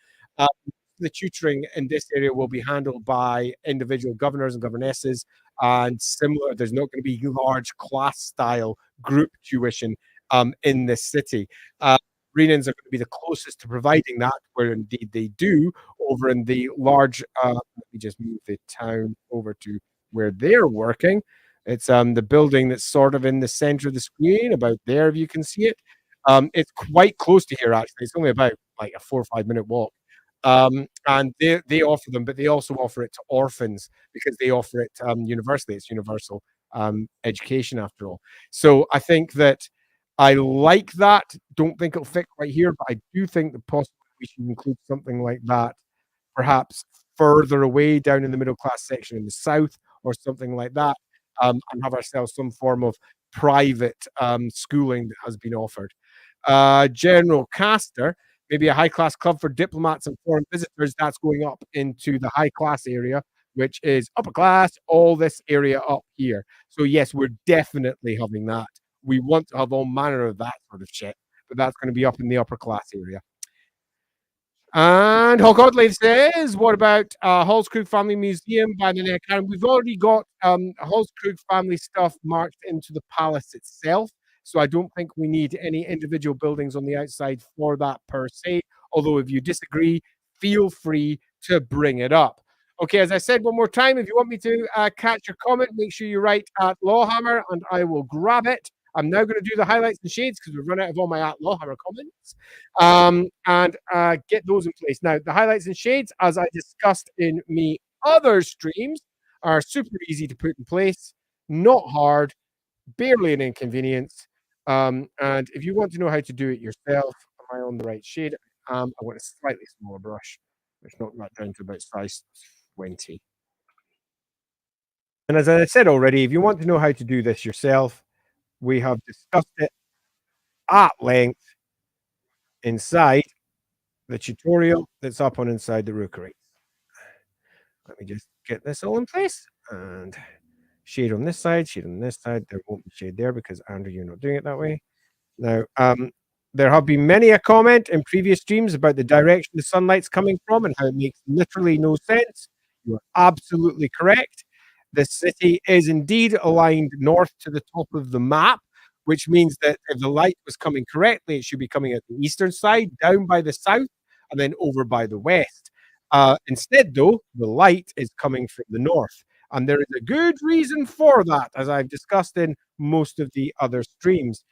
The tutoring in this area will be handled by individual governors and governesses, and similar, there's not going to be large class style group tuition in this city. Renans are going to be the closest to providing that, where indeed they do, over in the large, let me just move the town over to where they're working. It's the building that's sort of in the center of the screen, about there, if you can see it. It's quite close to here, actually. It's only about like a 4 or 5 minute walk. And they offer them, but they also offer it to orphans because they offer it universally. It's universal education, after all. So I think that I like that. Don't think it'll fit right here, but I do think that possibly we should include something like that, perhaps further away down in the middle class section in the south, or something like that, and have ourselves some form of private schooling that has been offered. General Caster, maybe a high class club for diplomats and foreign visitors. That's going up into the high class area. which is upper class, all this area up here. So yes, we're definitely having that. We want to have all manner of that sort of shit, but that's going to be up in the upper class area. And Hawk Oddly says, what about Hallskrug Family Museum by the neck? And we've already got Hallskrug family stuff marked into the palace itself. So I don't think we need any individual buildings on the outside for that per se. Although if you disagree, feel free to bring it up. Okay, as I said one more time, if you want me to catch your comment, make sure you write at Lawhammer and I will grab it. I'm now going to do the highlights and shades because we've run out of all my at Lawhammer comments. And get those in place. Now, the highlights and shades, as I discussed in me other streams, are super easy to put in place, not hard, barely an inconvenience. And if you want to know how to do it yourself, am I on the right shade? I want a slightly smaller brush, which knocked that down to about size 20. And as I said already, if you want to know how to do this yourself, we have discussed it at length inside the tutorial that's up on Inside the Rookery. Let me just get this all in place and shade on this side, shade on this side. There won't be shade there because Andrew, you're not doing it that way. Now, there have been many a comment in previous streams about the direction the sunlight's coming from and how it makes literally no sense. You are absolutely correct. The city is indeed aligned north to the top of the map, which means that if the light was coming correctly, it should be coming at the eastern side, down by the south, and then over by the west. Instead, though, the light is coming from the north. And there is a good reason for that, as I've discussed in most of the other streams.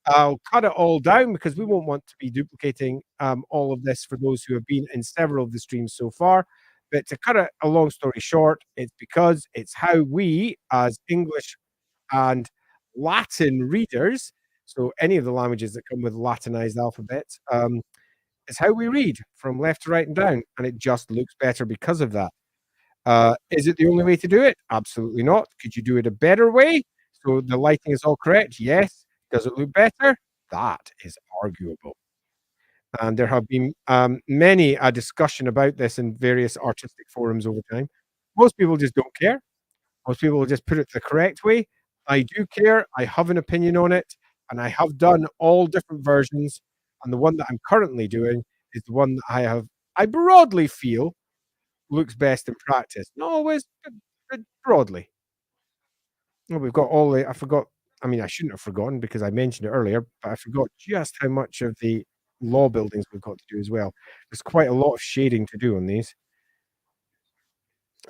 I'll cut it all down because we won't want to be duplicating all of this for those who have been in several of the streams so far. But to cut a long story short, it's because it's how we, as English and Latin readers, so any of the languages that come with Latinized alphabets, is how we read from left to right and down, and it just looks better because of that. Is it the only way to do it? Absolutely not. Could you do it a better way so the lighting is all correct? Yes. Does it look better? That is arguable. And there have been many a discussion about this in various artistic forums over time. Most people just don't care. Most people will just put it the correct way. I do care. I have an opinion on it, and I have done all different versions. And the one that I'm currently doing is the one that I broadly feel looks best in practice. Not always, but broadly. Well, we've got all the, I forgot, I mean, I shouldn't have forgotten because I mentioned it earlier, but I forgot just how much of the law buildings we've got to do as well. There's quite a lot of shading to do on these.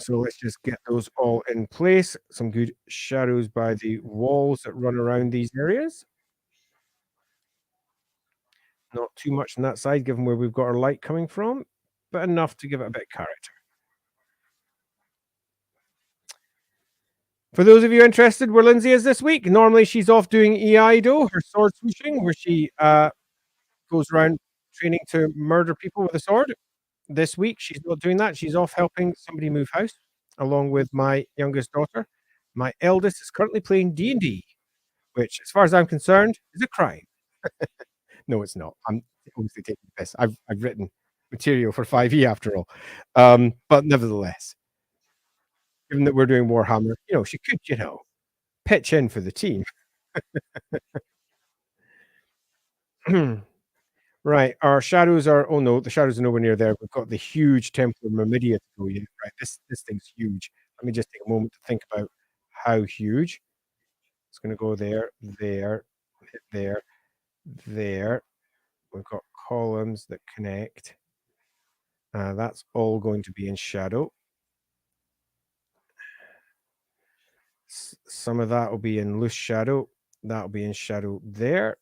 So let's just get those all in place. Some good shadows by the walls that run around these areas. Not too much on that side, given where we've got our light coming from, but enough to give it a bit of character. For those of you interested where Lindsay is this week, normally she's off doing EIDO, her sword swooshing, where she goes around training to murder people with a sword. This week, she's not doing that. She's off helping somebody move house, along with my youngest daughter. My eldest is currently playing D&D, which, as far as I'm concerned, is a crime. No, it's not. I'm obviously taking this. I've written material for 5e after all. But nevertheless, given that we're doing Warhammer, she could, pitch in for the team. Right, our shadows are. Oh no, the shadows are nowhere near there. We've got the huge Templar Myrmidia to go yet. Right, this thing's huge. Let me just take a moment to think about how huge. It's going to go there, there, there, there. We've got columns that connect. That's all going to be in shadow. Some of that will be in loose shadow. That'll be in shadow there.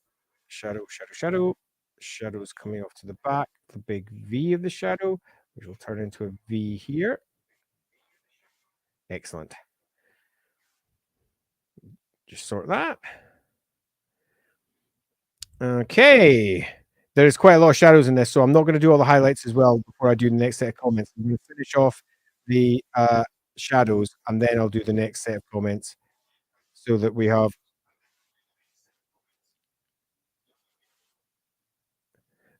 Shadow, shadow, shadow. Shadows coming off to the back. The big V of the shadow, which will turn into a V here. Excellent. Just sort that. Okay. There's quite a lot of shadows in this, so I'm not going to do all the highlights as well before I do the next set of comments. I'm going to finish off the shadows, and then I'll do the next set of comments so that we have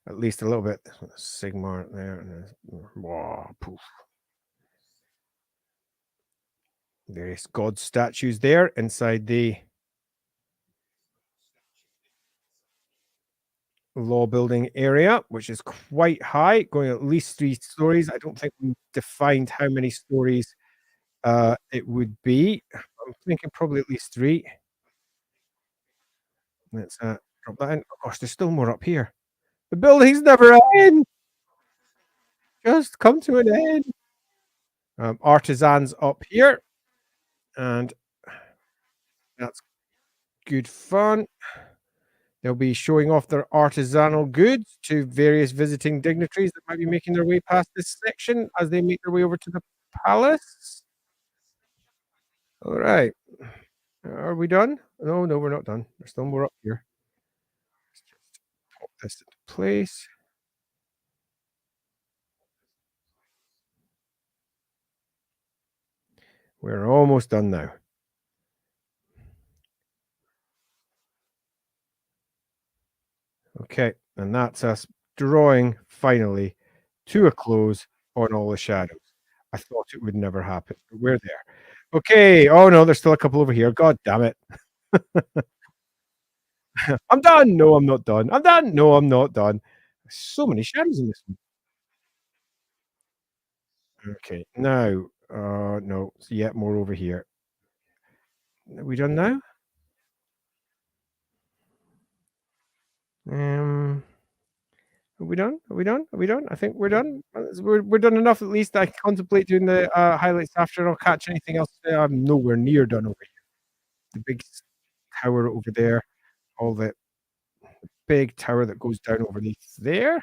at least a little bit. Sigmar there. Wow, poof. various god statues there inside the law building area, which is quite high, going at least 3 stories. I don't think we defined how many stories it would be. I'm thinking probably at least 3. Let's drop that in. Oh gosh, there's still more up here. The buildings never end. Just come to an end. Artisans up here, and that's good fun. They'll be showing off their artisanal goods to various visiting dignitaries that might be making their way past this section as they make their way over to the palace. All right. Are we done? No, no, we're not done. There's still more up here. Let's just pop this into place. We're almost done now. Okay, and that's us drawing finally to a close on all the shadows. I thought it would never happen, but we're there. Okay. Oh no, there's still a couple over here. God damn it. I'm done. No, I'm not done. I'm done. No, I'm not done. So many shadows in this one. Okay, now, no, yeah, more over here. Are we done now? Um, are we done? Are we done? Are we done? I think we're done. We're done enough. At least I can contemplate doing the highlights after. I'll catch anything else. I'm nowhere near done over here. The big tower over there. All the big tower that goes down underneath there.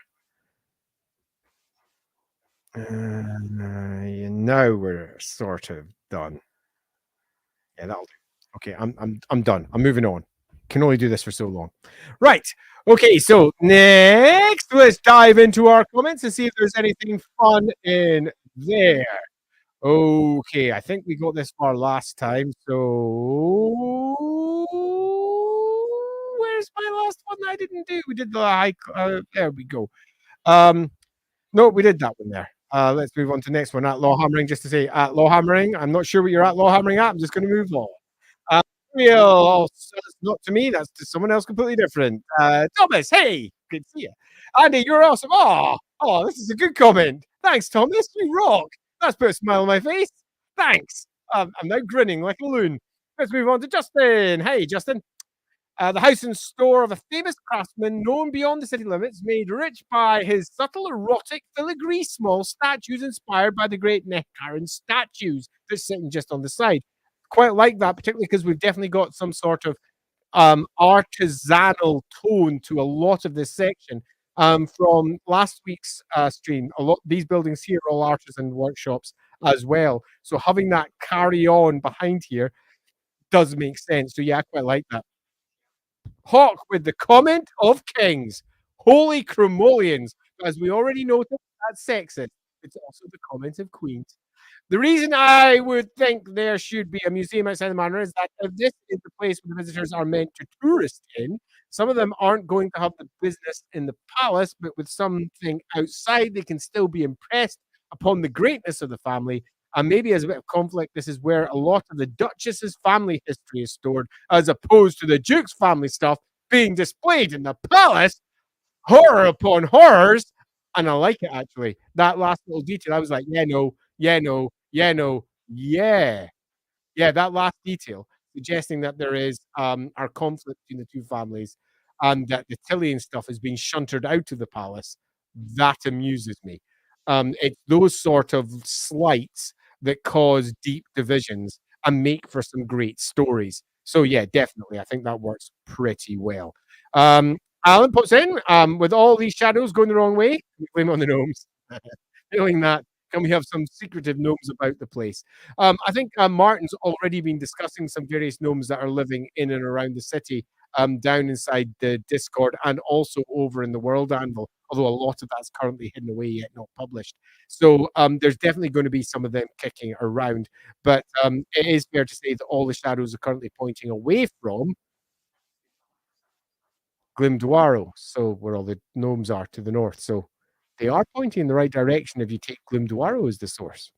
Now we're sort of done. Yeah, that'll do. Okay, I'm done. I'm moving on. Can only do this for so long. Right. Okay, so next let's dive into our comments and see if there's anything fun in there. Okay, I think we got this far last time. So where's my last one I didn't do? We did the high there we go. Um no, we did that one there. Let's move on to the next one at law hammering just to say at law hammering. I'm not sure what you're at law hammering at. I'm just going to move on. Real. Oh, so that's not to me. That's to someone else completely different. Thomas, hey, good to see you. Andy, you're awesome. Oh, this is a good comment. Thanks, Thomas. You rock. That's put a smile on my face. Thanks. I'm now grinning like a loon. Let's move on to Justin. Hey, Justin. The house and store of a famous craftsman known beyond the city limits, made rich by his subtle, erotic, filigree small statues inspired by the great Nehkaran statues that's sitting just on the side. Quite like that, particularly because we've definitely got some sort of artisanal tone to a lot of this section. From last week's stream, a lot these buildings here are all artisan workshops as well. So having that carry on behind here does make sense. So yeah, I quite like that. Hawk with the comment of kings. Holy cremolians. As we already noted, that's sexist. It's also the comment of queens. The reason I would think there should be a museum outside the manor is that if this is the place where the visitors are meant to tourist in, some of them aren't going to have the business in the palace, but with something outside, they can still be impressed upon the greatness of the family. And maybe as a bit of conflict, this is where a lot of the Duchess's family history is stored, as opposed to the Duke's family stuff being displayed in the palace. Horror upon horrors. And I like it actually. That last little detail, I was like, yeah, no, yeah, no, yeah, no, yeah. Yeah, that last detail suggesting that there is our conflict between the two families and that the Tillian stuff is being shunted out of the palace. That amuses me. It's those sort of slights that cause deep divisions and make for some great stories. So yeah, definitely. I think that works pretty well. Alan puts in, with all these shadows going the wrong way, we blame on the gnomes. Feeling that, can we have some secretive gnomes about the place? I think Martin's already been discussing some various gnomes that are living in and around the city, down inside the Discord and also over in the World Anvil, although a lot of that's currently hidden away yet not published. So there's definitely going to be some of them kicking around. But it is fair to say that all the shadows are currently pointing away from Glimdwaro, so where all the gnomes are to the north. So they are pointing in the right direction if you take Glimdwaro as the source.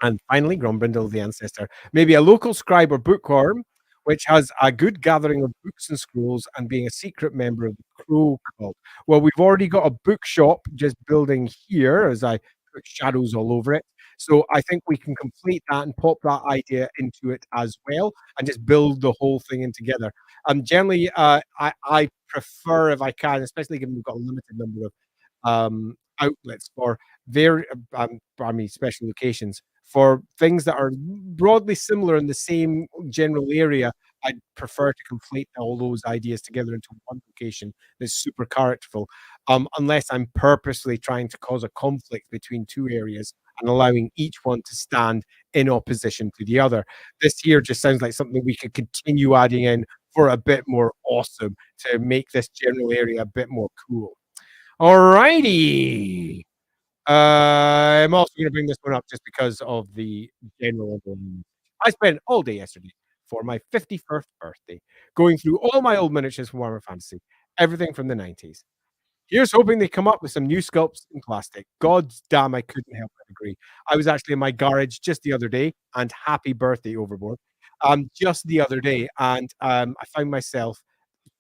And finally, Grombrindle the ancestor, maybe a local scribe or bookworm, which has a good gathering of books and scrolls, and being a secret member of the Crow Cult. Well, we've already got a bookshop just building here as I put shadows all over it. So I think we can complete that and pop that idea into it as well, and just build the whole thing in together. Generally, I prefer, if I can, especially given we've got a limited number of outlets for very, I mean, special locations for things that are broadly similar in the same general area. I'd prefer to conflate all those ideas together into one location that's super characterful, unless I'm purposely trying to cause a conflict between two areas and allowing each one to stand in opposition to the other. This here just sounds like something we could continue adding in for a bit more awesome to make this general area a bit more cool. Alrighty. I'm also going to bring this one up just because of the general. I spent all day yesterday for my 51st birthday going through all my old miniatures from Warhammer Fantasy, everything from the 90s. Here's hoping they come up with some new sculpts in plastic. God's damn, I couldn't help but agree. I was actually in my garage just the other day, and happy birthday, Overboard. Just the other day, and I found myself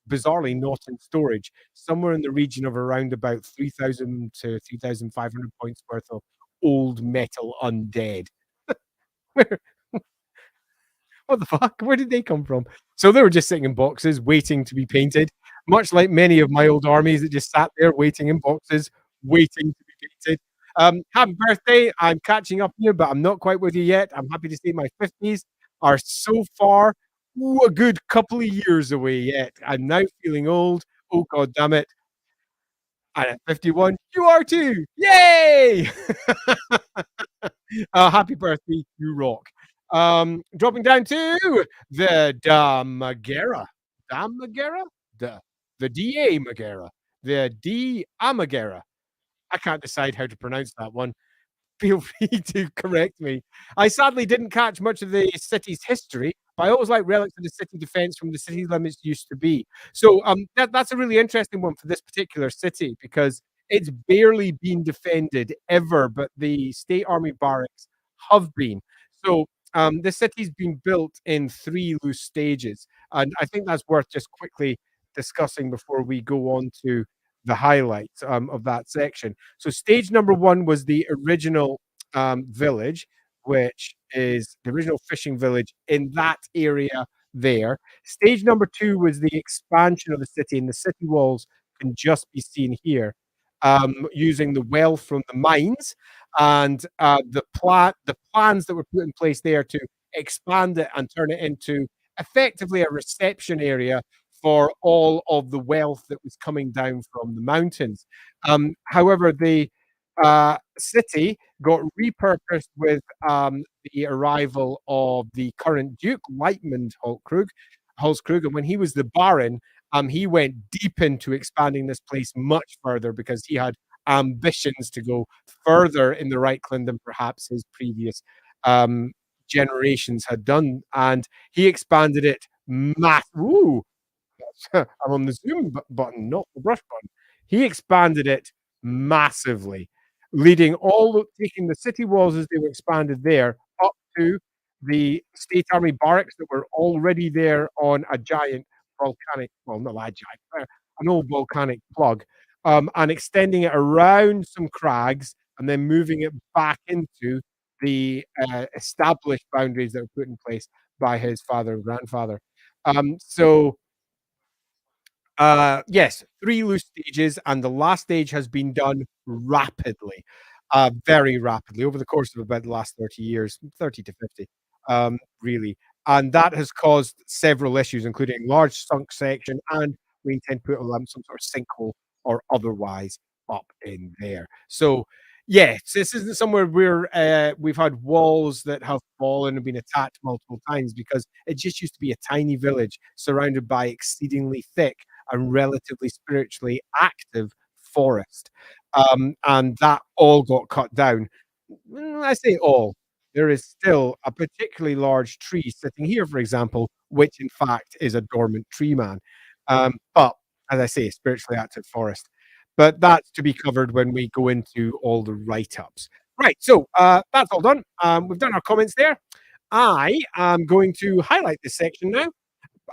bizarrely not in storage, somewhere in the region of around about 3,000 to 3,500 points worth of old metal undead. Where, what the fuck? Where did they come from? So they were just sitting in boxes waiting to be painted, much like many of my old armies that just sat there waiting in boxes, waiting to be painted. Happy birthday. I'm catching up here, but I'm not quite with you yet. I'm happy to say my 50s are so far a good couple of years away yet. I'm now feeling old. Oh, God damn it. And at 51, you are too. Yay! Happy birthday, you rock. Dropping down to the Damagera. Damagera? The DA Magera. The D Amagera. I can't decide how to pronounce that one. Feel free to correct me. I sadly didn't catch much of the city's history, but I always like relics of the city defense from the city limits used to be. So that's a really interesting one for this particular city because it's barely been defended ever, but the state army barracks have been. So the city's been built in three loose stages, and I think that's worth just quickly discussing before we go on to the highlights of that section. So stage number one was the original village, which is the original fishing village in that area there. Stage number two was the expansion of the city, and the city walls can just be seen here, using the wealth from the mines and the plans that were put in place there to expand it and turn it into effectively a reception area for all of the wealth that was coming down from the mountains. However, the city got repurposed with the arrival of the current Duke, Leitmund Halskrug, and when he was the Baron, he went deep into expanding this place much further because he had ambitions to go further in the Reikland than perhaps his previous generations had done, and he expanded it Ooh, I'm on the zoom button, not the brush button. He expanded it massively, taking the city walls as they were expanded there up to the state army barracks that were already there on a giant volcanic, well, not a giant, an old volcanic plug, and extending it around some crags and then moving it back into the established boundaries that were put in place by his father and grandfather. So yes, 3 loose stages, and the last stage has been done rapidly, very rapidly over the course of about the last 30 years, 30 to 50, really. And that has caused several issues, including large sunk section, and we intend to put some sort of sinkhole or otherwise up in there. So, yes, this isn't somewhere where we've had walls that have fallen and been attacked multiple times because it just used to be a tiny village surrounded by exceedingly thick and relatively spiritually active forest. And that all got cut down. I say all. There is still a particularly large tree sitting here, for example, which in fact is a dormant tree man. But as I say, spiritually active forest. But that's to be covered when we go into all the write ups. Right, so, that's all done. We've done our comments there. I am going to highlight this section now,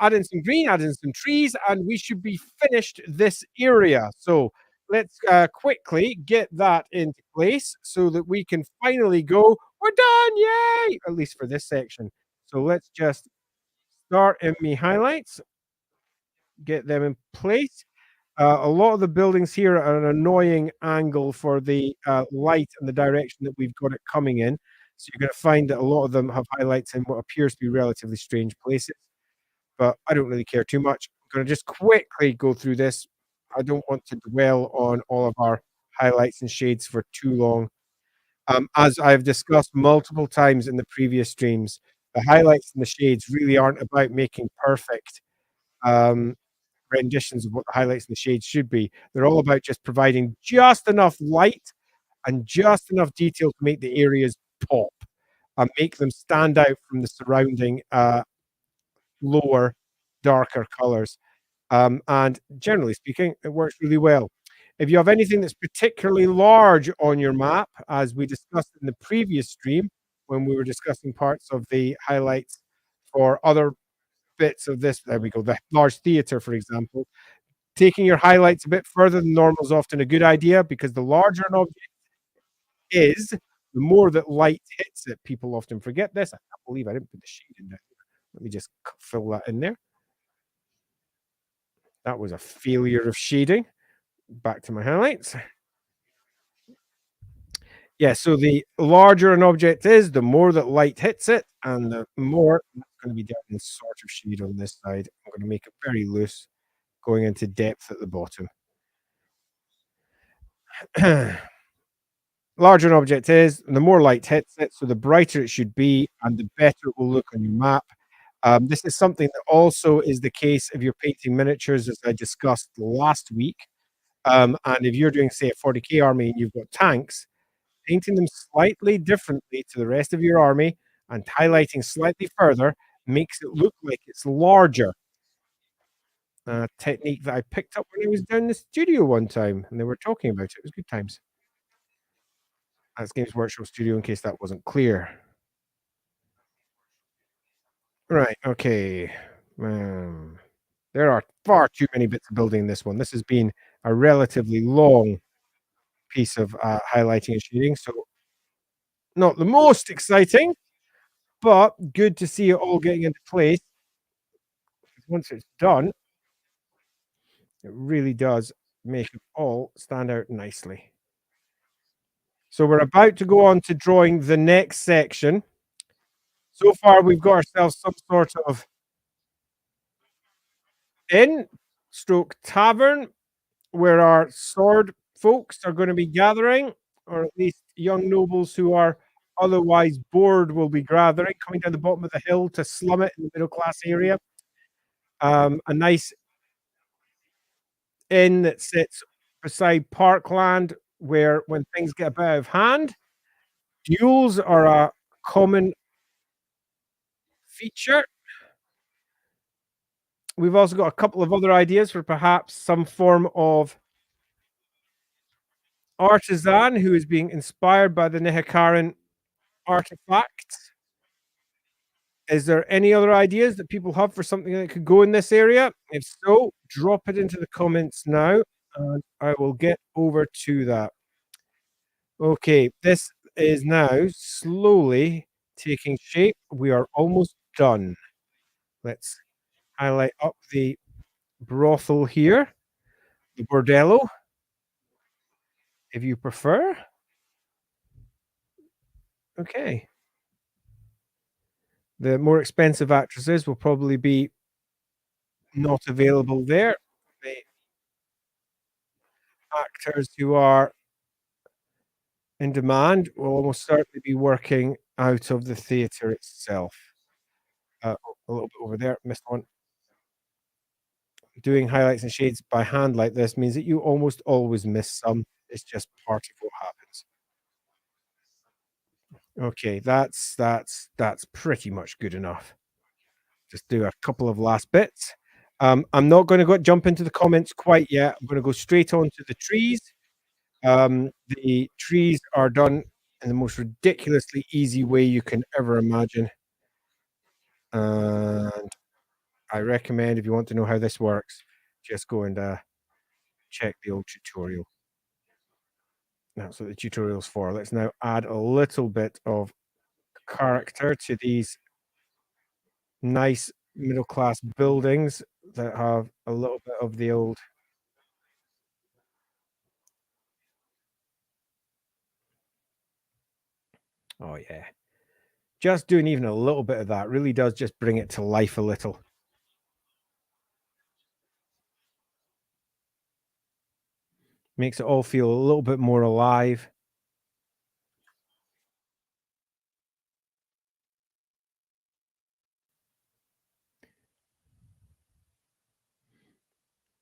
add in some green, add in some trees, and we should be finished this area. So let's quickly get that into place so that we can finally go, we're done, yay! At least for this section. So let's just start in me highlights, get them in place. A lot of the buildings here are an annoying angle for the light and the direction that we've got it coming in. So you're going to find that a lot of them have highlights in what appears to be relatively strange places, but I don't really care too much. I'm going to just quickly go through this. I don't want to dwell on all of our highlights and shades for too long. As I've discussed multiple times in the previous streams, the highlights and the shades really aren't about making perfect um, renditions of what the highlights and the shades should be. They're all about just providing just enough light and just enough detail to make the areas pop and make them stand out from the surrounding lower, darker colors. And generally speaking, it works really well. If you have anything that's particularly large on your map, as we discussed in the previous stream, when we were discussing parts of the highlights for other bits of this, there we go, the large theater, for example, taking your highlights a bit further than normal is often a good idea because the larger an object is, the more that light hits it. People often forget this. I can't believe I didn't put the shade in there. Let me just fill that in there. That was a failure of shading. Back to my highlights. Yeah, so the larger an object is, the more that light hits it, and the more that's going to be down in sort of shade on this side. I'm going to make it very loose, going into depth at the bottom. Larger an object is, the more light hits it, so the brighter it should be, and the better it will look on your map. This is something that also is the case if you're painting miniatures, as I discussed last week. And if you're doing, say, a 40k army and you've got tanks, painting them slightly differently to the rest of your army and highlighting slightly further makes it look like it's larger. A technique that I picked up when I was down in the studio one time, and they were talking about it. It was good times. That's Games Workshop Studio, in case that wasn't clear. Right, okay. There are far too many bits of building in this one. This has been a relatively long piece of highlighting and shading, so not the most exciting, but good to see it all getting into place. Once it's done, it really does make it all stand out nicely. So we're about to go on to drawing the next section. So far, we've got ourselves some sort of inn stroke tavern where our sword folks are going to be gathering, or at least young nobles who are otherwise bored will be gathering, coming down the bottom of the hill to slum it in the middle class area. A nice inn that sits beside parkland where when things get a bit out of hand, duels are a common feature. We've also got a couple of other ideas for perhaps some form of artisan who is being inspired by the Nehekaran artifacts. Is there any other ideas that people have for something that could go in this area? If so, drop it into the comments now, and I will get over to that. Okay, this is now slowly taking shape. We are almost done. Let's highlight up the brothel here, the bordello, if you prefer. Okay. The more expensive actresses will probably be not available there. The actors who are in demand will almost certainly be working out of the theatre itself. A little bit over there, missed one. Doing highlights and shades by hand like this means that you almost always miss some. It's just part of what happens. Okay, that's pretty much good enough. Just do a couple of last bits. I'm not going to jump into the comments quite yet. I'm going to go straight on to the trees. The trees are done in the most ridiculously easy way you can ever imagine. And I recommend if you want to know how this works, just go and check the old tutorial. That's what the tutorial's for. Let's now add a little bit of character to these nice middle class buildings that have a little bit of the old. Oh yeah. Just doing even a little bit of that really does just bring it to life a little. Makes it all feel a little bit more alive.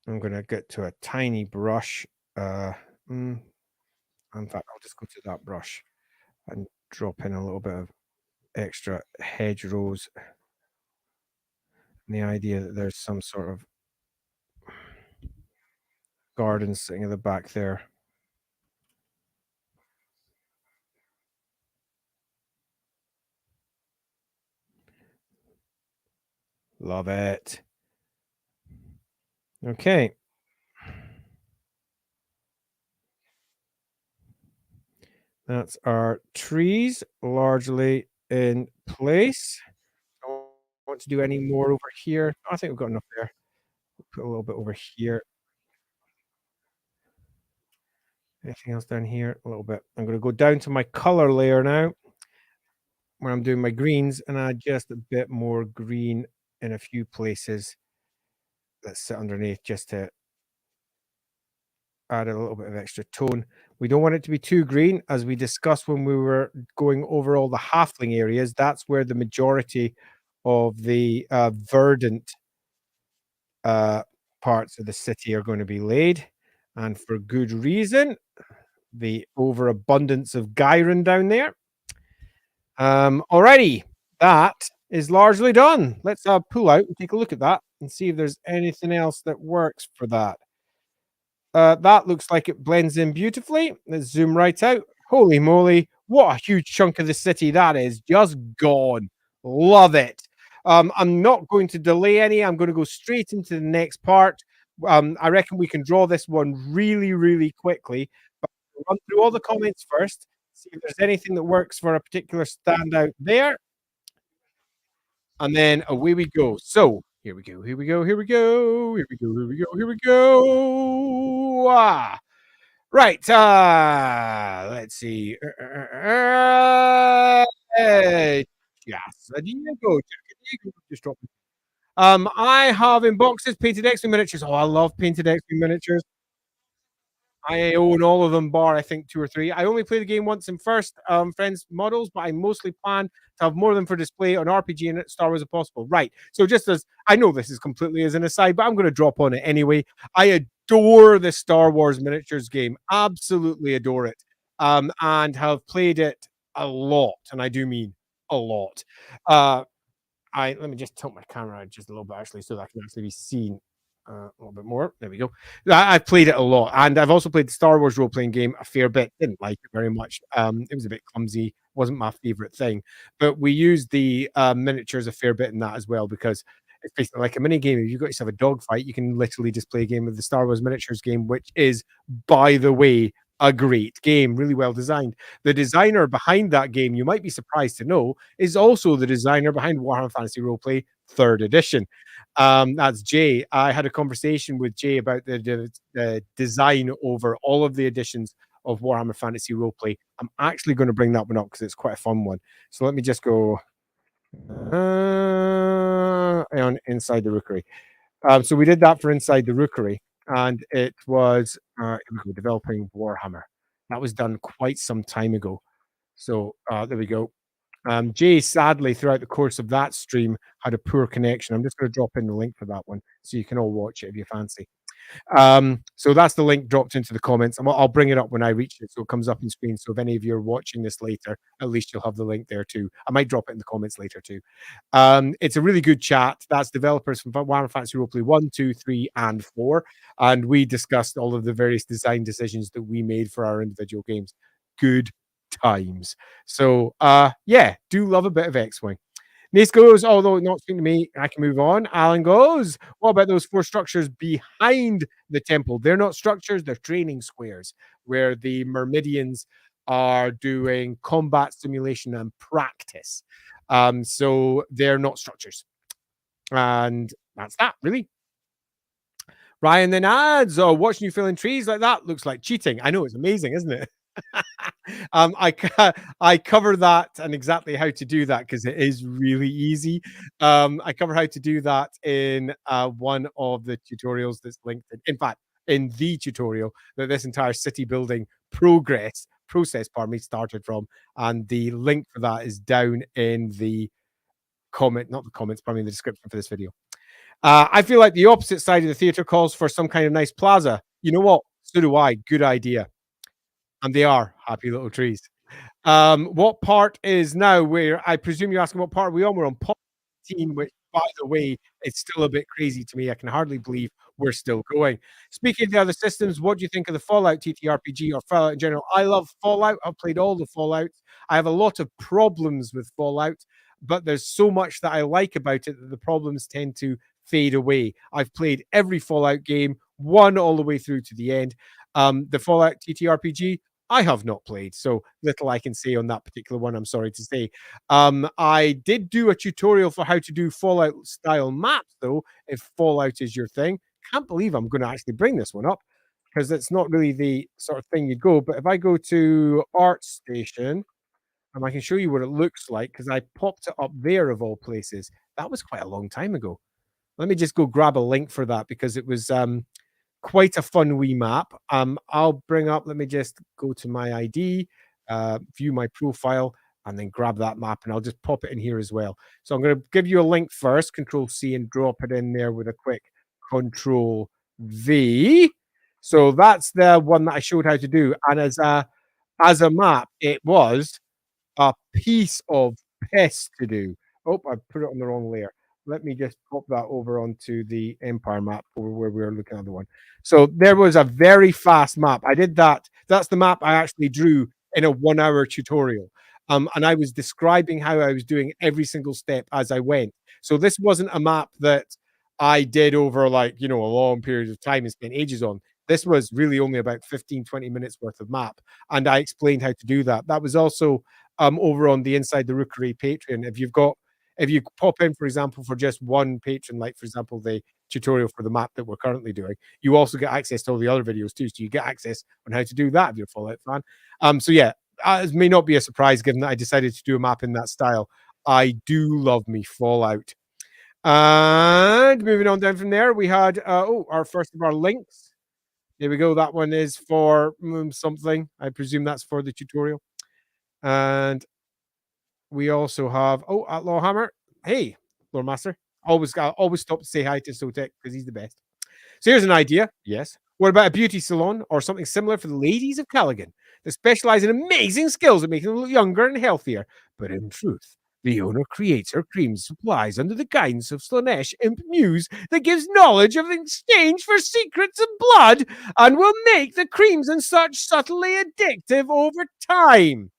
I'm gonna get to a tiny brush. Mm, in fact, I'll just go to that brush and drop in a little bit of extra hedgerows. And the idea that there's some sort of garden sitting at the back there. Love it. Okay. That's our trees largely in place. Don't want to do any more over here. I think we've got enough there. Put a little bit over here. Anything else down here? A little bit. I'm gonna go down to my color layer now, where I'm doing my greens, and add just a bit more green in a few places that sit underneath just to add a little bit of extra tone. We don't want it to be too green, as we discussed when we were going over all the halfling areas. That's where the majority of the verdant uh, parts of the city are going to be laid, and for good reason. The overabundance of Gyron down there. Alrighty, that is largely done. Let's pull out and take a look at that and see if there's anything else that works for that. That looks like it blends in beautifully. Let's zoom right out. Holy moly, what a huge chunk of the city that is. Just gone. Love it. I'm not going to delay any. I'm going to go straight into the next part. I reckon we can draw this one really, really quickly. But we'll run through all the comments first, see if there's anything that works for a particular standout there, and then away we go. So here we go. Here we go. Here we go. Here we go. Here we go. Here we go. Right. Let's see. Yes. Diego. Just drop. I have in boxes painted X-Wing miniatures. Oh, I love painted X-Wing miniatures. I own all of them, bar I think 2 or 3. I only play the game once in first friends models, but I mostly plan to have more of them for display on RPG and Star Wars if possible. Right. So just as I know this is completely as an aside, but I'm going to drop on it anyway. I adore the Star Wars miniatures game. Absolutely adore it. And have played it a lot, and I do mean a lot. Uh, I let me just tilt my camera out just a little bit actually so that I can actually be seen a little bit more. There we go. I've played it a lot, and I've also played the Star Wars role playing game a fair bit. Didn't like it very much. It was a bit clumsy. Wasn't my favorite thing, but we used the miniatures a fair bit in that as well because it's basically like a mini game. If you've got yourself a dogfight, you can literally just play a game of the Star Wars miniatures game, which is, by the way, a great game, really well designed. The designer behind that game, you might be surprised to know, is also the designer behind Warhammer Fantasy Roleplay Third Edition. That's Jay. I had a conversation with Jay about the design over all of the editions of Warhammer Fantasy Roleplay. I'm actually going to bring that one up because it's quite a fun one. So let me just go on Inside the Rookery. So we did that for Inside the Rookery, and it was developing Warhammer. That was done quite some time ago. So there we go. Jay, sadly, throughout the course of that stream, had a poor connection. I'm just going to drop in the link for that one so you can all watch it if you fancy. So that's the link dropped into the comments, and I'll bring it up when I reach it, so it comes up on screen. So if any of you are watching this later, at least you'll have the link there too. I might drop it in the comments later too. It's a really good chat. That's developers from Warhammer Fantasy Roleplay 1, 2, 3, and 4, and we discussed all of the various design decisions that we made for our individual games. Good times. So, yeah, do love a bit of X-Wing. Nace goes, although not speaking to me, I can move on. Alan goes, what about those four structures behind the temple? They're not structures, they're training squares where the Myrmidians are doing combat simulation and practice. So they're not structures. And that's that, really. Ryan then adds, "Oh, watching you filling trees like that looks like cheating." I know, it's amazing, isn't it? I cover that and exactly how to do that because it is really easy. I cover how to do that in one of the tutorials that's linked. In fact, in the tutorial that this entire city building process, pardon me, started from, and the link for that is down in the not the comments, pardon me, the description for this video. I feel like the opposite side of the theater calls for some kind of nice plaza. You know what? So do I. Good idea. And they are happy little trees. What part is now where I presume you're asking what part are we on? We're on part 18, which, by the way, it's still a bit crazy to me. I can hardly believe we're still going. Speaking of the other systems, what do you think of the Fallout TTRPG or Fallout in general? I love Fallout. I've played all the Fallouts. I have a lot of problems with Fallout, but there's so much that I like about it that the problems tend to fade away. I've played every Fallout game, one all the way through to the end. The Fallout TTRPG, I have not played, so little I can say on that particular one, I'm sorry to say. I did do a tutorial for how to do Fallout style maps, though, if Fallout is your thing. Can't believe I'm going to actually bring this one up because it's not really the sort of thing you'd go. But if I go to Art Station, and I can show you what it looks like because I popped it up there of all places. That was quite a long time ago. Let me just go grab a link for that because it was quite a fun wee map. I'll bring up, let me just go to my ID, view my profile, and then grab that map, and I'll just pop it in here as well. So I'm going to give you a link first, Control C, and drop it in there with a quick Control V. So that's the one that I showed how to do. And as a map, it was a piece of piss to do. Oh, I put it on the wrong layer. Let me just pop that over onto the Empire map over where we were looking at the one. So there was a very fast map. I did that. That's the map I actually drew in a 1 hour tutorial. And I was describing how I was doing every single step as I went. So this wasn't a map that I did over like, a long period of time and spent ages on. This was really only about 15, 20 minutes worth of map. And I explained how to do that. That was also over on the Inside the Rookery Patreon. If you pop in, for example, for just one patron, like for example, the tutorial for the map that we're currently doing, you also get access to all the other videos too. So you get access on how to do that if you're a Fallout fan. So yeah, it may not be a surprise given that I decided to do a map in that style. I do love me Fallout. And moving on down from there, we had our first of our links. There we go. That one is for something. I presume that's for the tutorial. And we also have Outlaw Hammer. Hey, Lord Master. Always stop to say hi to Sotek because he's the best. So here's an idea. Yes. What about a beauty salon or something similar for the ladies of Kalegen that specialize in amazing skills at making them look younger and healthier? But in truth, the owner creates her cream supplies under the guidance of Slanesh Imp Muse that gives knowledge of exchange for secrets and blood and will make the creams and such subtly addictive over time.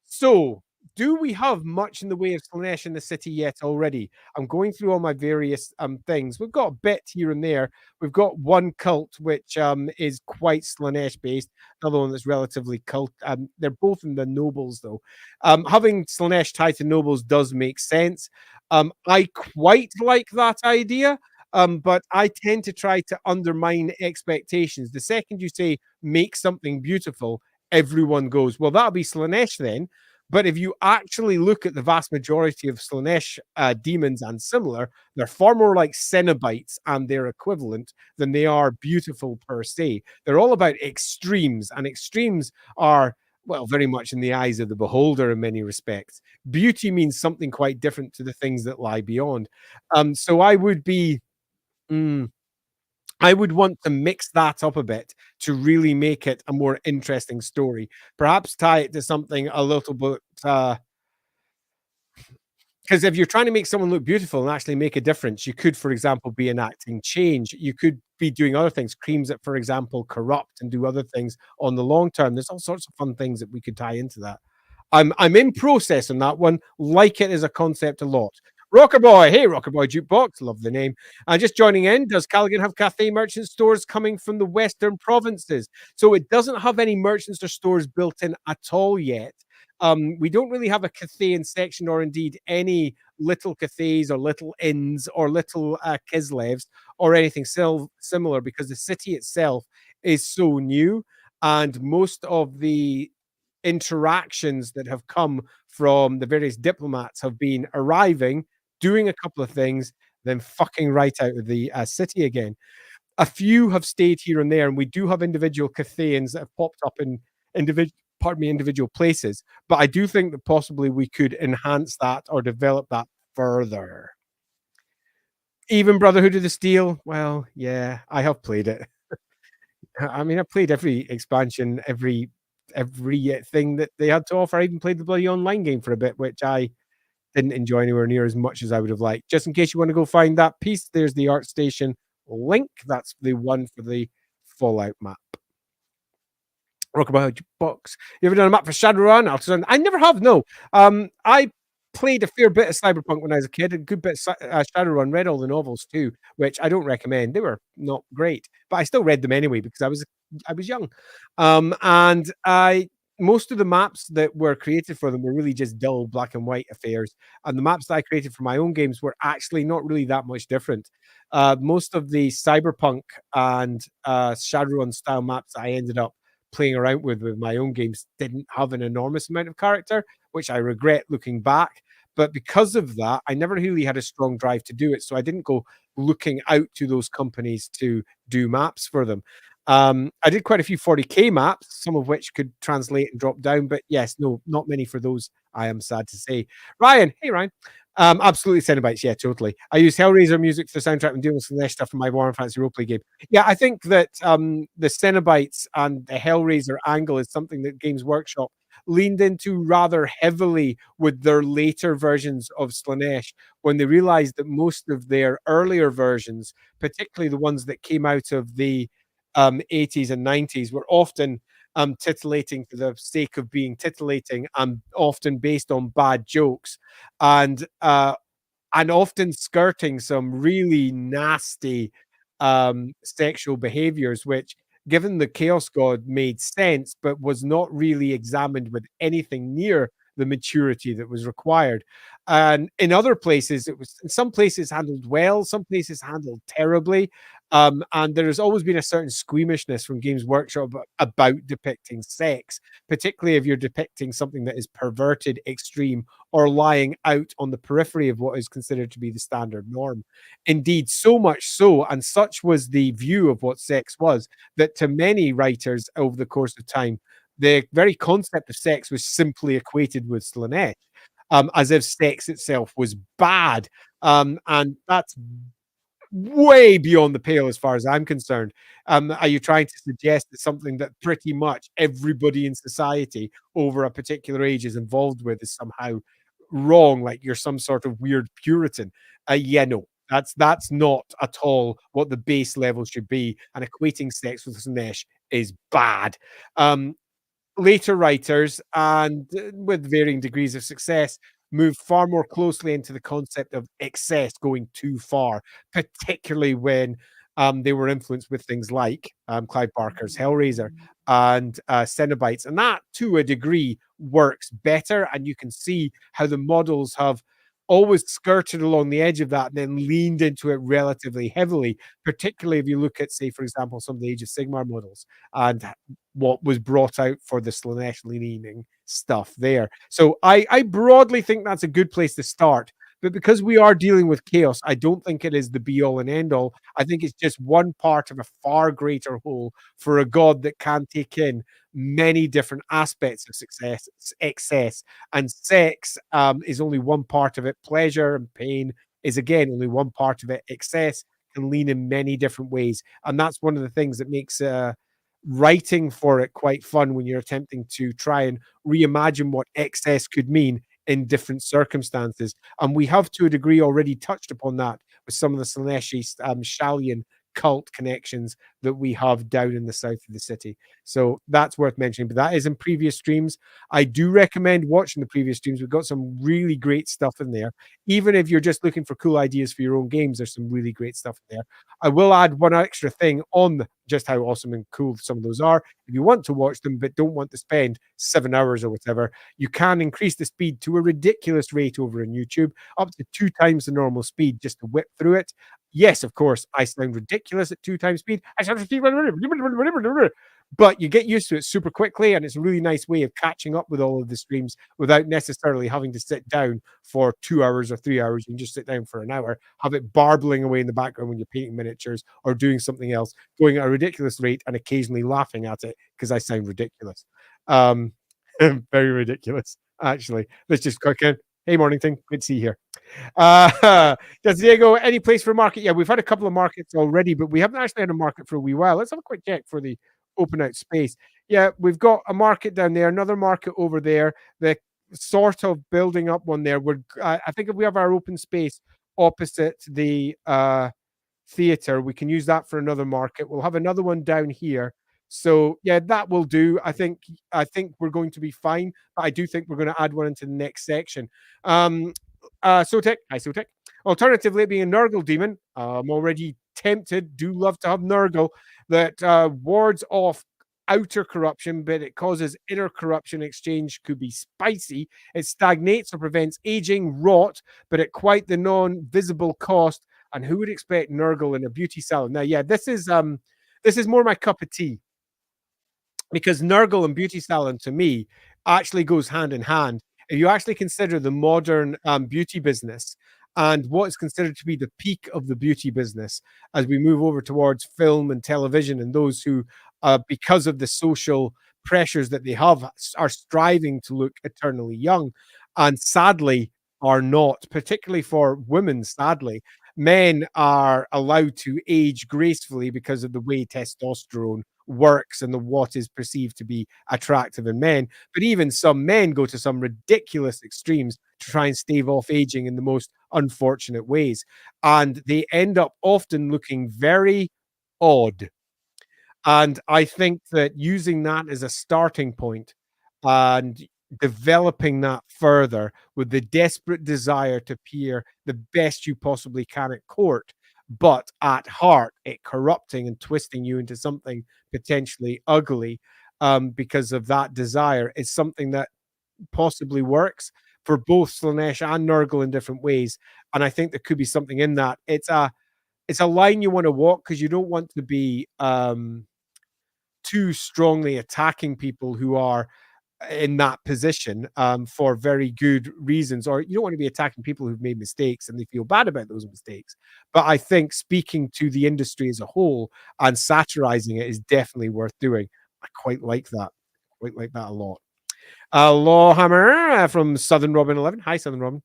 So, do we have much in the way of Slanesh in the city yet already? I'm going through all my various things. We've got a bit here and there. We've got one cult which is quite Slanesh based, another one that's relatively cult. They're both in the nobles though. Having Slanesh tied to nobles does make sense. I quite like that idea. But I tend to try to undermine expectations. The second you say make something beautiful, everyone goes, well, that'll be Slanesh then. But if you actually look at the vast majority of Slanesh demons and similar, they're far more like Cenobites and their equivalent than they are beautiful per se. They're all about extremes, and extremes are, well, very much in the eyes of the beholder in many respects. Beauty means something quite different to the things that lie beyond. So I would be. I would want to mix that up a bit to really make it a more interesting story. Perhaps tie it to something a little bit, because if you're trying to make someone look beautiful and actually make a difference, you could, for example, be enacting change. You could be doing other things, creams that, for example, corrupt and do other things on the long term. There's all sorts of fun things that we could tie into that. I'm in process on that one. Like it as a concept a lot. Rocker Boy, hey Rocker Boy Jukebox, love the name. And just joining in, does Callaghan have cafe merchant stores coming from the western provinces? So it doesn't have any merchants or stores built in at all yet. We don't really have a Cathayan section, or indeed any little cafes or little inns or little Kislevs or anything similar, because the city itself is so new, and most of the interactions that have come from the various diplomats have been arriving, doing a couple of things, then fucking right out of the city again. A few have stayed here and there, and we do have individual Cathayans that have popped up in individual places. But I do think that possibly we could enhance that or develop that further. Even Brotherhood of the Steel, well, yeah, I have played it. I mean, I played every expansion, every thing that they had to offer. I even played the bloody online game for a bit, which I didn't enjoy anywhere near as much as I would have liked. Just in case you want to go find that piece, there's the art station link. That's the one for the Fallout map. Rockabye Box. You ever done a map for Shadowrun? I never have. No. I played a fair bit of Cyberpunk when I was a kid. A good bit of Shadowrun. Read all the novels too, which I don't recommend. They were not great, but I still read them anyway because I was young. And I most of the maps that were created for them were really just dull black and white affairs, and the maps that I created for my own games were actually not really that much different. Most of the Cyberpunk and Shadowrun style maps I ended up playing around with my own games didn't have an enormous amount of character, which I regret looking back. But because of that, I never really had a strong drive to do it. So I didn't go looking out to those companies to do maps for them. I did quite a few 40K maps, some of which could translate and drop down, but yes, no, not many for those, I am sad to say. Ryan, hey Ryan. Absolutely Cenobites, yeah, totally. I use Hellraiser music for the soundtrack and doing some stuff for my Warren Fantasy roleplay game. Yeah, I think that the Cenobites and the Hellraiser angle is something that Games Workshop leaned into rather heavily with their later versions of Slanesh, when they realized that most of their earlier versions, particularly the ones that came out of the 80s and 90s, were often titillating for the sake of being titillating, and often based on bad jokes, and often skirting some really nasty sexual behaviors, which, given the Chaos God, made sense, but was not really examined with anything near the maturity that was required. And in other places, it was in some places handled well, some places handled terribly. And there has always been a certain squeamishness from Games Workshop about depicting sex, particularly if you're depicting something that is perverted, extreme, or lying out on the periphery of what is considered to be the standard norm. Indeed, so much so, and such was the view of what sex was, that to many writers over the course of time, the very concept of sex was simply equated with Slanesh, as if sex itself was bad. And that's way beyond the pale as far as I'm concerned. Are you trying to suggest that something that pretty much everybody in society over a particular age is involved with is somehow wrong, like you're some sort of weird Puritan? Yeah, no, that's not at all what the base level should be, and equating sex with Slanesh is bad. Later writers, and with varying degrees of success, moved far more closely into the concept of excess, going too far, particularly when they were influenced with things like Clive Barker's Hellraiser and Cenobites. And that, to a degree, works better. And you can see how the models have always skirted along the edge of that and then leaned into it relatively heavily, particularly if you look at, say, for example, some of the Age of Sigmar models and what was brought out for the Slanesh leaning stuff there. So I broadly think that's a good place to start. But because we are dealing with chaos, I don't think it is the be all and end all. I think it's just one part of a far greater whole for a god that can take in many different aspects of success, excess, and sex is only one part of it. Pleasure and pain is again only one part of it. Excess can lean in many different ways, and that's one of the things that makes writing for it quite fun when you're attempting to try and reimagine what excess could mean in different circumstances. And we have, to a degree, already touched upon that with some of the Slaneshi Shallian cult connections that we have down in the south of the city. So that's worth mentioning. But that is in previous streams. I do recommend watching the previous streams. We've got some really great stuff in there. Even if you're just looking for cool ideas for your own games, there's some really great stuff in there. I will add one extra thing on just how awesome and cool some of those are. If you want to watch them but don't want to spend 7 hours or whatever, you can increase the speed to a ridiculous rate over on YouTube, up to 2 times the normal speed just to whip through it. Yes, of course, I sound ridiculous at 2 times speed. I sound but you get used to it super quickly, and it's a really nice way of catching up with all of the streams without necessarily having to sit down for 2 hours or 3 hours. You can just sit down for an hour, have it barbling away in the background when you're painting miniatures or doing something else, going at a ridiculous rate and occasionally laughing at it because I sound ridiculous. Um, very ridiculous, actually. Let's just click in. Hey, Mornington, good to see you here. Does Diego any place for market? Yeah, we've had a couple of markets already, but we haven't actually had a market for a wee while. Let's have a quick check for the open out space. Yeah, we've got a market down there, another market over there. The sort of building up one there. I think if we have our open space opposite the theater, we can use that for another market. We'll have another one down here. So yeah, that will do. I think we're going to be fine, but I do think we're going to add one into the next section. Sotek, hi Sotek. Alternatively, being a Nurgle demon, I'm already tempted. Do love to have Nurgle that wards off outer corruption, but it causes inner corruption. Exchange could be spicy. It stagnates or prevents aging, rot, but at quite the non-visible cost. And who would expect Nurgle in a beauty salon? Now, yeah, this is more my cup of tea, because Nurgle and beauty salon to me actually goes hand in hand. If you actually consider the modern beauty business and what is considered to be the peak of the beauty business as we move over towards film and television, and those who, because of the social pressures that they have, are striving to look eternally young, and sadly are not, particularly for women, sadly. Men are allowed to age gracefully because of the way testosterone works and the what is perceived to be attractive in men. But even some men go to some ridiculous extremes to try and stave off aging in the most unfortunate ways. And they end up often looking very odd. And I think that using that as a starting point and developing that further with the desperate desire to appear the best you possibly can at court, but at heart, it corrupting and twisting you into something potentially ugly, because of that desire, is something that possibly works for both Slanesh and Nurgle in different ways. And I think there could be something in that. It's a line you want to walk because you don't want to be too strongly attacking people who are in that position, for very good reasons, or you don't want to be attacking people who've made mistakes and they feel bad about those mistakes. But I think speaking to the industry as a whole and satirizing it is definitely worth doing. I quite like that. Quite like that a lot. Lawhammer from Southern Robin 11. Hi, Southern Robin.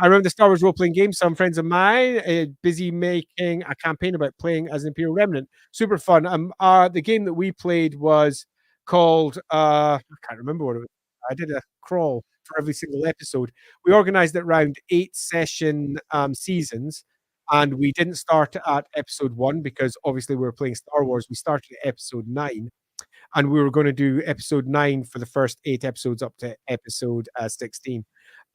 I remember the Star Wars role-playing game. Some friends of mine busy making a campaign about playing as an Imperial Remnant. Super fun. The game that we played was called I can't remember what it was. I did a crawl for every single episode. We organized it around 8 session seasons, and we didn't start at episode 1 because obviously we were playing Star Wars. We started at episode 9, and we were going to do episode 9 for the first 8 episodes up to episode 16.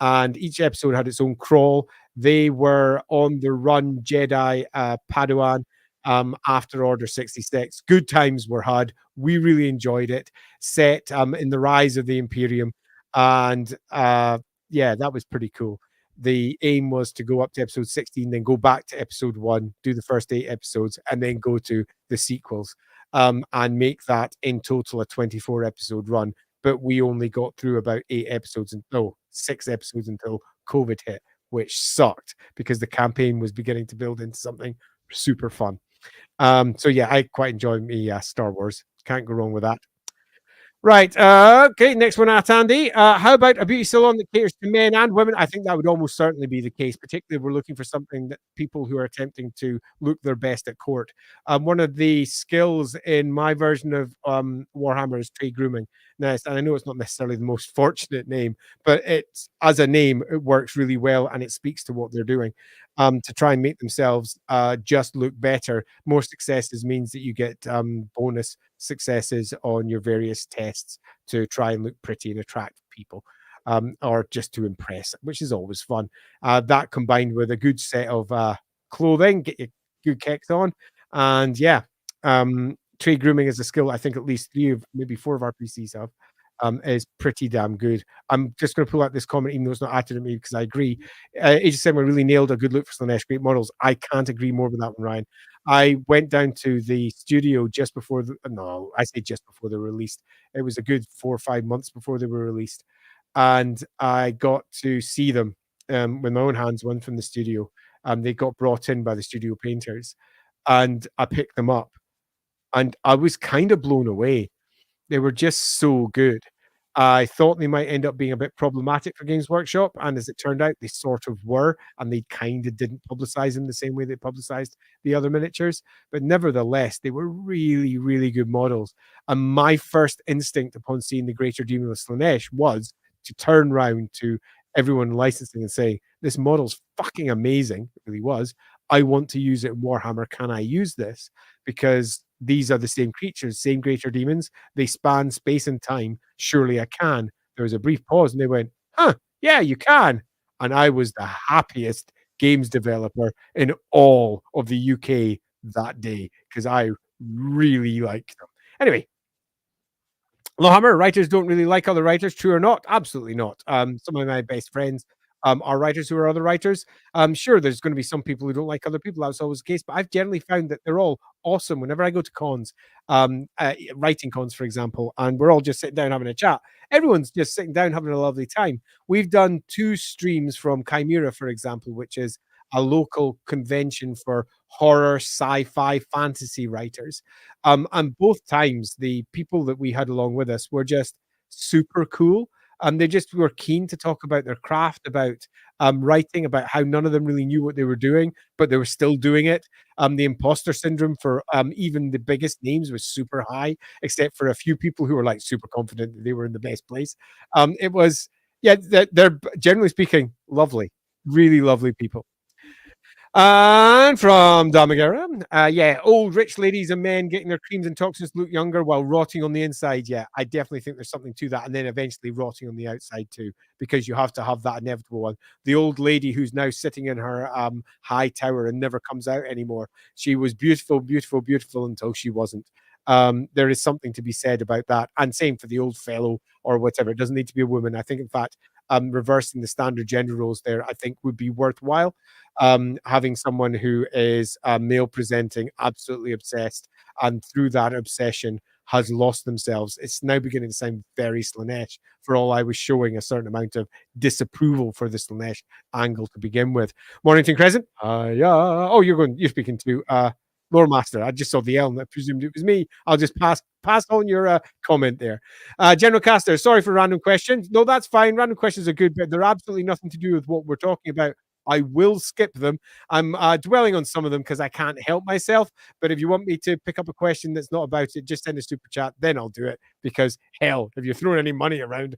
And each episode had its own crawl. They were on the run Jedi Padawan after Order 66. Good times were had. We really enjoyed it. Set in the rise of the Imperium. And yeah, that was pretty cool. The aim was to go up to episode 16, then go back to episode 1, do the first 8 episodes, and then go to the sequels, and make that in total a 24 episode run. But we only got through about 8 episodes, 6 episodes until COVID hit, which sucked because the campaign was beginning to build into something super fun. So yeah, I quite enjoy me Star Wars. Can't go wrong with that. Right. Okay. Next one out, Andy. How about a beauty salon that caters to men and women? I think that would almost certainly be the case, particularly if we're looking for something that people who are attempting to look their best at court. One of the skills in my version of Warhammer is trade grooming. Nice, and I know it's not necessarily the most fortunate name, but it's as a name, it works really well, and it speaks to what they're doing. To try and make themselves just look better. More successes means that you get bonus successes on your various tests to try and look pretty and attract people, or just to impress, which is always fun. That combined with a good set of clothing, get your good kicks on, and yeah, trade grooming is a skill I think at least three of maybe four of our PCs have. Is pretty damn good. I'm just going to pull out this comment, even though it's not acted at me, because I agree. Age of Sigmar really nailed a good look for Slanesh. Great models. I can't agree more with that one, Ryan. I went down to the studio just before the no, I say just before they were released. It was a good 4 or 5 months before they were released, and I got to see them with my own hands. One from the studio. They got brought in by the studio painters, and I picked them up, and I was kind of blown away. They were just so good. I thought they might end up being a bit problematic for Games Workshop, and as it turned out, they sort of were, and they kinda didn't publicize them the same way they publicized the other miniatures, but nevertheless, they were really, really good models, and my first instinct upon seeing the Greater Demon of Slaanesh was to turn round to everyone licensing and say, "This model's fucking amazing." It really was. "I want to use it in Warhammer. Can I use this?" Because these are the same creatures, same Greater Demons, they span space and time. Surely I can. There was a brief pause and they went, huh, yeah, you can. And I was the happiest games developer in all of the UK that day because I really liked them. Anyway, Lohammer, writers don't really like other writers, true or not? Absolutely not. Some of my best friends are writers who are other writers. Sure, there's going to be some people who don't like other people. That's always the case. But I've generally found that they're all awesome whenever I go to cons, writing cons, for example, and we're all just sitting down having a chat. Everyone's just sitting down having a lovely time. We've done 2 streams from Chimera, for example, which is a local convention for horror, sci-fi, fantasy writers. And both times, the people that we had along with us were just super cool. They just were keen to talk about their craft, about writing, about how none of them really knew what they were doing, but they were still doing it. The imposter syndrome for even the biggest names was super high, except for a few people who were like super confident that they were in the best place. It was, yeah, they're generally speaking lovely, really lovely people. And from Damagera, yeah, old rich ladies and men getting their creams and toxins look younger while rotting on the inside. Yeah, I definitely think there's something to that. And then eventually rotting on the outside too, because you have to have that inevitable one. The old lady who's now sitting in her high tower and never comes out anymore. She was beautiful, beautiful, beautiful until she wasn't. There is something to be said about that. And same for the old fellow or whatever. It doesn't need to be a woman. I think, in fact, reversing the standard gender roles there, I think would be worthwhile. Having someone who is male presenting, absolutely obsessed, and through that obsession has lost themselves. It's now beginning to sound very Slanesh for all I was showing a certain amount of disapproval for the Slanesh angle to begin with. Mornington Crescent. Yeah. Oh, you're speaking to Lore Master. I just saw the L and I presumed it was me. I'll just pass on your comment there. General Caster, sorry for random questions. No, that's fine. Random questions are good, but they're absolutely nothing to do with what we're talking about. I will skip them. I'm dwelling on some of them because I can't help myself. But if you want me to pick up a question that's not about it, just send a super chat. Then I'll do it because hell, if you're throwing any money around,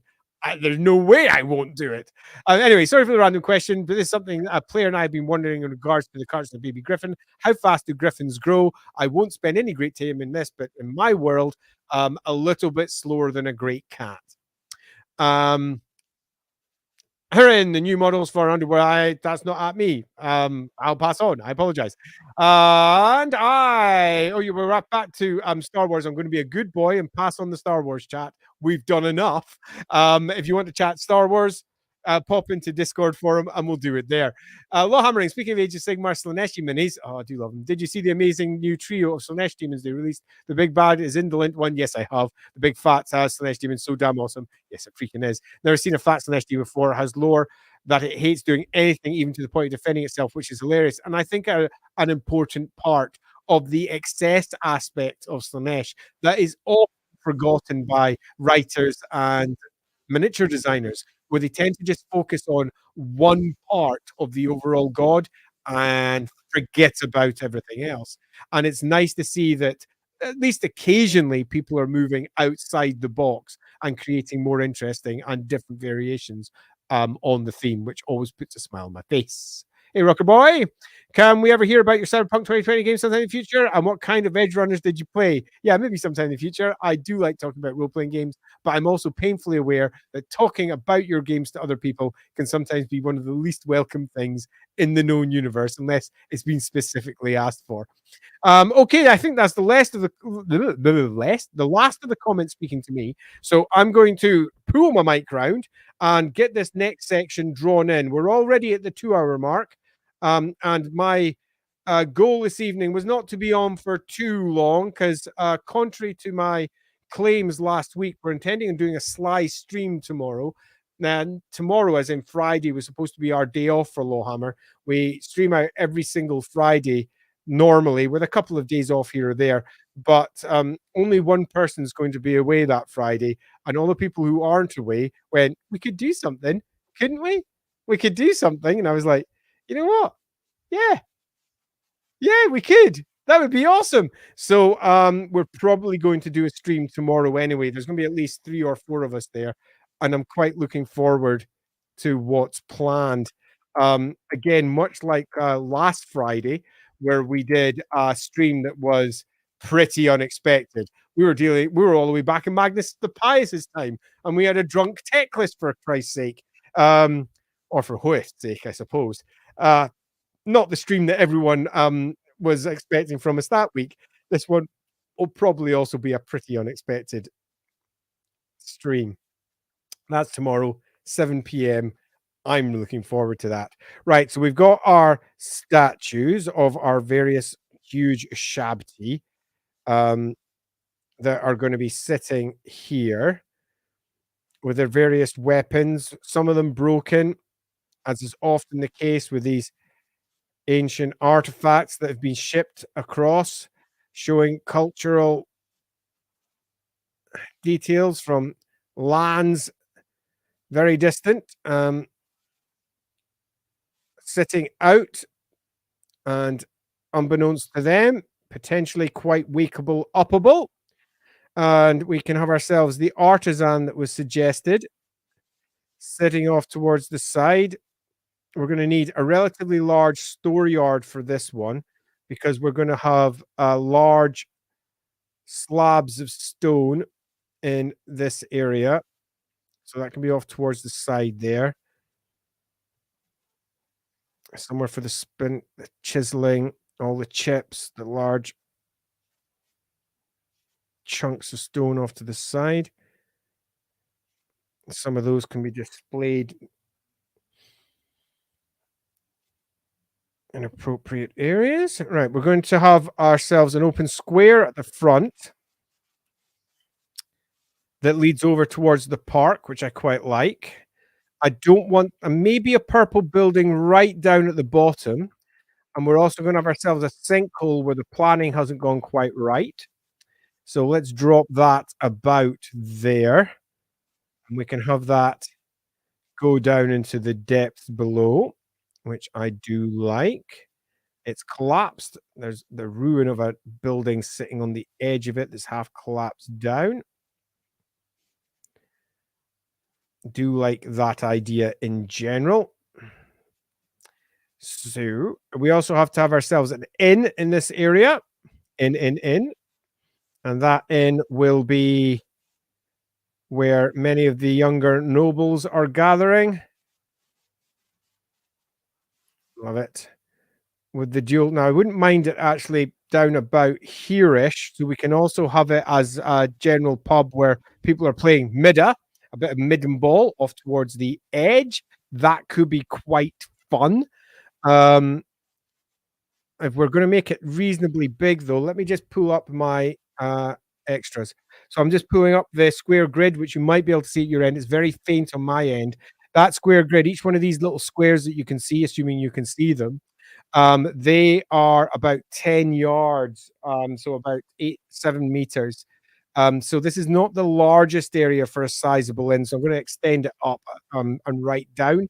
there's no way I won't do it. Anyway, sorry for the random question, but this is something a player and I have been wondering in regards to the cards of Baby Griffin. How fast do griffins grow? I won't spend any great time in this, but in my world, a little bit slower than a great cat. Herein, the new models for underwear. That's not at me. I'll pass on. I apologize. You were right back to Star Wars. I'm going to be a good boy and pass on the Star Wars chat. We've done enough. If you want to chat Star Wars, pop into Discord forum and we'll do it there. Low hammering. Speaking of Age of Sigmar, Slaneshi minis. Oh, I do love them. Did you see the amazing new trio of Slanesh demons they released? The big bad is indolent one. Yes, I have. The big fat Slanesh demon, so damn awesome. Yes, it freaking is. Never seen a fat Slanesh demon before. It has lore that it hates doing anything, even to the point of defending itself, which is hilarious. And I think an important part of the excess aspect of Slanesh that is all forgotten by writers and miniature designers, where they tend to just focus on one part of the overall god and forget about everything else. And it's nice to see that at least occasionally people are moving outside the box and creating more interesting and different variations on the theme, which always puts a smile on my face. Hey, Rocker Boy, can we ever hear about your Cyberpunk 2020 game sometime in the future? And what kind of Edge Runners did you play? Yeah, maybe sometime in the future. I do like talking about role playing games, but I'm also painfully aware that talking about your games to other people can sometimes be one of the least welcome things in the known universe, unless it's been specifically asked for. Okay, I think that's the last of the comments speaking to me. So I'm going to pull my mic round and get this next section drawn in. We're already at the 2 hour mark. And my goal this evening was not to be on for too long because, contrary to my claims last week, we're intending on doing a sly stream tomorrow. And tomorrow, as in Friday, was supposed to be our day off for Lawhammer. We stream out every single Friday normally, with a couple of days off here or there. But only one person's going to be away that Friday. And all the people who aren't away went, we could do something, couldn't we? We could do something. And I was like, you know what? Yeah, yeah, we could. That would be awesome. So we're probably going to do a stream tomorrow anyway. There's going to be at least 3 or 4 of us there, and I'm quite looking forward to what's planned. Again, much like last Friday, where we did a stream that was pretty unexpected. We were all the way back in Magnus the Pius's time, and we had a drunk tech list for Christ's sake, or for Hoest's sake, I suppose. Not the stream that everyone was expecting from us that week. This one will probably also be a pretty unexpected stream. That's tomorrow, 7 p.m. I'm looking forward to that. Right, so we've got our statues of our various huge Shabti that are going to be sitting here with their various weapons, some of them broken, as is often the case with these ancient artifacts that have been shipped across, showing cultural details from lands very distant, sitting out, and unbeknownst to them, potentially quite wakeable, uppable. And we can have ourselves the artisan that was suggested, sitting off towards the side. We're going to need a relatively large store yard for this one because we're going to have large slabs of stone in this area. So that can be off towards the side there. Somewhere for the spin, the chiseling, all the chips, the large chunks of stone off to the side. Some of those can be displayed in appropriate areas. Right, we're going to have ourselves an open square at the front that leads over towards the park, which I quite like. I don't want maybe a purple building right down at the bottom. And we're also going to have ourselves a sinkhole where the planning hasn't gone quite right. So let's drop that about there. And we can have that go down into the depths below, which I do like. It's collapsed. There's the ruin of a building sitting on the edge of it that's half collapsed down. Do like that idea in general. So we also have to have ourselves an inn in this area. In. And that inn will be where many of the younger nobles are gathering. Love it. With the dual. Now, I wouldn't mind it actually down about here-ish, so we can also have it as a general pub where people are playing midda, a bit of midden ball off towards the edge. That could be quite fun. If we're going to make it reasonably big, though, let me just pull up my extras. So I'm just pulling up the square grid, which you might be able to see at your end. It's very faint on my end. That square grid, each one of these little squares that you can see, assuming you can see them, they are about 10 yards, so about 7 meters. So this is not the largest area for a sizable inn, so I'm gonna extend it up, and right down,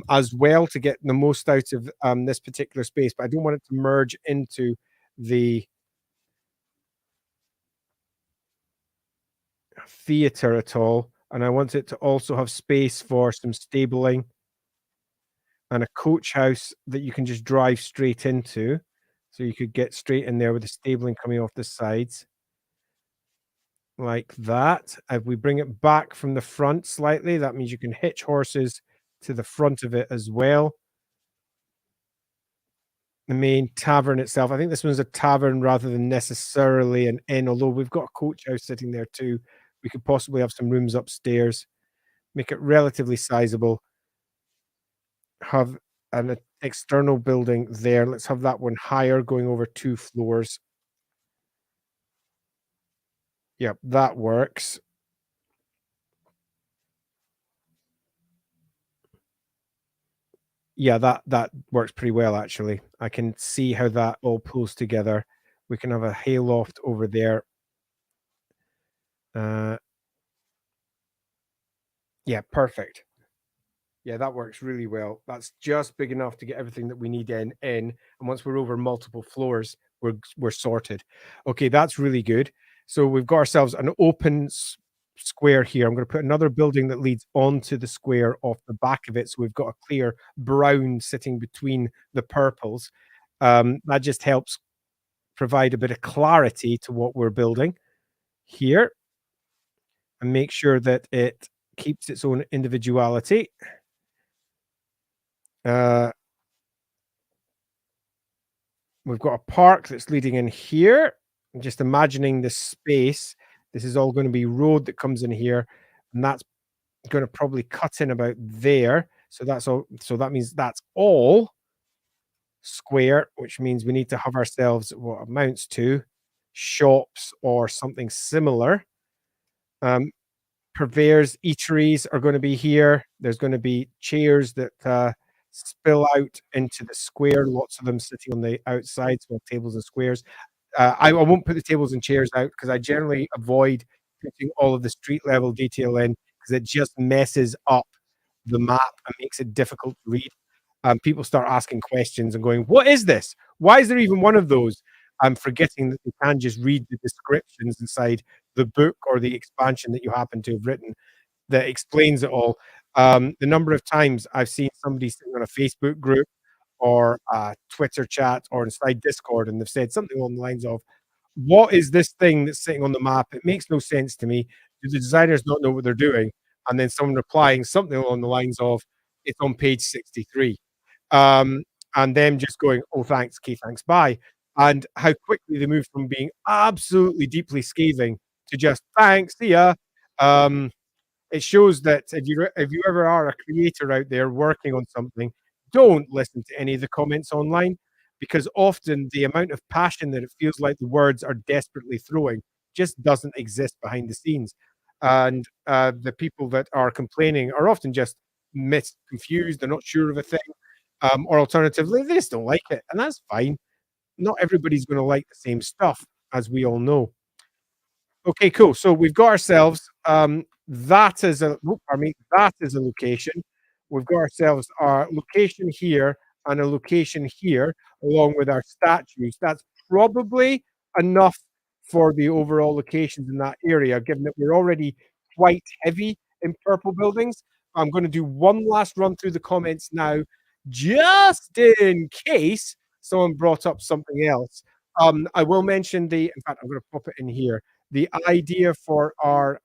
as well to get the most out of, this particular space, but I don't want it to merge into the theater at all, and I want it to also have space for some stabling and a coach house that you can just drive straight into. So you could get straight in there with the stabling coming off the sides like that. If we bring it back from the front slightly, that means you can hitch horses to the front of it as well. The main tavern itself, I think this one's a tavern rather than necessarily an inn, although we've got a coach house sitting there too. We could possibly have some rooms upstairs, make it relatively sizable, have an external building there. Let's have that one higher, going over 2 floors. Yep, that works. Yeah, that works pretty well, actually. I can see how that all pulls together. We can have a hayloft over there. Uh, yeah, perfect. Yeah, that works really well. That's just big enough to get everything that we need in, and once we're over multiple floors, we're sorted. Okay, that's really good. So we've got ourselves an open square here. I'm going to put another building that leads onto the square off the back of it, so we've got a clear brown sitting between the purples. That just helps provide a bit of clarity to what we're building here, and make sure that it keeps its own individuality. Uh, We've got a park that's leading in here. I'm just imagining this space. This is all gonna be road that comes in here, and that's gonna probably cut in about there. So that's all, so that means that's all square, which means we need to have ourselves what amounts to shops or something similar. Um, Purveyors, eateries are gonna be here. There's gonna be chairs that, spill out into the square, lots of them sitting on the outside, so tables and squares. I won't put the tables and chairs out because I generally avoid putting all of the street level detail in because it just messes up the map and makes it difficult to read. People start asking questions and going, "What is this? Why is there even one of those?" I'm forgetting that they can just read the descriptions inside the book or the expansion that you happen to have written that explains it all. The number of times I've seen somebody sitting on a Facebook group or a Twitter chat or inside Discord, and they've said something along the lines of, "What is this thing that's sitting on the map? It makes no sense to me. Do the designers not know what they're doing?" And then someone replying something along the lines of, "It's on page 63." Um, and them just going, "Oh, thanks, okay, thanks, bye." And how quickly they move from being absolutely deeply scathing to just, "Thanks, see ya." Um, it shows that if you ever are a creator out there working on something, don't listen to any of the comments online because often the amount of passion that it feels like the words are desperately throwing just doesn't exist behind the scenes. And the people that are complaining are often just confused, they're not sure of a thing, or alternatively, they just don't like it, and that's fine. Not everybody's going to like the same stuff, as we all know. Okay, cool. So we've got ourselves that is a pardon me, that is a location. We've got ourselves our location here and a location here, along with our statues. That's probably enough for the overall locations in that area, given that we're already quite heavy in purple buildings. I'm going to do one last run through the comments now, just in case someone brought up something else. I will mention in fact, I'm going to pop it in here, the idea for our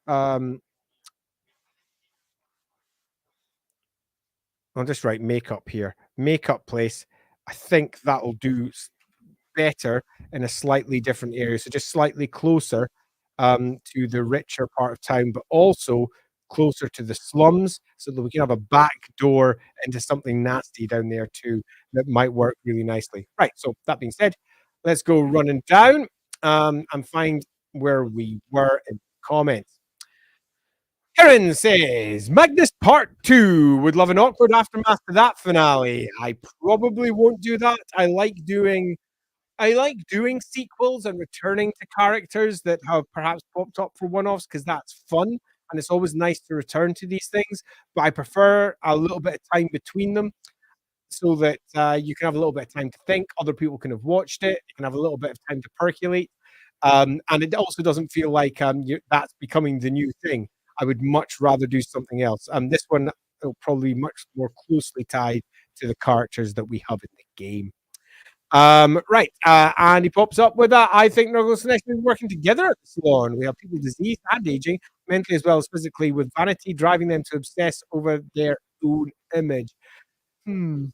I'll just write makeup here. Makeup place. I think that'll do better in a slightly different area. So just slightly closer to the richer part of town, but also closer to the slums so that we can have a back door into something nasty down there too that might work really nicely. Right. So that being said, let's go running down and find where we were in comments. Karen says, Magnus Part 2 would love an awkward aftermath to that finale. I probably won't do that. I like doing I like doing sequels and returning to characters that have perhaps popped up for one-offs because that's fun, and it's always nice to return to these things, but I prefer a little bit of time between them so that you can have a little bit of time to think. Other people can have watched it. You can have a little bit of time to percolate. And it also doesn't feel like that's becoming the new thing. I would much rather do something else. This one will probably be much more closely tied to the characters that we have in the game. Right, and he pops up with that. I think Nurgle and Slanesh are working together at the salon. We have people diseased and aging, mentally as well as physically, with vanity driving them to obsess over their own image. Hmm.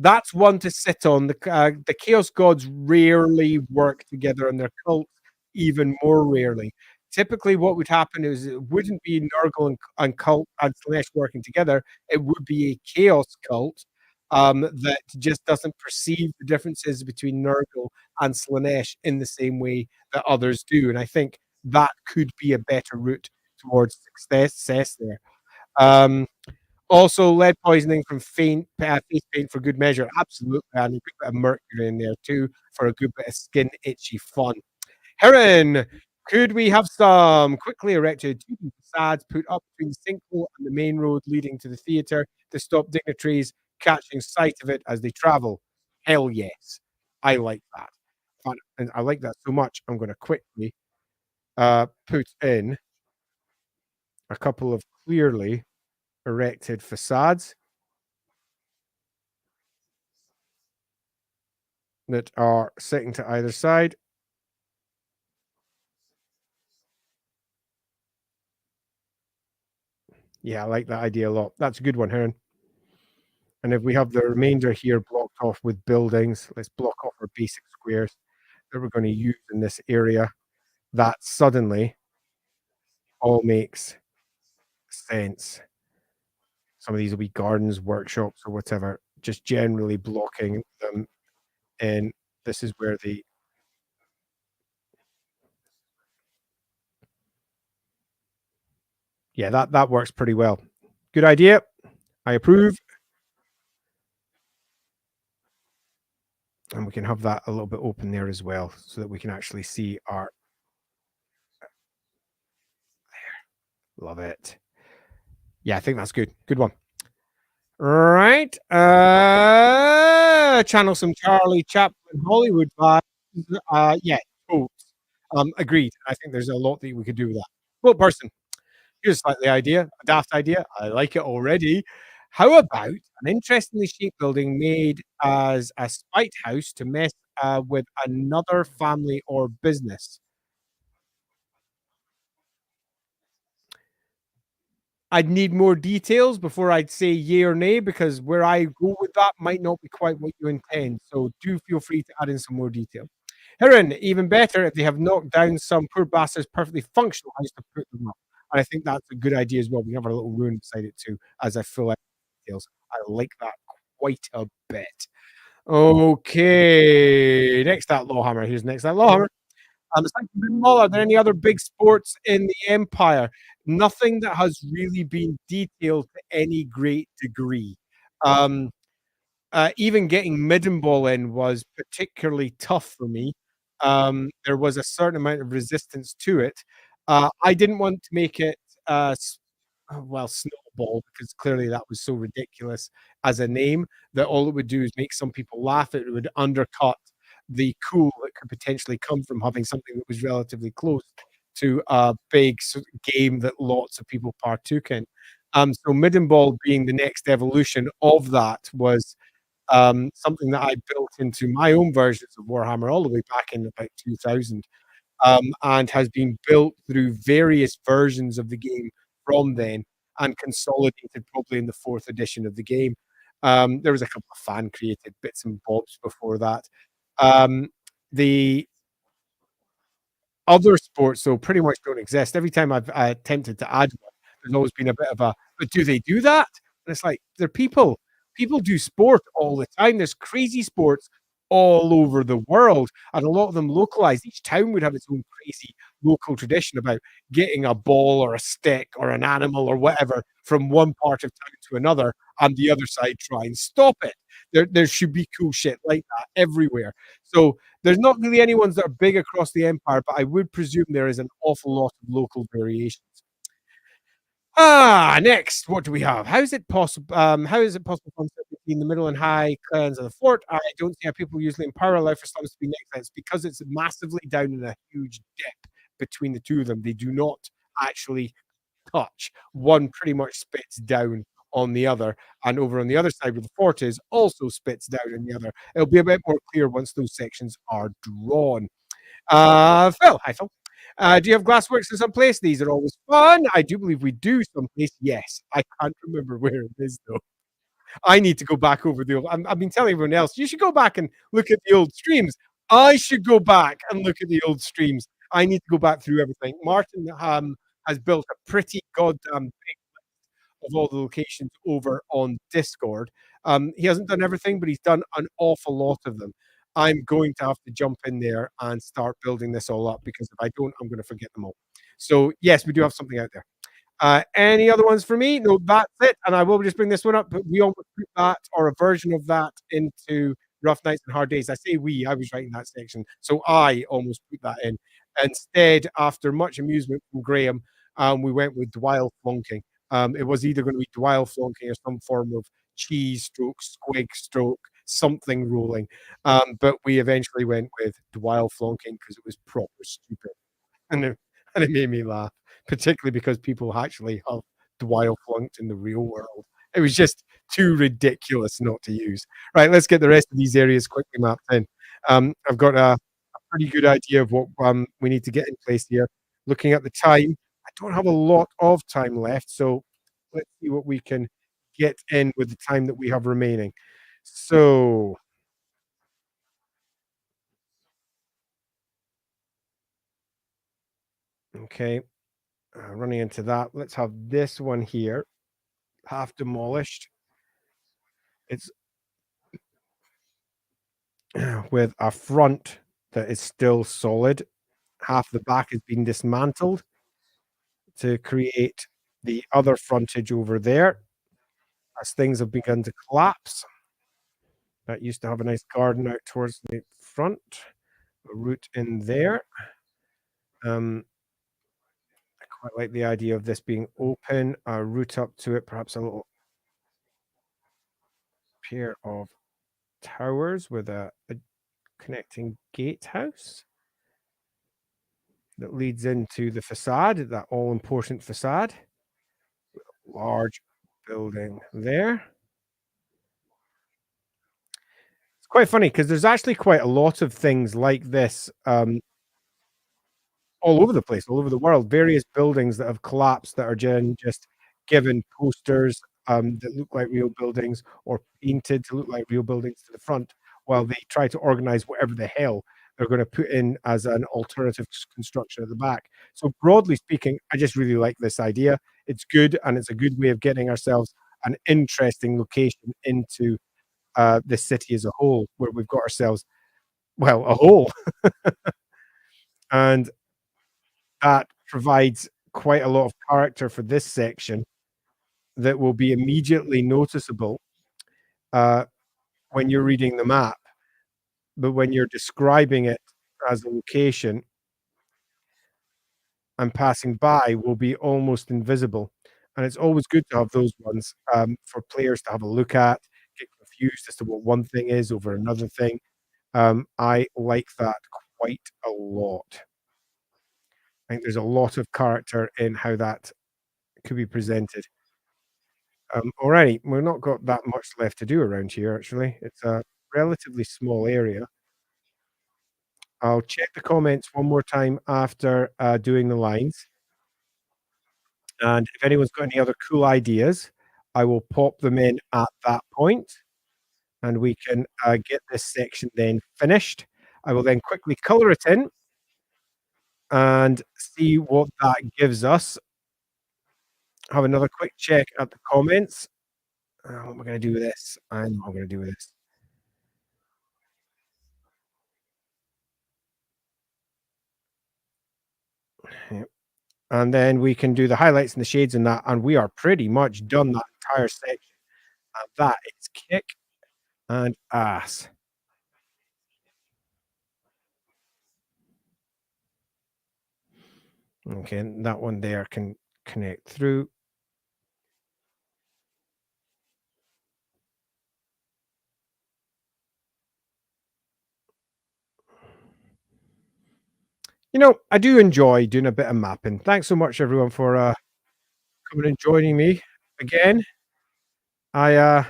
That's one to sit on. The Chaos Gods rarely work together, and their cults even more rarely. Typically, what would happen is it wouldn't be Nurgle and cult and Slanesh working together. It would be a Chaos cult that just doesn't perceive the differences between Nurgle and Slanesh in the same way that others do. And I think that could be a better route towards success there. Um, Also, lead poisoning from face paint for good measure. Absolutely, and a good bit of mercury in there too for a good bit of skin itchy fun. Heron, could we have some quickly erected tubing facades put up between the sinkhole and the main road leading to the theatre to stop dignitaries catching sight of it as they travel? Hell yes, I like that. And I like that so much. I'm going to quickly put in a couple of clearly erected facades that are sitting to either side. Yeah, I like that idea a lot. That's a good one, Heron. And if we have the remainder here blocked off with buildings, let's block off our basic squares that we're going to use in this area. That suddenly all makes sense. Some of these will be gardens, workshops, or whatever, just generally blocking them in. This is where the yeah, that works pretty well. Good idea. I approve. And we can have that a little bit open there as well so that we can actually see our love it. Yeah, I think that's good. Good one. Right. Channel some Charlie Chaplin Hollywood vibes. Yeah, totes. Agreed. I think there's a lot that we could do with that. Well, person, here's a slightly idea, a daft idea. I like it already. How about an interestingly shaped building made as a spite house to mess with another family or business? I'd need more details before I'd say yay or nay, because where I go with that might not be quite what you intend. So do feel free to add in some more detail. Heron, even better if they have knocked down some poor bastard's perfectly functional house to put them up. And I think that's a good idea as well. We have our little ruin beside it too, as I fill out details. I like that quite a bit. Okay, next that Lawhammer. Here's next that Lawhammer. Aside from pinball, are there any other big sports in the empire? Nothing that has really been detailed to any great degree. Um, Even getting midden ball in was particularly tough for me. There was a certain amount of resistance to it. I didn't want to make it well, snowball, because clearly that was so ridiculous as a name that all it would do is make some people laugh. It would undercut the cool that could potentially come from having something that was relatively close to a big game that lots of people partook in. So midden ball being the next evolution of that was something that I built into my own versions of Warhammer all the way back in about 2000, and has been built through various versions of the game from then and consolidated probably in the fourth edition of the game. There was a couple of fan created bits and bobs before that. Um, the other sports, though, pretty much don't exist. Every time I've attempted to add one, there's always been a bit of a, but do they do that? And it's like, they're people. People do sport all the time. There's crazy sports all over the world, and a lot of them localized. Each town would have its own crazy local tradition about getting a ball or a stick or an animal or whatever from one part of town to another, and the other side try and stop it. There should be cool shit like that everywhere. So there's not really any ones that are big across the empire, but I would presume there is an awful lot of local variations. Next, what do we have? How is it possible concept between the middle and high clans of the fort? I don't see how people usually in power allow for slums to be next. It's because it's massively down in a huge dip between the two of them. They do not actually touch. One pretty much spits down on the other, and over on the other side where the fort is, also spits down on the other. It'll be a bit more clear once those sections are drawn. Phil, hi Phil. Do you have glassworks in some place? These are always fun. I do believe we do someplace. Yes, I can't remember where it is though. I need to go back over the old. I've been telling everyone else you should go back and look at the old streams. I should go back and look at the old streams. I need to go back through everything. Martin has built a pretty goddamn of all the locations over on Discord. He hasn't done everything, but he's done an awful lot of them. I'm going to have to jump in there and start building this all up because if I don't, I'm going to forget them all. So yes, we do have something out there. Any other ones for me? No, that's it. And I will just bring this one up, but we almost put that or a version of that into Rough Nights and Hard Days. I say we, I was writing that section. So I almost put that in. Instead, after much amusement from Graham, we went with Dwyle flunking. It was either going to be Dwyle flunking or some form of cheese stroke, squig stroke, something rolling. But we eventually went with Dwyle flunking because it was proper stupid. And it made me laugh, particularly because people actually have Dwyle flunked in the real world. It was just too ridiculous not to use. Right, let's get the rest of these areas quickly mapped in. I've got a pretty good idea of what we need to get in place here. Looking at the time, I don't have a lot of time left, so let's see what we can get in with the time that we have remaining. So, okay, running into that, let's have this one here, half demolished. It's with a front that is still solid. Half the back has been dismantled to create the other frontage over there as things have begun to collapse. That used to have a nice garden out towards the front, a route in there. I quite like the idea of this being open, a route up to it, perhaps a little pair of towers with a connecting gatehouse that leads into the facade, that all important facade. Large building there. It's quite funny because there's actually quite a lot of things like this all over the place, all over the world. Various buildings that have collapsed that are just given posters that look like real buildings or painted to look like real buildings to the front while they try to organize whatever the hell they're going to put in as an alternative construction at the back. So broadly speaking, I just really like this idea. It's good, and it's a good way of getting ourselves an interesting location into the city as a whole, where we've got ourselves, well, a hole. And that provides quite a lot of character for this section that will be immediately noticeable when you're reading the map. But when you're describing it as a location and passing by will be almost invisible. And it's always good to have those ones for players to have a look at, get confused as to what one thing is over another thing. I like that quite a lot. I think there's a lot of character in how that could be presented. Alrighty, we've not got that much left to do around here, actually. It's a relatively small area. I'll check the comments one more time after doing the lines. And if anyone's got any other cool ideas, I will pop them in at that point, and we can get this section then finished. I will then quickly color it in and see what that gives us. Have another quick check at the comments. What am I going to do with this? I know what I'm going to do with this. Yep. And then we can do the highlights and the shades and that, and we are pretty much done that entire section. And that is kick and ass. Okay, and that one there can connect through. I do enjoy doing a bit of mapping. Thanks so much, everyone, for coming and joining me again. I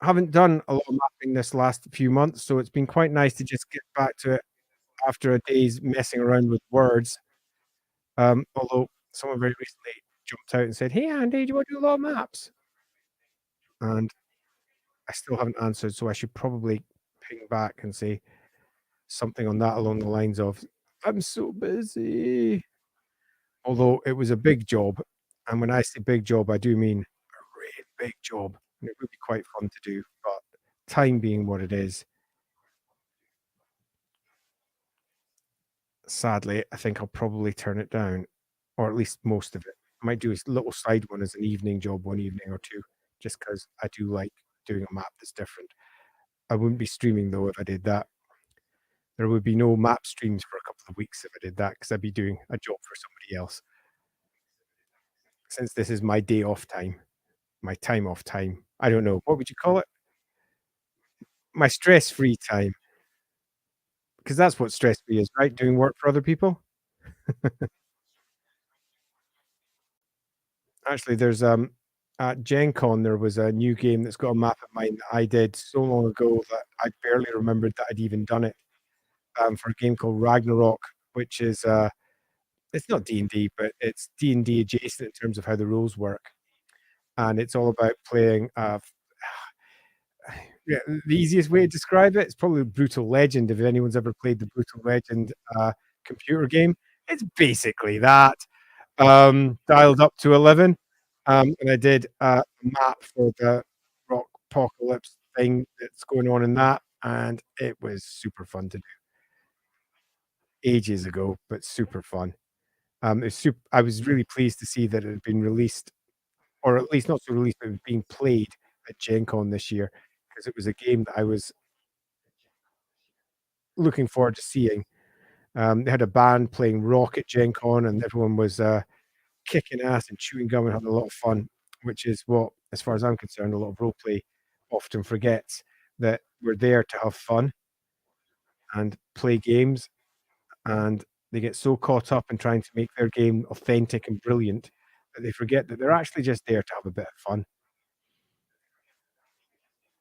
haven't done a lot of mapping this last few months, so it's been quite nice to just get back to it after a day's messing around with words. Although someone very recently jumped out and said, "Hey, Andy, do you want to do a lot of maps?" And I still haven't answered, so I should probably ping back and say something on that along the lines of, "I'm so busy." Although it was a big job, and when I say big job, I do mean a really big job, and it would be quite fun to do, but time being what it is, sadly, I think I'll probably turn it down, or at least most of it. I might do a little side one as an evening job, one evening or two, just because I do like doing a map that's different. I wouldn't be streaming though if I did that. There would be no map streams for a couple of weeks if I did that, because I'd be doing a job for somebody else. Since this is my day off time, my time off time. I don't know, what would you call it? My stress-free time, because that's what stress-free is, right? Doing work for other people? Actually, there's, at Gen Con, there was a new game that's got a map of mine that I did so long ago that I barely remembered that I'd even done it, for a game called Ragnarok, which is, it's not D&D, but it's D&D adjacent in terms of how the rules work, and it's all about playing, yeah, the easiest way to describe it is probably Brutal Legend, if anyone's ever played the Brutal Legend, computer game. It's basically that, dialed up to 11, and I did a map for the rock apocalypse thing that's going on in that, and it was super fun to do ages ago, but super fun. I was really pleased to see that it had been released, or at least not so released, but it was being played at Gen Con this year, because it was a game that I was looking forward to seeing. They had a band playing rock at Gen Con, and everyone was kicking ass and chewing gum and having a lot of fun, which is what, as far as I'm concerned, a lot of roleplay often forgets, that we're there to have fun and play games, and they get so caught up in trying to make their game authentic and brilliant that they forget that they're actually just there to have a bit of fun.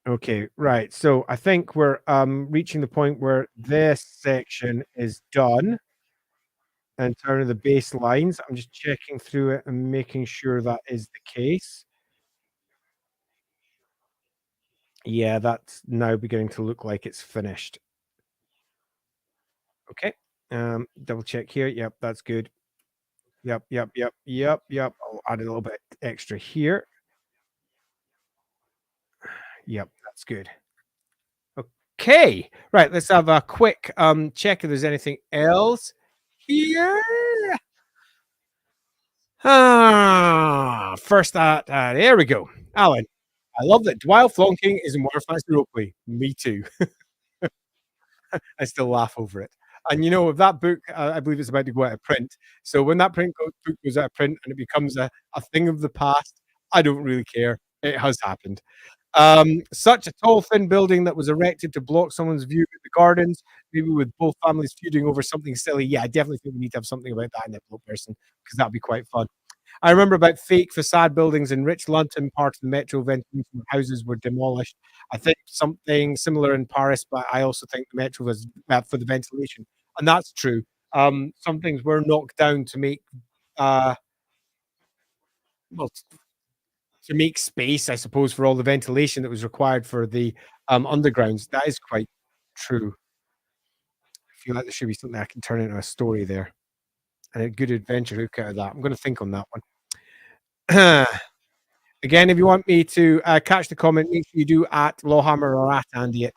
Okay, right. So I think we're reaching the point where this section is done in terms of the baselines. I'm just checking through it and making sure that is the case. Yeah, that's now beginning to look like it's finished. Okay. Double check here. Yep, that's good. Yep, yep, yep, yep, yep. I'll add a little bit extra here. Yep, that's good. Okay. Right, let's have a quick check if there's anything else here. First there we go. Alan, I love that while flonking is a more fancy roleplay. Me too. I still laugh over it. And if that book, I believe it's about to go out of print. So when that book goes out of print and it becomes a thing of the past, I don't really care. It has happened. Such a tall, thin building that was erected to block someone's view of the gardens, maybe with both families feuding over something silly. Yeah, I definitely think we need to have something about that in the Envelope Person, because that'd be quite fun. I remember about fake facade buildings in rich London, parts of the metro ventilation where houses were demolished. I think something similar in Paris, but I also think the metro was for the ventilation, and that's true. Some things were knocked down to make, uh, well, to make space, I suppose, for all the ventilation that was required for the undergrounds. That is quite true. I feel like there should be something I can turn into a story there, and a good adventure hook out of that. I'm going to think on that one. Again, if you want me to catch the comment, make sure you do at Lawhammer or at Andy it.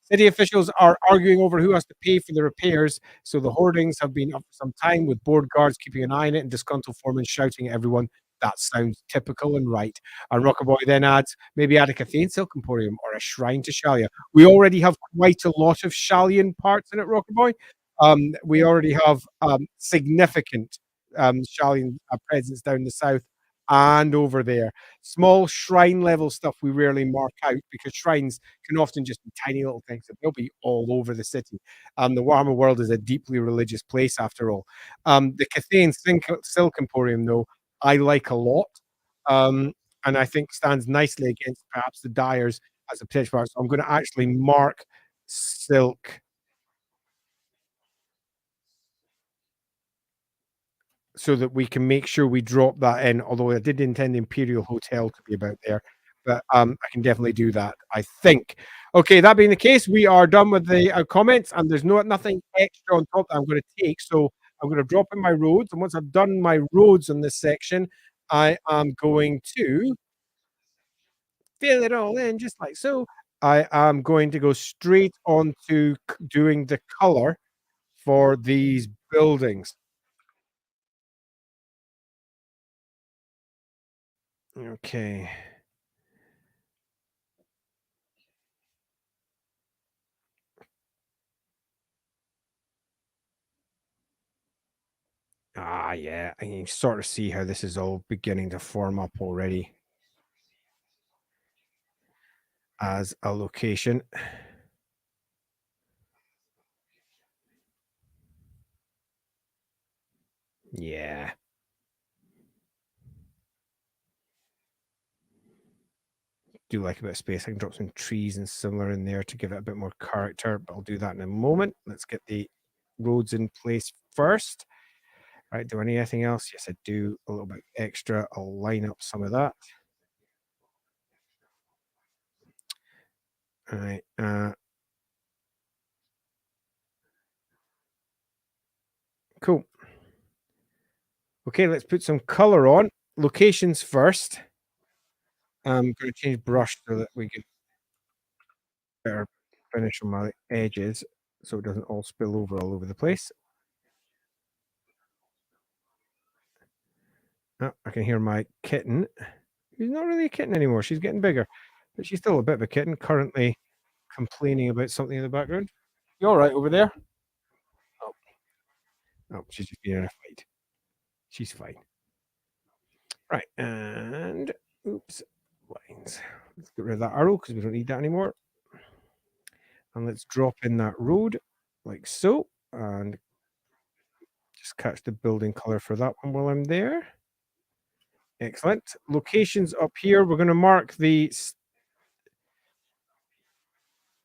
City officials are arguing over who has to pay for the repairs, so the hoardings have been up for some time, with board guards keeping an eye on it and disgruntled foremen shouting at everyone That sounds typical and right. And Rockaboy then adds, maybe add a cafe and silk emporium or a shrine to Shalia. We already have quite a lot of Shalian parts in it, Rockaboy. We already have significant Shalian presence down the south and over there. Small shrine level stuff we rarely mark out because shrines can often just be tiny little things and they'll be all over the city. The Warhammer world is a deeply religious place after all. The Cathay and Silk Emporium, though, I like a lot. Um, and I think stands nicely against perhaps the Dyers as a potential part. So I'm going to actually mark Silk so that we can make sure we drop that in. Although I did intend Imperial Hotel to be about there, but I can definitely do that, I think. Okay, that being the case, we are done with the comments, and there's nothing extra on top that I'm going to take. So I'm going to drop in my roads, and once I've done my roads on this section, I am going to fill it all in just like so. I am going to go straight on to doing the color for these buildings. Okay. Ah, yeah. I can sort of see how this is all beginning to form up already as a location. Yeah. Do like a bit of space. I can drop some trees and similar in there to give it a bit more character, but I'll do that in a moment. Let's get the roads in place first. Right, do I need anything else? Yes, I do. A little bit extra. I'll line up some of that. All right. Cool. Okay, let's put some color on. Locations first. I'm going to change brush so that we get better finish on my edges so it doesn't all spill over all over the place. Oh, I can hear my kitten. She's not really a kitten anymore. She's getting bigger, but she's still a bit of a kitten, currently complaining about something in the background. You all right over there? Oh, oh, she's just being in a fight. She's fine. Right, and oops, lines. Let's get rid of that arrow because we don't need that anymore. And let's drop in that road like so, and just catch the building color for that one while I'm there. Excellent. Locations up here. We're going to mark the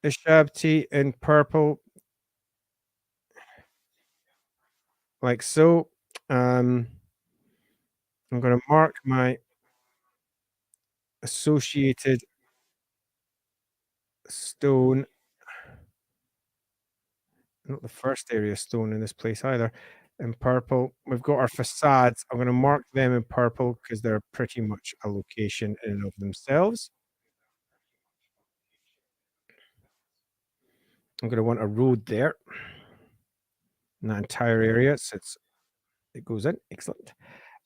Shabti in purple, like so. I'm going to mark my associated stone. Not the first area stone in this place either. In purple, we've got our facades. I'm going to mark them in purple because they're pretty much a location in and of themselves. I'm going to want a road there in that entire area. So it goes in. Excellent.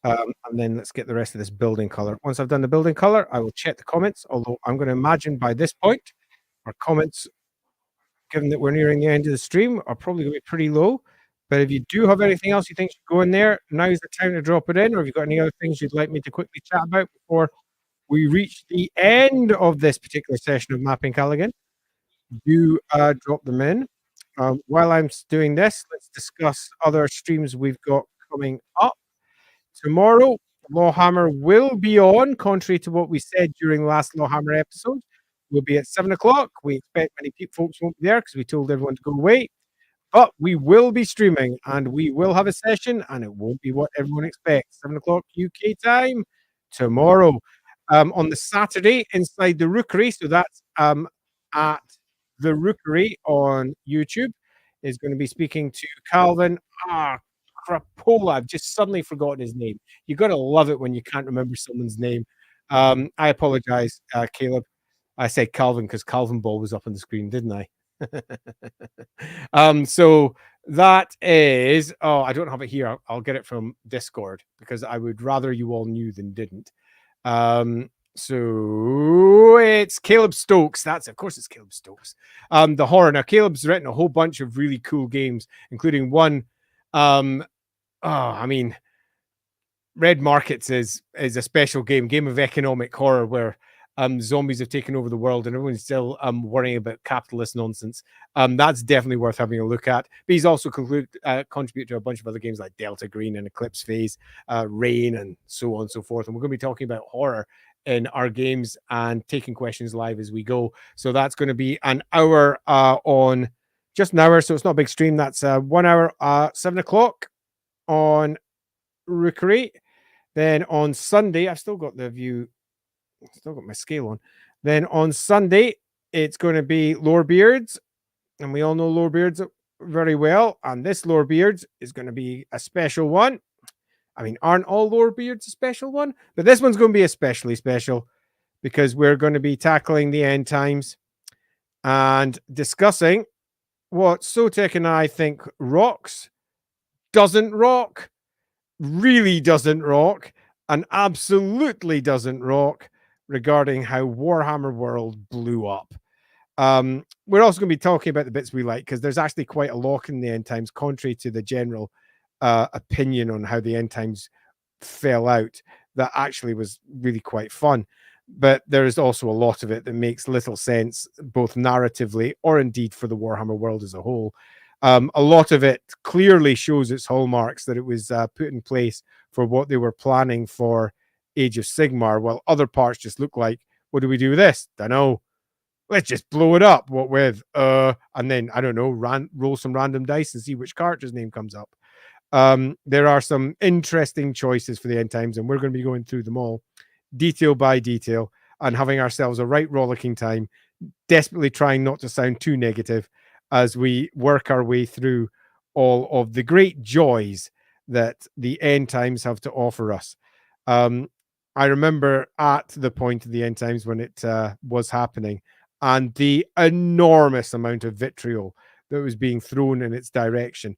And then let's get the rest of this building color. Once I've done the building color, I will check the comments. Although I'm going to imagine by this point, our comments, given that we're nearing the end of the stream, are probably going to be pretty low. But if you do have anything else you think should go in there, now's the time to drop it in. Or if you've got any other things you'd like me to quickly chat about before we reach the end of this particular session of Mapping Kalegen, do drop them in. While I'm doing this, let's discuss other streams we've got coming up. Tomorrow, Lawhammer will be on, contrary to what we said during the last Lawhammer episode. We'll be at 7 o'clock. We expect many folks won't be there because we told everyone to go away. But we will be streaming and we will have a session, and it won't be what everyone expects. 7 o'clock UK time tomorrow. On the Saturday, inside the Rookery, so that's at the Rookery on YouTube, is going to be speaking to Calvin. Crapola. I've just suddenly forgotten his name. You got to love it when you can't remember someone's name. I apologize, Caleb. I said Calvin because Calvin Ball was up on the screen, didn't I? So That is, oh, I don't have it here. I'll get it from Discord because I would rather you all knew than didn't. So it's Caleb Stokes. Of course, it's Caleb Stokes. The horror. Now, Caleb's written a whole bunch of really cool games, including one. I mean, Red Markets is a special game of economic horror where zombies have taken over the world and everyone's still worrying about capitalist nonsense. That's definitely worth having a look at. But he's also contributed to a bunch of other games like Delta Green and Eclipse Phase, Rain, and so on and so forth. And we're going to be talking about horror in our games and taking questions live as we go. So that's going to be an hour on just an hour. So it's not a big stream. That's 1 hour, 7 o'clock on Rookery. Then on Sunday, I've still got the view, still got my scale on. Then on Sunday, it's going to be Lorebeards, and we all know Lorebeards very well. And this Lorebeards is going to be a special one. I mean, aren't all Lorebeards a special one? But this one's going to be especially special because we're going to be tackling the end times and discussing what Sotek and I think rocks, doesn't rock, really doesn't rock, and absolutely doesn't rock regarding how Warhammer World blew up. We're also going to be talking about the bits we like because there's actually quite a lot in the end times, contrary to the general opinion on how the end times fell out. That actually was really quite fun. But there is also a lot of it that makes little sense, both narratively or indeed for the Warhammer world as a whole. A lot of it clearly shows its hallmarks that it was put in place for what they were planning for Age of Sigmar, while other parts just look like, what do we do with this? Don't know. Let's just blow it up. What with? And then, I don't know, roll some random dice and see which character's name comes up. There are some interesting choices for the end times, and we're going to be going through them all, detail by detail, and having ourselves a right rollicking time, desperately trying not to sound too negative as we work our way through all of the great joys that the end times have to offer us. I remember at the point of the end times when it was happening and the enormous amount of vitriol that was being thrown in its direction,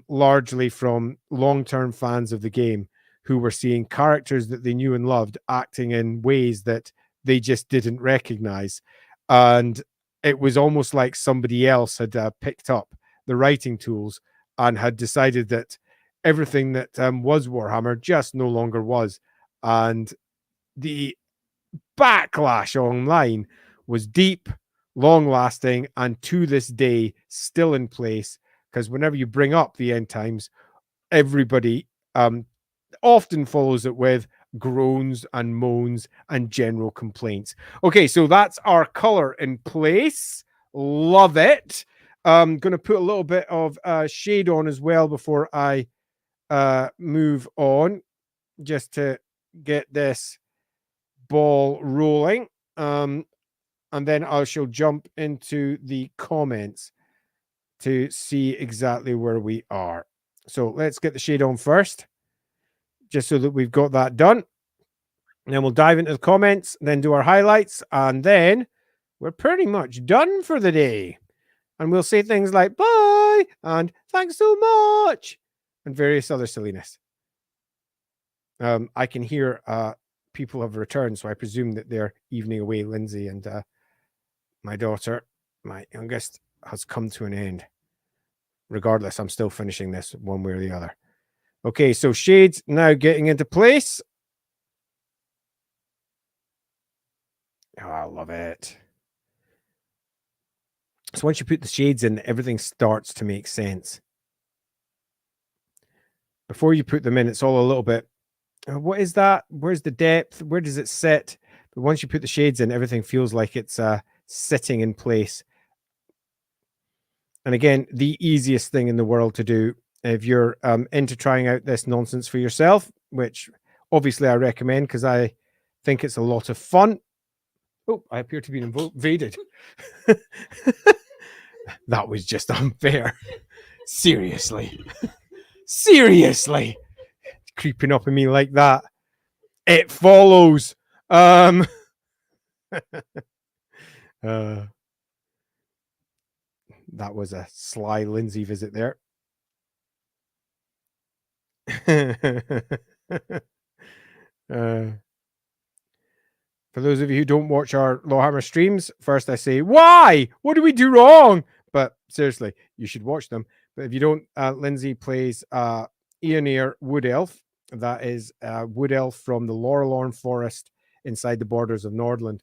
largely from long-term fans of the game who were seeing characters that they knew and loved acting in ways that they just didn't recognize. And it was almost like somebody else had picked up the writing tools and had decided that everything that was Warhammer just no longer was. And the backlash online was deep, long-lasting, and to this day still in place, because whenever you bring up the end times, everybody often follows it with groans and moans and general complaints. Okay, so that's our color in place. Love it. I'm going to put a little bit of shade on as well before I move on, just to get this ball rolling. And then I shall jump into the comments to see exactly where we are. So let's get the shade on first, just so that we've got that done. And then we'll dive into the comments, then do our highlights, and then we're pretty much done for the day. And we'll say things like bye and thanks so much and various other silliness. I can hear people have returned, so I presume that they're evening away. Lindsay and my daughter, my youngest, has come to an end. Regardless, I'm still finishing this one way or the other. Okay, so shades now getting into place. Oh, I love it. So once you put the shades in, everything starts to make sense. Before you put them in, it's all a little bit, what is that? Where's the depth? Where does it sit? But once you put the shades in, everything feels like it's sitting in place. And again, the easiest thing in the world to do if you're into trying out this nonsense for yourself, which obviously I recommend because I think it's a lot of fun. Oh, I appear to be invaded. That was just unfair. Seriously. Seriously. Creeping up on me like that. It follows. That was a sly Lindsay visit there. uh, For those of you who don't watch our Lawhammer streams, first I say, why? What did we do wrong? But seriously, you should watch them. But if you don't, Lindsay plays Eonair Wood Elf. That is Wood Elf from the Laurelorn Forest inside the borders of Nordland.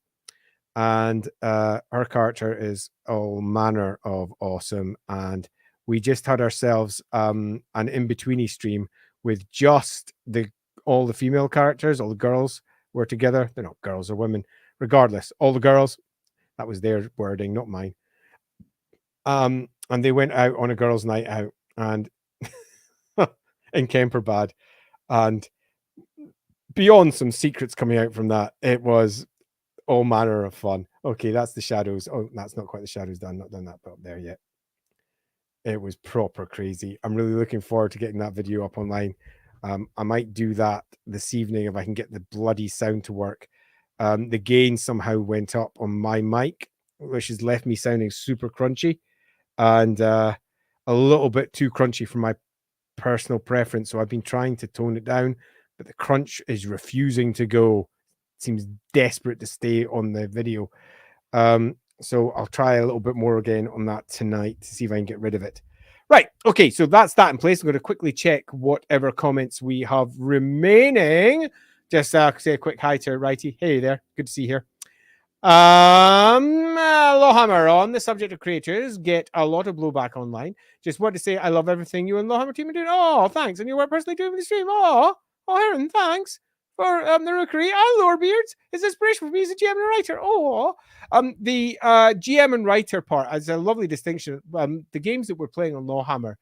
And her character is all manner of awesome. And we just had ourselves an in-betweeny stream with just all the female characters, all the girls were together. They're not girls or women. Regardless, all the girls, that was their wording, not mine. And they went out on a girls' night out and in Kemperbad. And beyond some secrets coming out from that, it was all manner of fun. Okay, that's the shadows. Oh, that's not quite the shadows done. Not done that up there yet. It was proper crazy. I'm really looking forward to getting that video up online. I might do that this evening if I can get the bloody sound to work. The gain somehow went up on my mic, which has left me sounding super crunchy and a little bit too crunchy for my personal preference. So I've been trying to tone it down, but the crunch is refusing to go. It seems desperate to stay on the video. So I'll try a little bit more again on that tonight to see if I can get rid of it. Right. Okay. So that's that in place. I'm going to quickly check whatever comments we have remaining. Just say a quick hi to Righty. Hey there. Good to see you here. Lawhammer, on the subject of creators, get a lot of blowback online. Just want to say I love everything you and Lawhammer team are doing. Oh, thanks. And you were personally doing the stream. Oh, Aaron, thanks for the rookery. Lorebeards is inspiration for me as a GM and a writer. Oh, the GM and writer part is a lovely distinction. The games that we're playing on Lawhammer,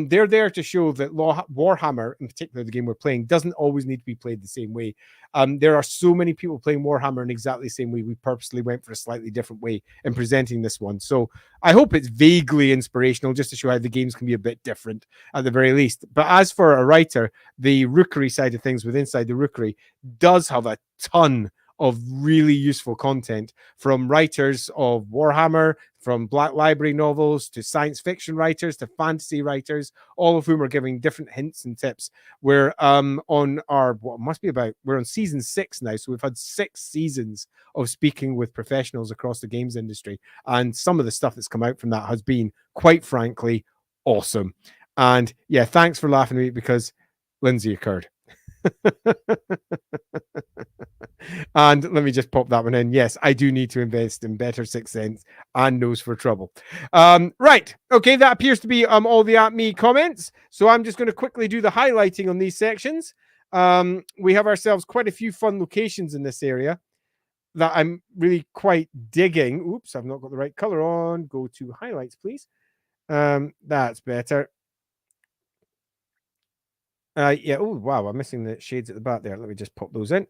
they're there to show that Warhammer, in particular the game we're playing, doesn't always need to be played the same way. There are so many people playing Warhammer in exactly the same way. We purposely went for a slightly different way in presenting this one. So I hope it's vaguely inspirational just to show how the games can be a bit different at the very least. But as for a writer, the rookery side of things with Inside the Rookery does have a ton of really useful content from writers of Warhammer, from Black Library novels to science fiction writers to fantasy writers, all of whom are giving different hints and tips. We're on our we're on season 6 now, so we've had 6 seasons of speaking with professionals across the games industry, and some of the stuff that's come out from that has been, quite frankly, awesome. And yeah, thanks for laughing at me because Lindsay occurred. And let me just pop that one in. Yes, I do need to invest in better Sixth Sense and Nose for Trouble. Right. Okay, that appears to be all the at me comments. So I'm just going to quickly do the highlighting on these sections. We have ourselves quite a few fun locations in this area that I'm really quite digging. Oops, I've not got the right color on. Go to highlights, please. That's better. Yeah. Oh, wow. I'm missing the shades at the back there. Let me just pop those in.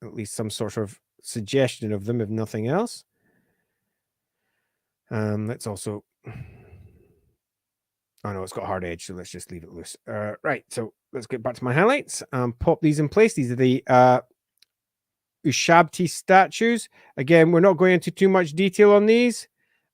At least some sort of suggestion of them, if nothing else. Let's also. Oh no, it's got hard edge, so let's just leave it loose. Right. So let's get back to my highlights. Pop these in place. These are the Ushabti statues. Again, we're not going into too much detail on these.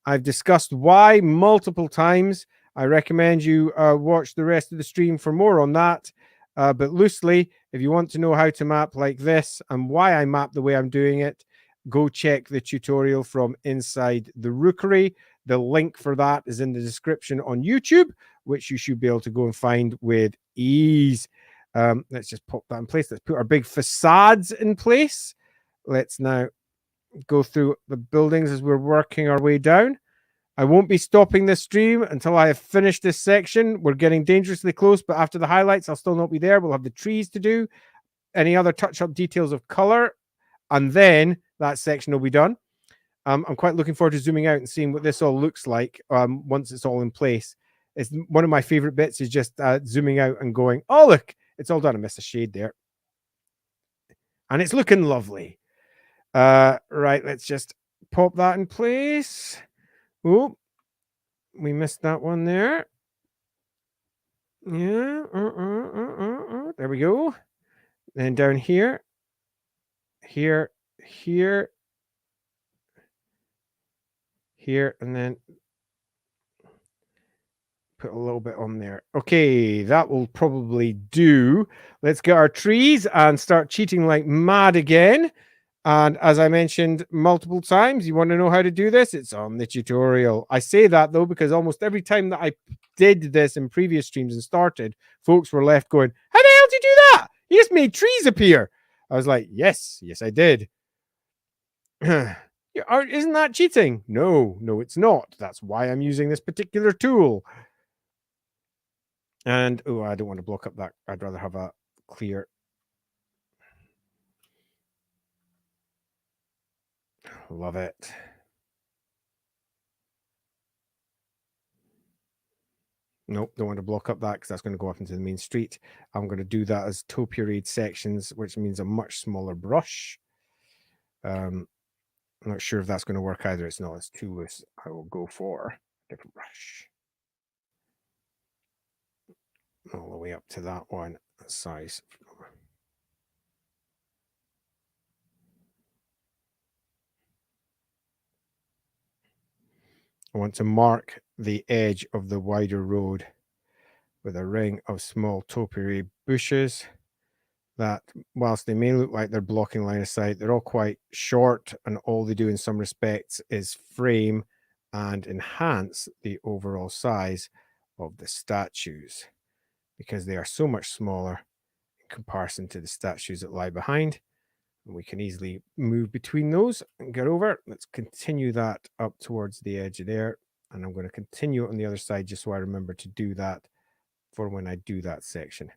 I've discussed why multiple times. I recommend you watch the rest of the stream for more on that. But loosely, if you want to know how to map like this and why I map the way I'm doing it, go check the tutorial from Inside the Rookery. The link for that is in the description on YouTube, which you should be able to go and find with ease. Let's just pop that in place. Let's put our big facades in place. Let's now go through the buildings as we're working our way down. I won't be stopping this stream until I have finished this section. We're getting dangerously close, but after the highlights, I'll still not be there. We'll have the trees to do, any other touch-up details of color, and then that section will be done. I'm quite looking forward to zooming out and seeing what this all looks like once it's all in place. It's one of my favorite bits is just zooming out and going, oh, look, it's all done. I missed a shade there. And it's looking lovely. Right, let's just pop that in place. Oh, we missed that one there. Yeah. There we go. And down here, here, here, and then put a little bit on there. Okay, that will probably do. Let's get our trees and start cheating like mad again. And as I mentioned multiple times, you want to know how to do this? It's on the tutorial. I say that though, because almost every time that I did this in previous streams and started, folks were left going, how the hell did you do that? You just made trees appear. I was like, yes, I did. Isn't that cheating? No, it's not. That's why I'm using this particular tool. And, oh, I don't want to block up that. I'd rather have a clear. Love it. Nope, don't want to block up that because that's going to go up into the main street. I'm going to do that as topiary sections, which means a much smaller brush. I'm not sure if that's going to work either. It's not, it's too loose. I will go for a different brush. All the way up to that one size. I want to mark the edge of the wider road with a ring of small topiary bushes that, whilst they may look like they're blocking line of sight, they're all quite short, and all they do in some respects is frame and enhance the overall size of the statues because they are so much smaller in comparison to the statues that lie behind. And we can easily move between those and get over. Let's continue that up towards the edge of there. And I'm going to continue it on the other side just so I remember to do that for when I do that section.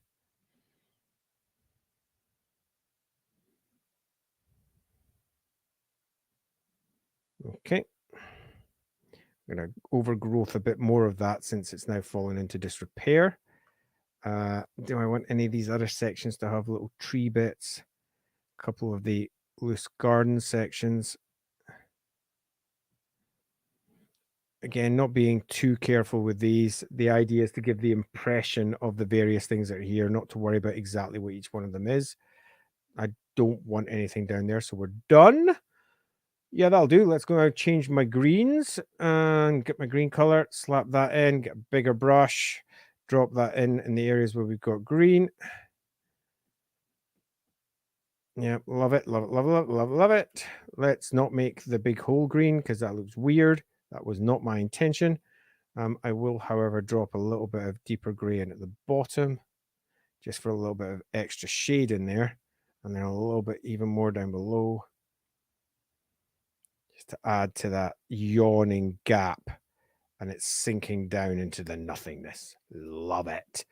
Okay. I'm going to overgrowth a bit more of that since it's now fallen into disrepair. Do I want any of these other sections to have little tree bits? A couple of the loose garden sections. Again, not being too careful with these. The idea is to give the impression of the various things that are here, not to worry about exactly what each one of them is. I don't want anything down there, so we're done. Yeah, that'll do. Let's go and change my greens and get my green color, slap that in, get a bigger brush, drop that in the areas where we've got green. Yeah, love it, love it, love it, love it, love it, love it. Let's not make the big hole green because that looks weird. That was not my intention. I will, however, drop a little bit of deeper gray in at the bottom, just for a little bit of extra shade in there, and then a little bit even more down below, just to add to that yawning gap, and it's sinking down into the nothingness. Love it.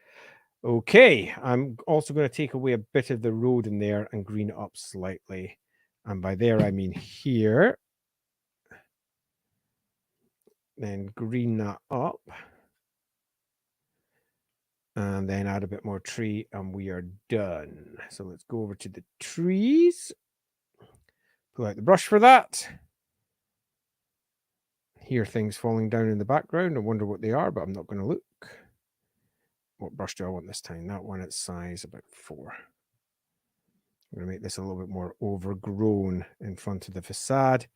Okay, I'm also going to take away a bit of the road in there and green it up slightly, and by there I mean here. Then green that up. And then add a bit more tree and we are done. So let's go over to the trees. Pull out the brush for that. Hear things falling down in the background. I wonder what they are, but I'm not going to look. What brush do I want this time? That one, its size about 4. I'm going to make this a little bit more overgrown in front of the facade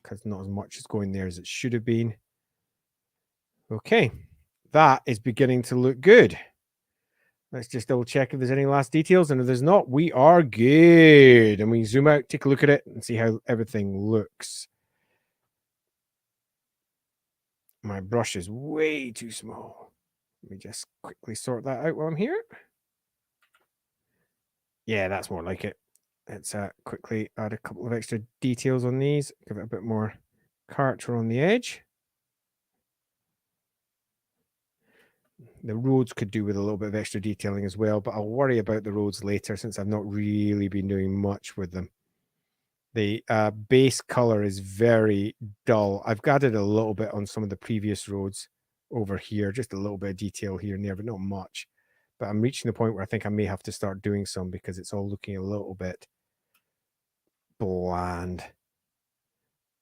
because not as much is going there as it should have been. Okay, that is beginning to look good. Let's just double check if there's any last details. And if there's not, we are good. And we zoom out, take a look at it and see how everything looks. My brush is way too small. Let me just quickly sort that out while I'm here. Yeah, that's more like it. Let's quickly add a couple of extra details on these. Give it a bit more character on the edge. The roads could do with a little bit of extra detailing as well, but I'll worry about the roads later since I've not really been doing much with them. The base color is very dull. I've added a little bit on some of the previous roads over here, just a little bit of detail here and there, but not much. But I'm reaching the point where I think I may have to start doing some because it's all looking a little bit bland,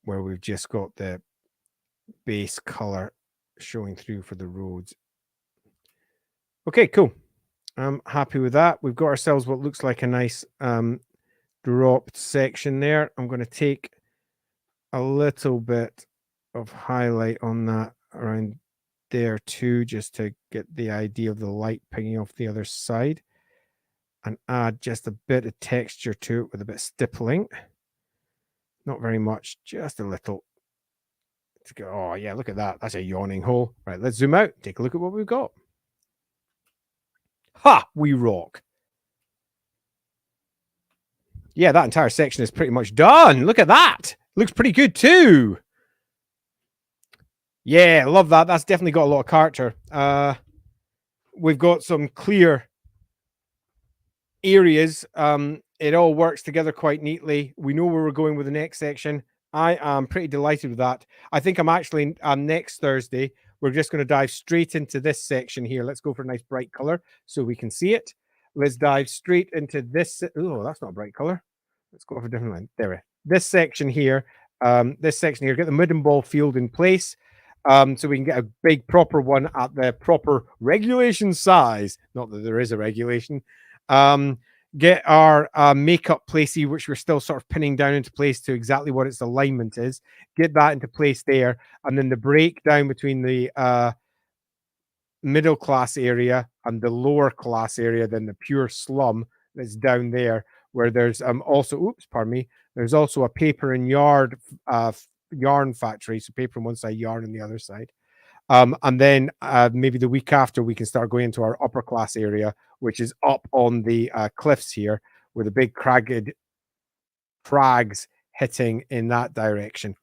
where we've just got the base color showing through for the roads. Okay, cool. I'm happy with that. We've got ourselves what looks like a nice dropped section there. I'm going to take a little bit of highlight on that around there too, just to get the idea of the light pinging off the other side, and add just a bit of texture to it with a bit of stippling. Not very much, just a little. To go, oh yeah, look at that. That's a yawning hole. Right, let's zoom out. Take a look at what we've got. Ha! We rock. Yeah, that entire section is pretty much done. Look at that. Looks pretty good too. Yeah, love that. That's definitely got a lot of character. We've got some clear areas. It all works together quite neatly. We know where we're going with the next section. I am pretty delighted with that. I think I'm actually next Thursday. We're just going to dive straight into this section here. Let's go for a nice bright color so we can see it. Let's dive straight into this. Oh, that's not a bright color. Let's go for a different line. There. This section here. This section here. Get the midden ball field in place. So we can get a big proper one at the proper regulation size. Not that there is a regulation. Get our makeup placey, which we're still sort of pinning down into place to exactly what its alignment is. Get that into place there. And then the breakdown between the middle class area and the lower class area, then the pure slum that's down there, where there's also, oops, pardon me, there's also a paper and yarn factory. So paper on one side, yarn on the other side. And then maybe the week after, we can start going into our upper class area, which is up on the cliffs here, with the big crags hitting in that direction.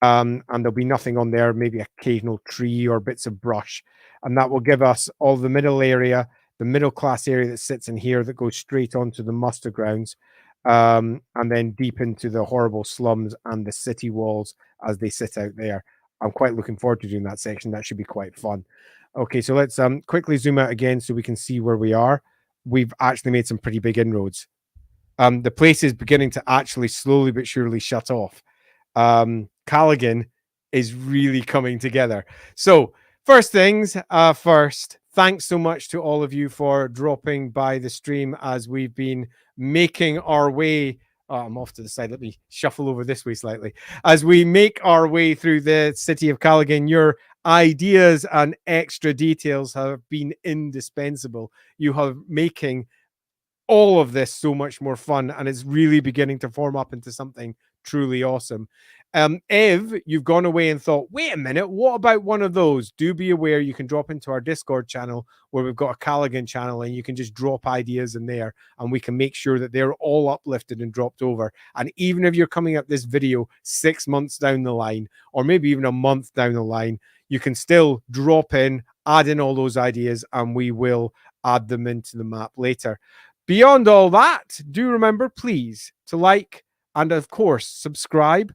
And there'll be nothing on there, maybe occasional tree or bits of brush. And that will give us all the middle area, the middle class area that sits in here that goes straight onto the muster grounds, and then deep into the horrible slums and the city walls as they sit out there. I'm quite looking forward to doing that section. That should be quite fun. Okay, so let's quickly zoom out again so we can see where we are. We've actually made some pretty big inroads. The place is beginning to actually slowly but surely shut off. Kalegen is really coming together. So first things first, thanks so much to all of you for dropping by the stream as we've been making our way. Oh, I'm off to the side. Let me shuffle over this way slightly. As we make our way through the city of Kalegen, your ideas and extra details have been indispensable. You have making all of this so much more fun, and it's really beginning to form up into something truly awesome. If you've gone away and thought, wait a minute, what about one of those? Do be aware you can drop into our Discord channel where we've got a Kalegen channel, and you can just drop ideas in there, and we can make sure that they're all uplifted and dropped over. And even if you're coming up this video 6 months down the line, or maybe even a month down the line, you can still drop in, add in all those ideas, and we will add them into the map later. Beyond all that, do remember, please, to like and, of course, subscribe.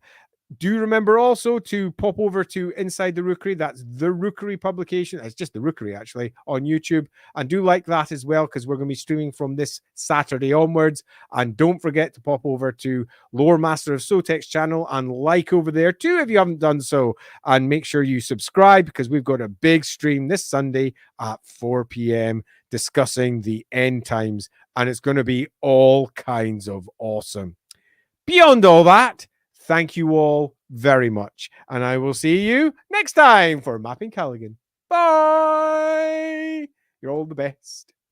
Do remember also to pop over to Inside the Rookery. That's the Rookery publication. It's just the Rookery, actually, on YouTube. And do like that as well, because we're going to be streaming from this Saturday onwards. And don't forget to pop over to Lore Master of Sotek's channel and like over there, too, if you haven't done so. And make sure you subscribe, because we've got a big stream this Sunday at 4 p.m. discussing the end times. And it's going to be all kinds of awesome. Beyond all that, thank you all very much. And I will see you next time for Mapping Kalegen. Bye. You're all the best.